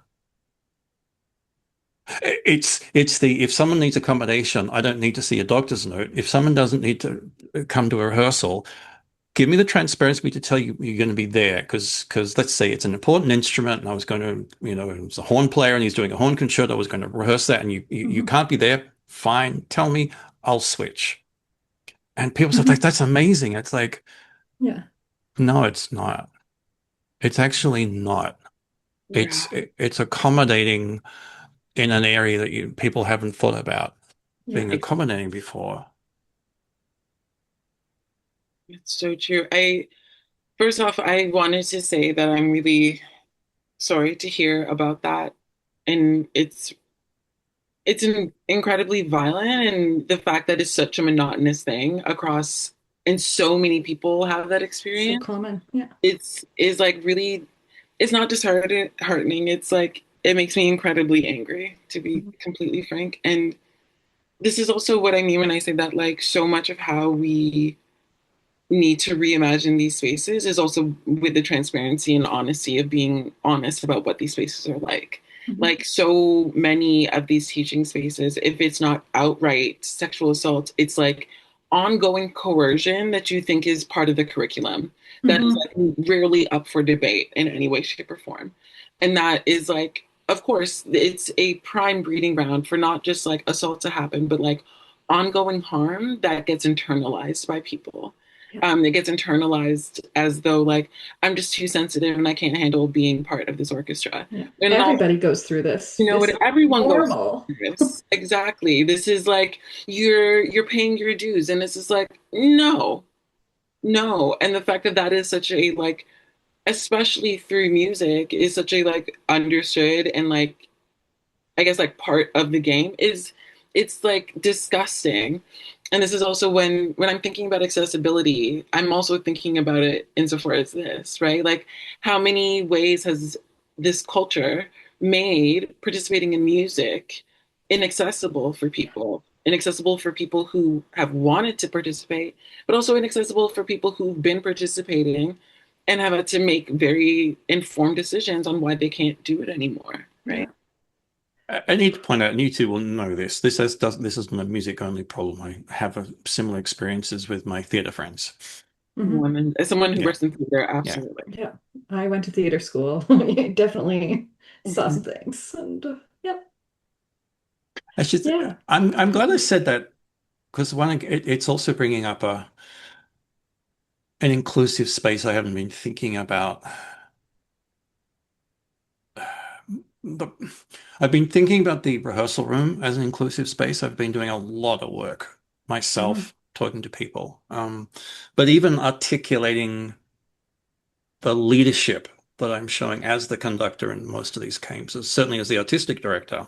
[SPEAKER 2] If someone needs accommodation, I don't need to see a doctor's note. If someone doesn't need to come to a rehearsal, give me the transparency to tell you you're going to be there. Because let's say it's an important instrument and I was going to, it was a horn player and he's doing a horn concerto. I was going to rehearse that and you can't be there. Fine. Tell me, I'll switch. And people say, like, that's amazing. It's like,
[SPEAKER 1] yeah,
[SPEAKER 2] no, it's not. It's actually not.
[SPEAKER 3] Yeah.
[SPEAKER 2] It's accommodating in an area that people haven't thought about being accommodating before.
[SPEAKER 3] It's so true. First off, I wanted to say that I'm really sorry to hear about that. And it's incredibly violent, and the fact that it's such a monotonous thing across, and so many people have that experience.
[SPEAKER 1] So common. Yeah.
[SPEAKER 3] Is like really, it's not disheartening. It's like, it makes me incredibly angry, to be completely frank. And this is also what I mean when I say that, like, so much of how we need to reimagine these spaces is also with the transparency and honesty of being honest about what these spaces are like. Like, so many of these teaching spaces, if it's not outright sexual assault, it's like ongoing coercion that you think is part of the curriculum that is like rarely up for debate in any way, shape, or form. And that is like, of course, it's a prime breeding ground for not just like assault to happen, but like ongoing harm that gets internalized by people. It gets internalized as though, like, I'm just too sensitive and I can't handle being part of this orchestra.
[SPEAKER 1] Yeah. Everybody goes through this.
[SPEAKER 3] Everyone goes through this. Exactly. This is like, you're paying your dues, and this is like, no. And the fact that that is such a, like, especially through music, is such a, like, understood and, like, I guess, like, part of the game, it's like disgusting. And this is also when I'm thinking about accessibility, I'm also thinking about it insofar as this, right? Like, how many ways has this culture made participating in music inaccessible for people who have wanted to participate, but also inaccessible for people who've been participating and have had to make very informed decisions on why they can't do it anymore, right?
[SPEAKER 2] I need to point out, and you two will know this. This isn't a music only problem. I have similar experiences with my theatre friends.
[SPEAKER 3] As someone who works in theatre, absolutely.
[SPEAKER 1] Yeah, I went to theatre school. Definitely saw some things, and
[SPEAKER 2] I'm glad I said that, because it's also bringing up an inclusive space I haven't been thinking about. I've been thinking about the rehearsal room as an inclusive space. I've been doing a lot of work myself talking to people. But even articulating the leadership that I'm showing as the conductor in most of these games, certainly as the artistic director,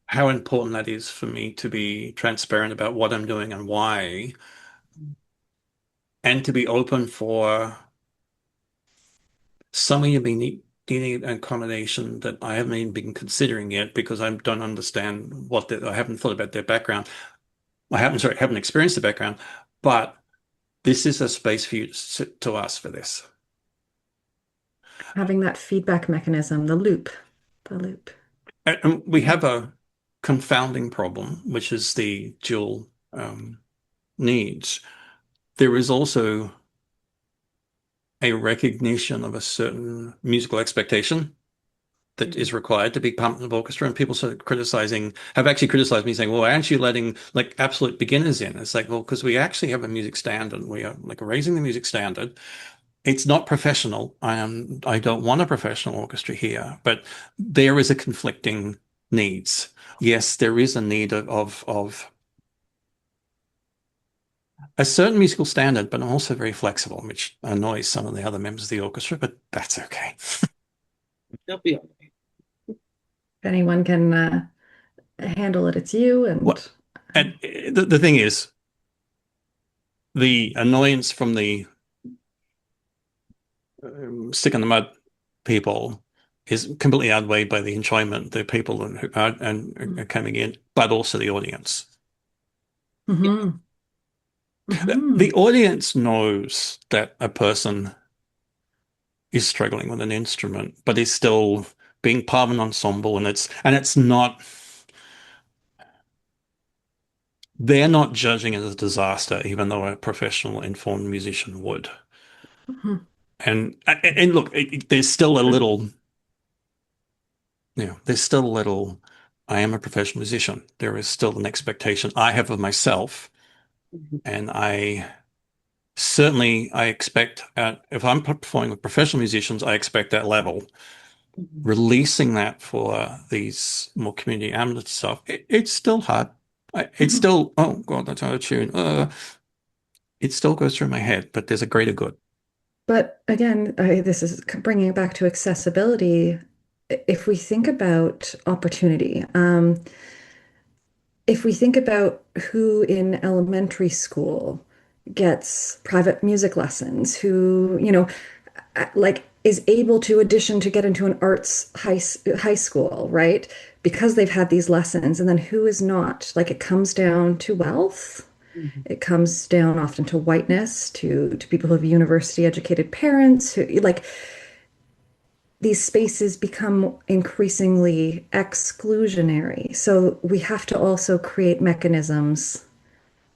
[SPEAKER 2] how important that is for me to be transparent about what I'm doing and why, and to be open for somebody to be needing an accommodation that I haven't even been considering yet because I don't understand I haven't thought about their background. Haven't experienced the background, but this is a space for you to ask for this.
[SPEAKER 1] Having that feedback mechanism, the loop.
[SPEAKER 2] And we have a confounding problem, which is the dual needs. There is also a recognition of a certain musical expectation that is required to be pumped in the orchestra, and people have actually criticized me saying, well, why aren't you letting like absolute beginners in? It's like, well, because we actually have a music standard. We are like raising the music standard. It's not professional. I don't want a professional orchestra here, but there is a conflicting needs. Yes, there is a need of a certain musical standard, but also very flexible, which annoys some of the other members of the orchestra, but that's okay.
[SPEAKER 3] They'll be all right.
[SPEAKER 1] If anyone can handle it, it's you.
[SPEAKER 2] And the thing is, the annoyance from the stick in the mud people is completely outweighed by the enjoyment the people who are coming in, but also the audience.
[SPEAKER 1] Mm-hmm.
[SPEAKER 2] The audience knows that a person is struggling with an instrument, but is still being part of an ensemble, and it's not. They're not judging it as a disaster, even though a professional, informed musician would.
[SPEAKER 1] Mm-hmm.
[SPEAKER 2] And look, there's still a little. There's still a little. I am a professional musician. There is still an expectation I have of myself, and I expect if I'm performing with professional musicians, I expect that level. Releasing that for these more community amateur stuff, it's still hard. It's still, oh God, that's out of tune. It still goes through my head, but there's a greater good.
[SPEAKER 1] But again, this is bringing it back to accessibility. If we think about opportunity, if we think about who in elementary school gets private music lessons, who, like is able to audition to get into an arts high school, right? Because they've had these lessons, and then who is not? Like it comes down to wealth. It comes down often to whiteness, to people who have university educated parents who like these spaces become increasingly exclusionary. So we have to also create mechanisms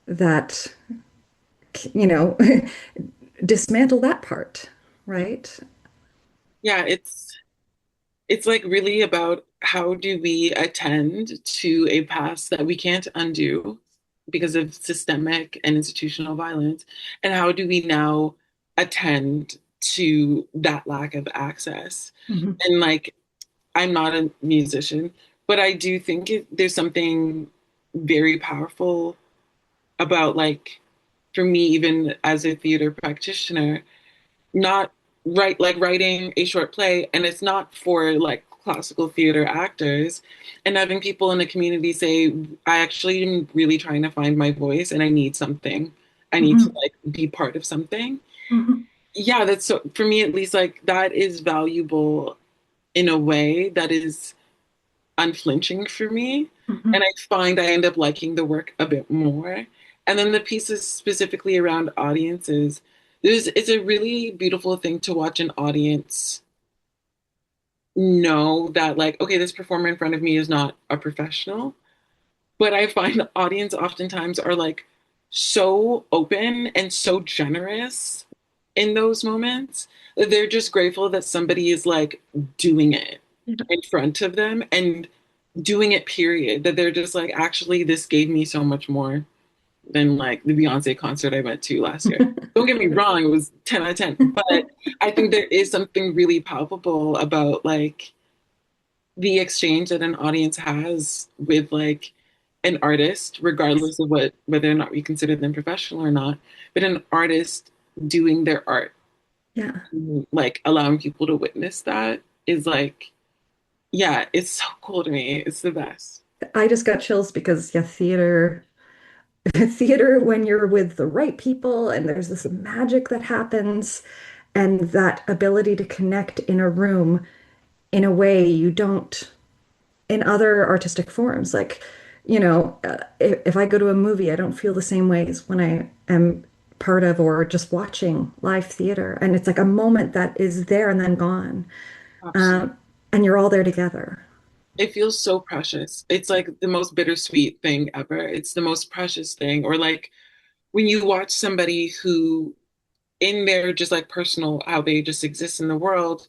[SPEAKER 1] that, dismantle that part, right?
[SPEAKER 3] Yeah, it's like really about how do we attend to a past that we can't undo because of systemic and institutional violence, and how do we now attend to that lack of access?
[SPEAKER 1] Mm-hmm.
[SPEAKER 3] And like, I'm not a musician, but I do think there's something very powerful about like, for me, even as a theater practitioner, not writing a short play, and it's not for like classical theater actors, and having people in the community say, I actually am really trying to find my voice and I need something. I need to like be part of something.
[SPEAKER 1] Mm-hmm.
[SPEAKER 3] Yeah, that's so, for me at least, like that is valuable in a way that is unflinching for me.
[SPEAKER 1] Mm-hmm.
[SPEAKER 3] And I find I end up liking the work a bit more. And then the pieces specifically around audiences, it's a really beautiful thing to watch an audience know that like, okay, this performer in front of me is not a professional. But I find the audience oftentimes are like so open and so generous in those moments. They're just grateful that somebody is like doing it in front of them and doing it, period. That they're just like, actually, this gave me so much more than like the Beyonce concert I went to last year. Don't get me wrong, it was 10 out of 10. But I think there is something really palpable about like the exchange that an audience has with like an artist, regardless of whether or not we consider them professional or not, but an artist doing their art,
[SPEAKER 1] Yeah.
[SPEAKER 3] like allowing people to witness that is like, yeah, it's so cool to me. It's the best.
[SPEAKER 1] I just got chills because yeah, theater theater when you're with the right people and there's this magic that happens and that ability to connect in a room in a way you don't in other artistic forms. Like, if I go to a movie, I don't feel the same way as when I am part of or just watching live theater. And it's like a moment that is there and then gone.
[SPEAKER 3] Absolutely.
[SPEAKER 1] Um, and you're all there together.
[SPEAKER 3] It feels so precious. It's like the most bittersweet thing ever. It's the most precious thing. Or like when you watch somebody who in their just like personal how they just exist in the world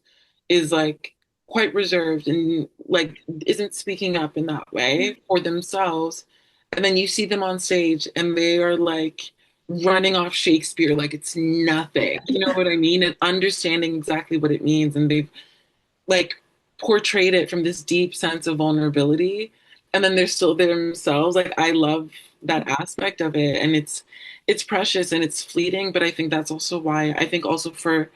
[SPEAKER 3] is like quite reserved and like isn't speaking up in that way for themselves, and then you see them on stage and they are like running off Shakespeare like it's nothing, you know what I mean, and understanding exactly what it means, and they've like portrayed it from this deep sense of vulnerability, and then they're still themselves. Like I love that aspect of it, and it's precious and it's fleeting, but I think that's also why I think also for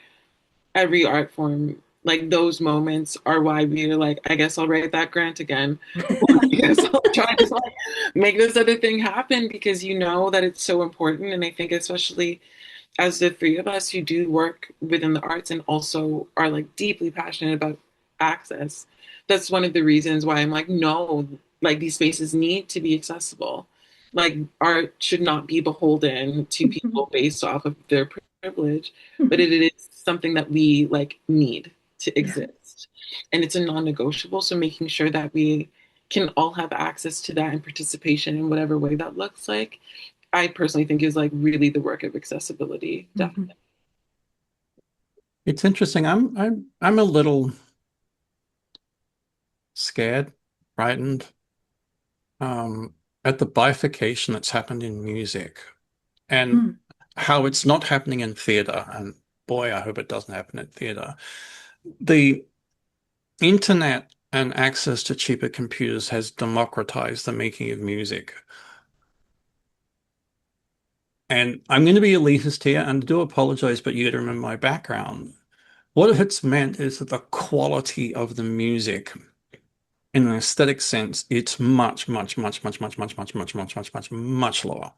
[SPEAKER 3] every art form, like those moments are why we're like, I guess I'll write that grant again. I guess I'll try to like make this other thing happen, because you know that it's so important. And I think especially as the three of us who do work within the arts and also are like deeply passionate about access, that's one of the reasons why I'm like, no, like these spaces need to be accessible. Like art should not be beholden to people based off of their privilege, but it is something that we like need to
[SPEAKER 1] Yeah.
[SPEAKER 3] exist. And it's a non-negotiable. So making sure that we can all have access to that and participation in whatever way that looks like, I personally think is like really the work of accessibility. Definitely.
[SPEAKER 2] It's interesting. I'm a little scared, frightened, um, at the bifurcation that's happened in music and
[SPEAKER 1] Mm.
[SPEAKER 2] how it's not happening in theater. And boy, I hope it doesn't happen in theater. The internet and access to cheaper computers has democratized the making of music. And I'm going to be elitist here and I do apologize, but you got to remember my background. What it's meant is that the quality of the music in an aesthetic sense, it's much, much, much, much, much, much, much, much, much, much, much, much lower.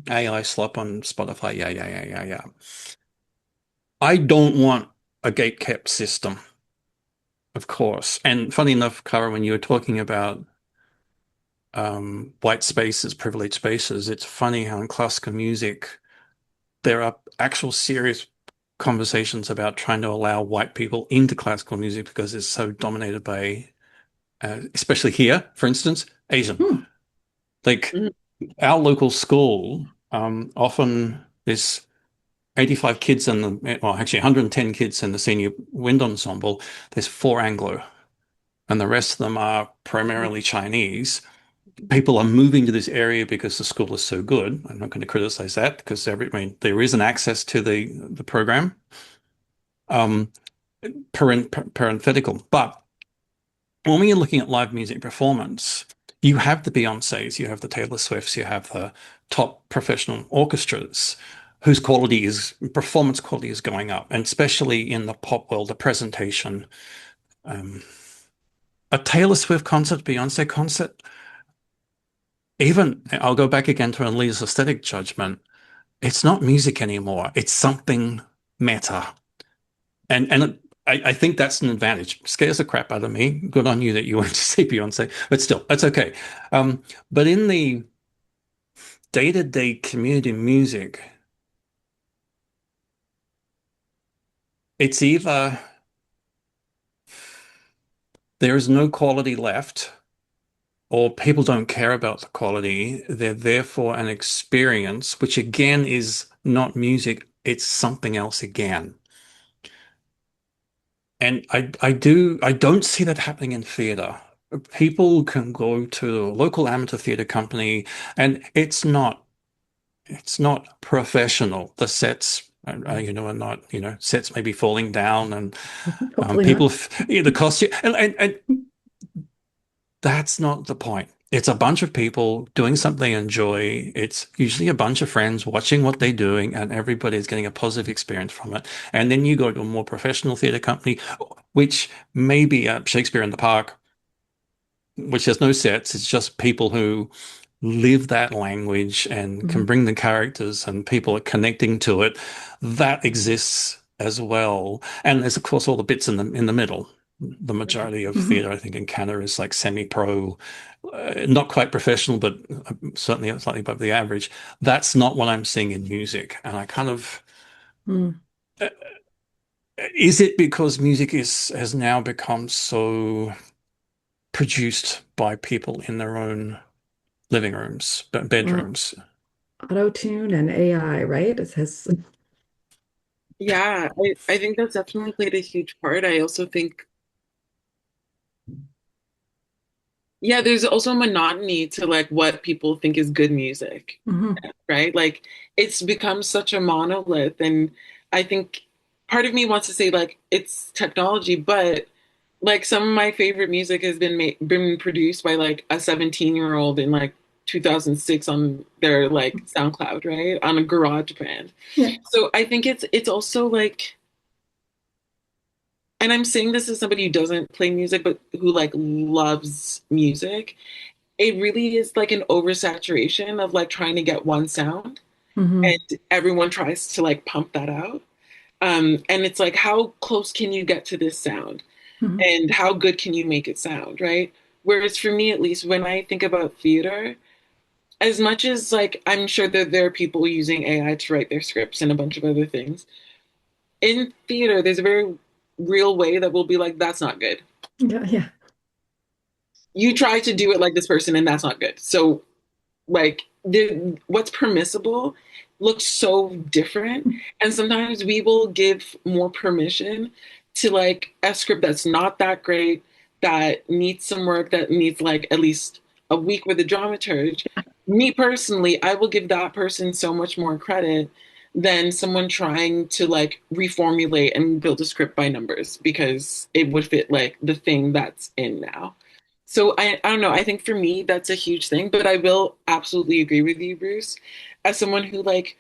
[SPEAKER 2] AI slop on Spotify. Yeah, yeah, yeah, yeah, yeah. I don't want a gate-kept system, of course. And funny enough, Cara, when you were talking about white spaces, privileged spaces, it's funny how in classical music there are actual serious conversations about trying to allow white people into classical music because it's so dominated by, especially here, for instance, Asian.
[SPEAKER 1] Mm.
[SPEAKER 2] Like
[SPEAKER 3] Mhm.
[SPEAKER 2] our local school, often there's 85 kids in the, well, actually 110 kids in the senior wind ensemble. There's four Anglo, and the rest of them are primarily Chinese. People are moving to this area because the school is so good. I'm not going to criticize that because I mean, there is an access to the program, um, parenthetical. But when we are looking at live music performance, you have the Beyoncés, you have the Taylor Swifts, you have the top professional orchestras whose performance quality is going up, and especially in the pop world, the presentation. Um, a Taylor Swift concert, Beyonce concert, even I'll go back again to Lee's aesthetic judgment. It's not music anymore. It's something meta. And I think that's an advantage. Scares the crap out of me. Good on you that you went to see Beyonce, but still, that's okay. But in the day-to-day community music, it's either there is no quality left, or people don't care about the quality. They're there for an experience, which again is not music, it's something else again. And I don't see that happening in theater. People can go to a local amateur theater company and it's not professional. The sets are not, sets may be falling down and
[SPEAKER 1] Hopefully
[SPEAKER 2] people
[SPEAKER 1] not.
[SPEAKER 2] the costume and that's not the point. it's a bunch of people doing something they enjoy. It's usually a bunch of friends watching what they're doing, and everybody's getting a positive experience from it. And then you go to a more professional theatre company, which may be Shakespeare in the Park, which has no sets. It's just people who live that language and can bring the characters, and people are connecting to it. That exists as well. And there's of course all the bits in the middle. The majority of theatre, I think, in Canada is like semi-pro, not quite professional, but certainly slightly above the average. That's not what I'm seeing in music. And I kind of, is it because music has now become so produced by people in their own living rooms, bedrooms?
[SPEAKER 1] Auto tune and AI, right? It has.
[SPEAKER 3] Yeah, I think that's definitely played a huge part. I also think, yeah, there's also monotony to like what people think is good music, right? Like it's become such a monolith. And I think part of me wants to say like it's technology, but like some of my favorite music has been produced by like a 17-year-old in like 2006 on their like SoundCloud, right? On a garage band.
[SPEAKER 1] Yeah.
[SPEAKER 3] So I think it's also like, and I'm saying this as somebody who doesn't play music, but who like loves music. It really is like an oversaturation of like trying to get one sound, and everyone tries to like pump that out. And it's like, how close can you get to this sound? And how good can you make it sound, right? Whereas for me, at least, when I think about theater, as much as like I'm sure that there are people using AI to write their scripts and a bunch of other things, in theater, there's a very real way that will be like, that's not good.
[SPEAKER 1] Yeah, yeah.
[SPEAKER 3] You try to do it like this person, and that's not good. So, like, what's permissible looks so different. And sometimes we will give more permission to like a script that's not that great, that needs some work, that needs like at least a week with a dramaturge. Me personally, I will give that person so much more credit than someone trying to like reformulate and build a script by numbers because it would fit like the thing that's in now. So I don't know. I think for me that's a huge thing, but I will absolutely agree with you, Bruce. As someone who like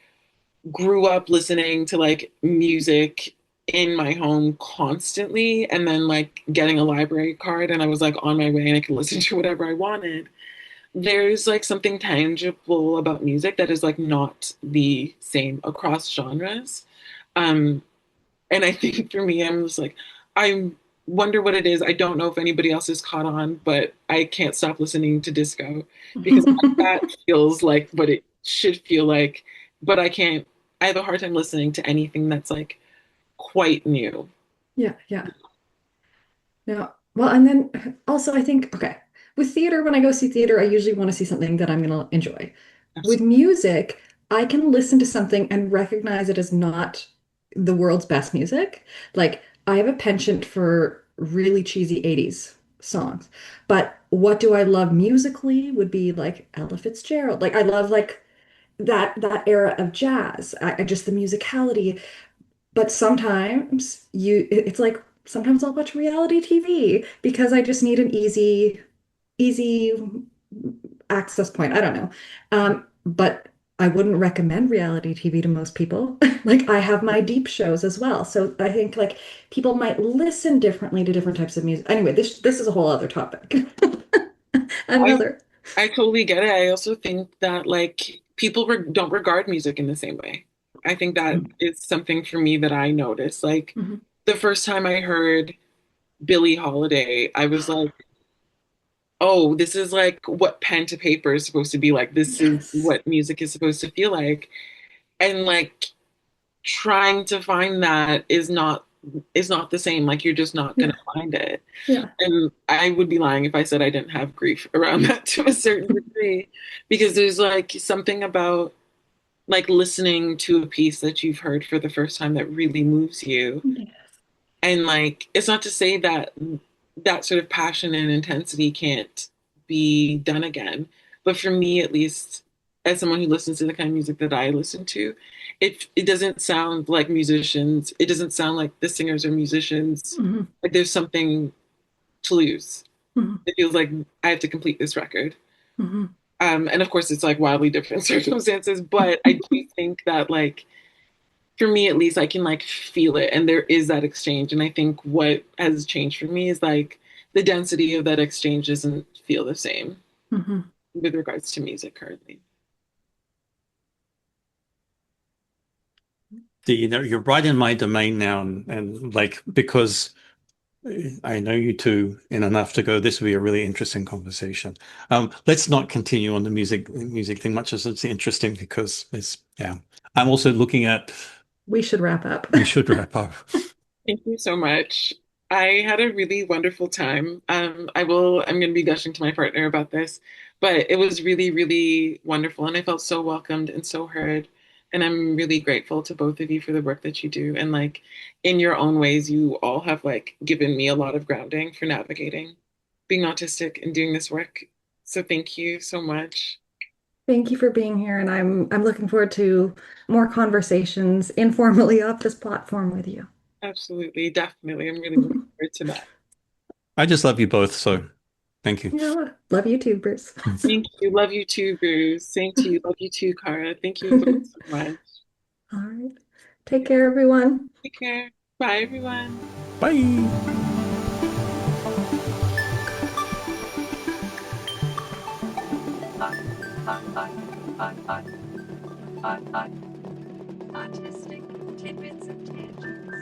[SPEAKER 3] grew up listening to like music in my home constantly and then like getting a library card and I was like on my way and I could listen to whatever I wanted. There's like something tangible about music that is like not the same across genres. Um, and I think for me, I'm just like, I wonder what it is. I don't know if anybody else has caught on, but I can't stop listening to disco because that feels like what it should feel like. But I can't, I have a hard time listening to anything that's like quite new.
[SPEAKER 1] Yeah, yeah. Now, well, and then also I think, okay, with theater, when I go see theater, I usually want to see something that I'm going to enjoy. With
[SPEAKER 3] Absolutely.
[SPEAKER 1] music, I can listen to something and recognize it as not the world's best music. Like, I have a penchant for really cheesy 80s songs. But what do I love musically would be like Ella Fitzgerald. Like, I love like that era of jazz. I just the musicality. But sometimes it's like sometimes I'll watch reality TV because I just need an easy access point. I don't know. But I wouldn't recommend reality TV to most people. Like I have my deep shows as well. So I think like people might listen differently to different types of music. Anyway, this is a whole other topic.
[SPEAKER 3] I,
[SPEAKER 1] Another.
[SPEAKER 3] I totally get it. I also think that like people don't regard music in the same way. I think that is something for me that I noticed. Like
[SPEAKER 1] Mhm.
[SPEAKER 3] the first time I heard Billie Holiday, I was like, oh, this is like what pen to paper is supposed to be like. This is
[SPEAKER 1] Yes.
[SPEAKER 3] what music is supposed to feel like. And like trying to find that is not the same. Like you're just not gonna
[SPEAKER 1] Yeah.
[SPEAKER 3] find it.
[SPEAKER 1] Yeah.
[SPEAKER 3] And I would be lying if I said I didn't have grief around that to a certain degree. Because there's like something about like listening to a piece that you've heard for the first time that really moves you.
[SPEAKER 1] Yes.
[SPEAKER 3] And like, it's not to say that that sort of passion and intensity can't be done again. But for me, at least, as someone who listens to the kind of music that I listen to, it doesn't sound like musicians. It doesn't sound like the singers are musicians.
[SPEAKER 1] Mhm.
[SPEAKER 3] Like there's something to lose.
[SPEAKER 1] Mhm.
[SPEAKER 3] It feels like I have to complete this record.
[SPEAKER 1] Mm-hmm.
[SPEAKER 3] And of course, it's like wildly different circumstances, but I do think that like for me at least, I can like feel it, and there is that exchange. And I think what has changed for me is like the density of that exchange doesn't feel the same
[SPEAKER 1] Mm-hmm.
[SPEAKER 3] with regards to music currently.
[SPEAKER 2] You're right in my domain now, and like because I know you two in enough to go, this will be a really interesting conversation. Let's not continue on the music thing much as it's interesting because yeah. I'm also looking at
[SPEAKER 1] We should wrap up.
[SPEAKER 2] we should wrap up.
[SPEAKER 3] Thank you so much. I had a really wonderful time. I'm going to be gushing to my partner about this, but it was really, really wonderful. And I felt so welcomed and so heard. And I'm really grateful to both of you for the work that you do. And like in your own ways, you all have like given me a lot of grounding for navigating being autistic and doing this work. So thank you so much.
[SPEAKER 1] Thank you for being here, and I'm looking forward to more conversations informally off this platform with you.
[SPEAKER 3] Absolutely. Definitely. I'm really looking forward to that.
[SPEAKER 2] I just love you both, so thank you.
[SPEAKER 1] Yeah, love you too, Bruce.
[SPEAKER 3] Thank you. Love you too, Bruce. Same to you. Love you too, Cara. Thank you both so much.
[SPEAKER 1] All right. Take care, everyone.
[SPEAKER 3] Take care. Bye, everyone.
[SPEAKER 2] Bye.
[SPEAKER 1] Autistic tidbits and tangents.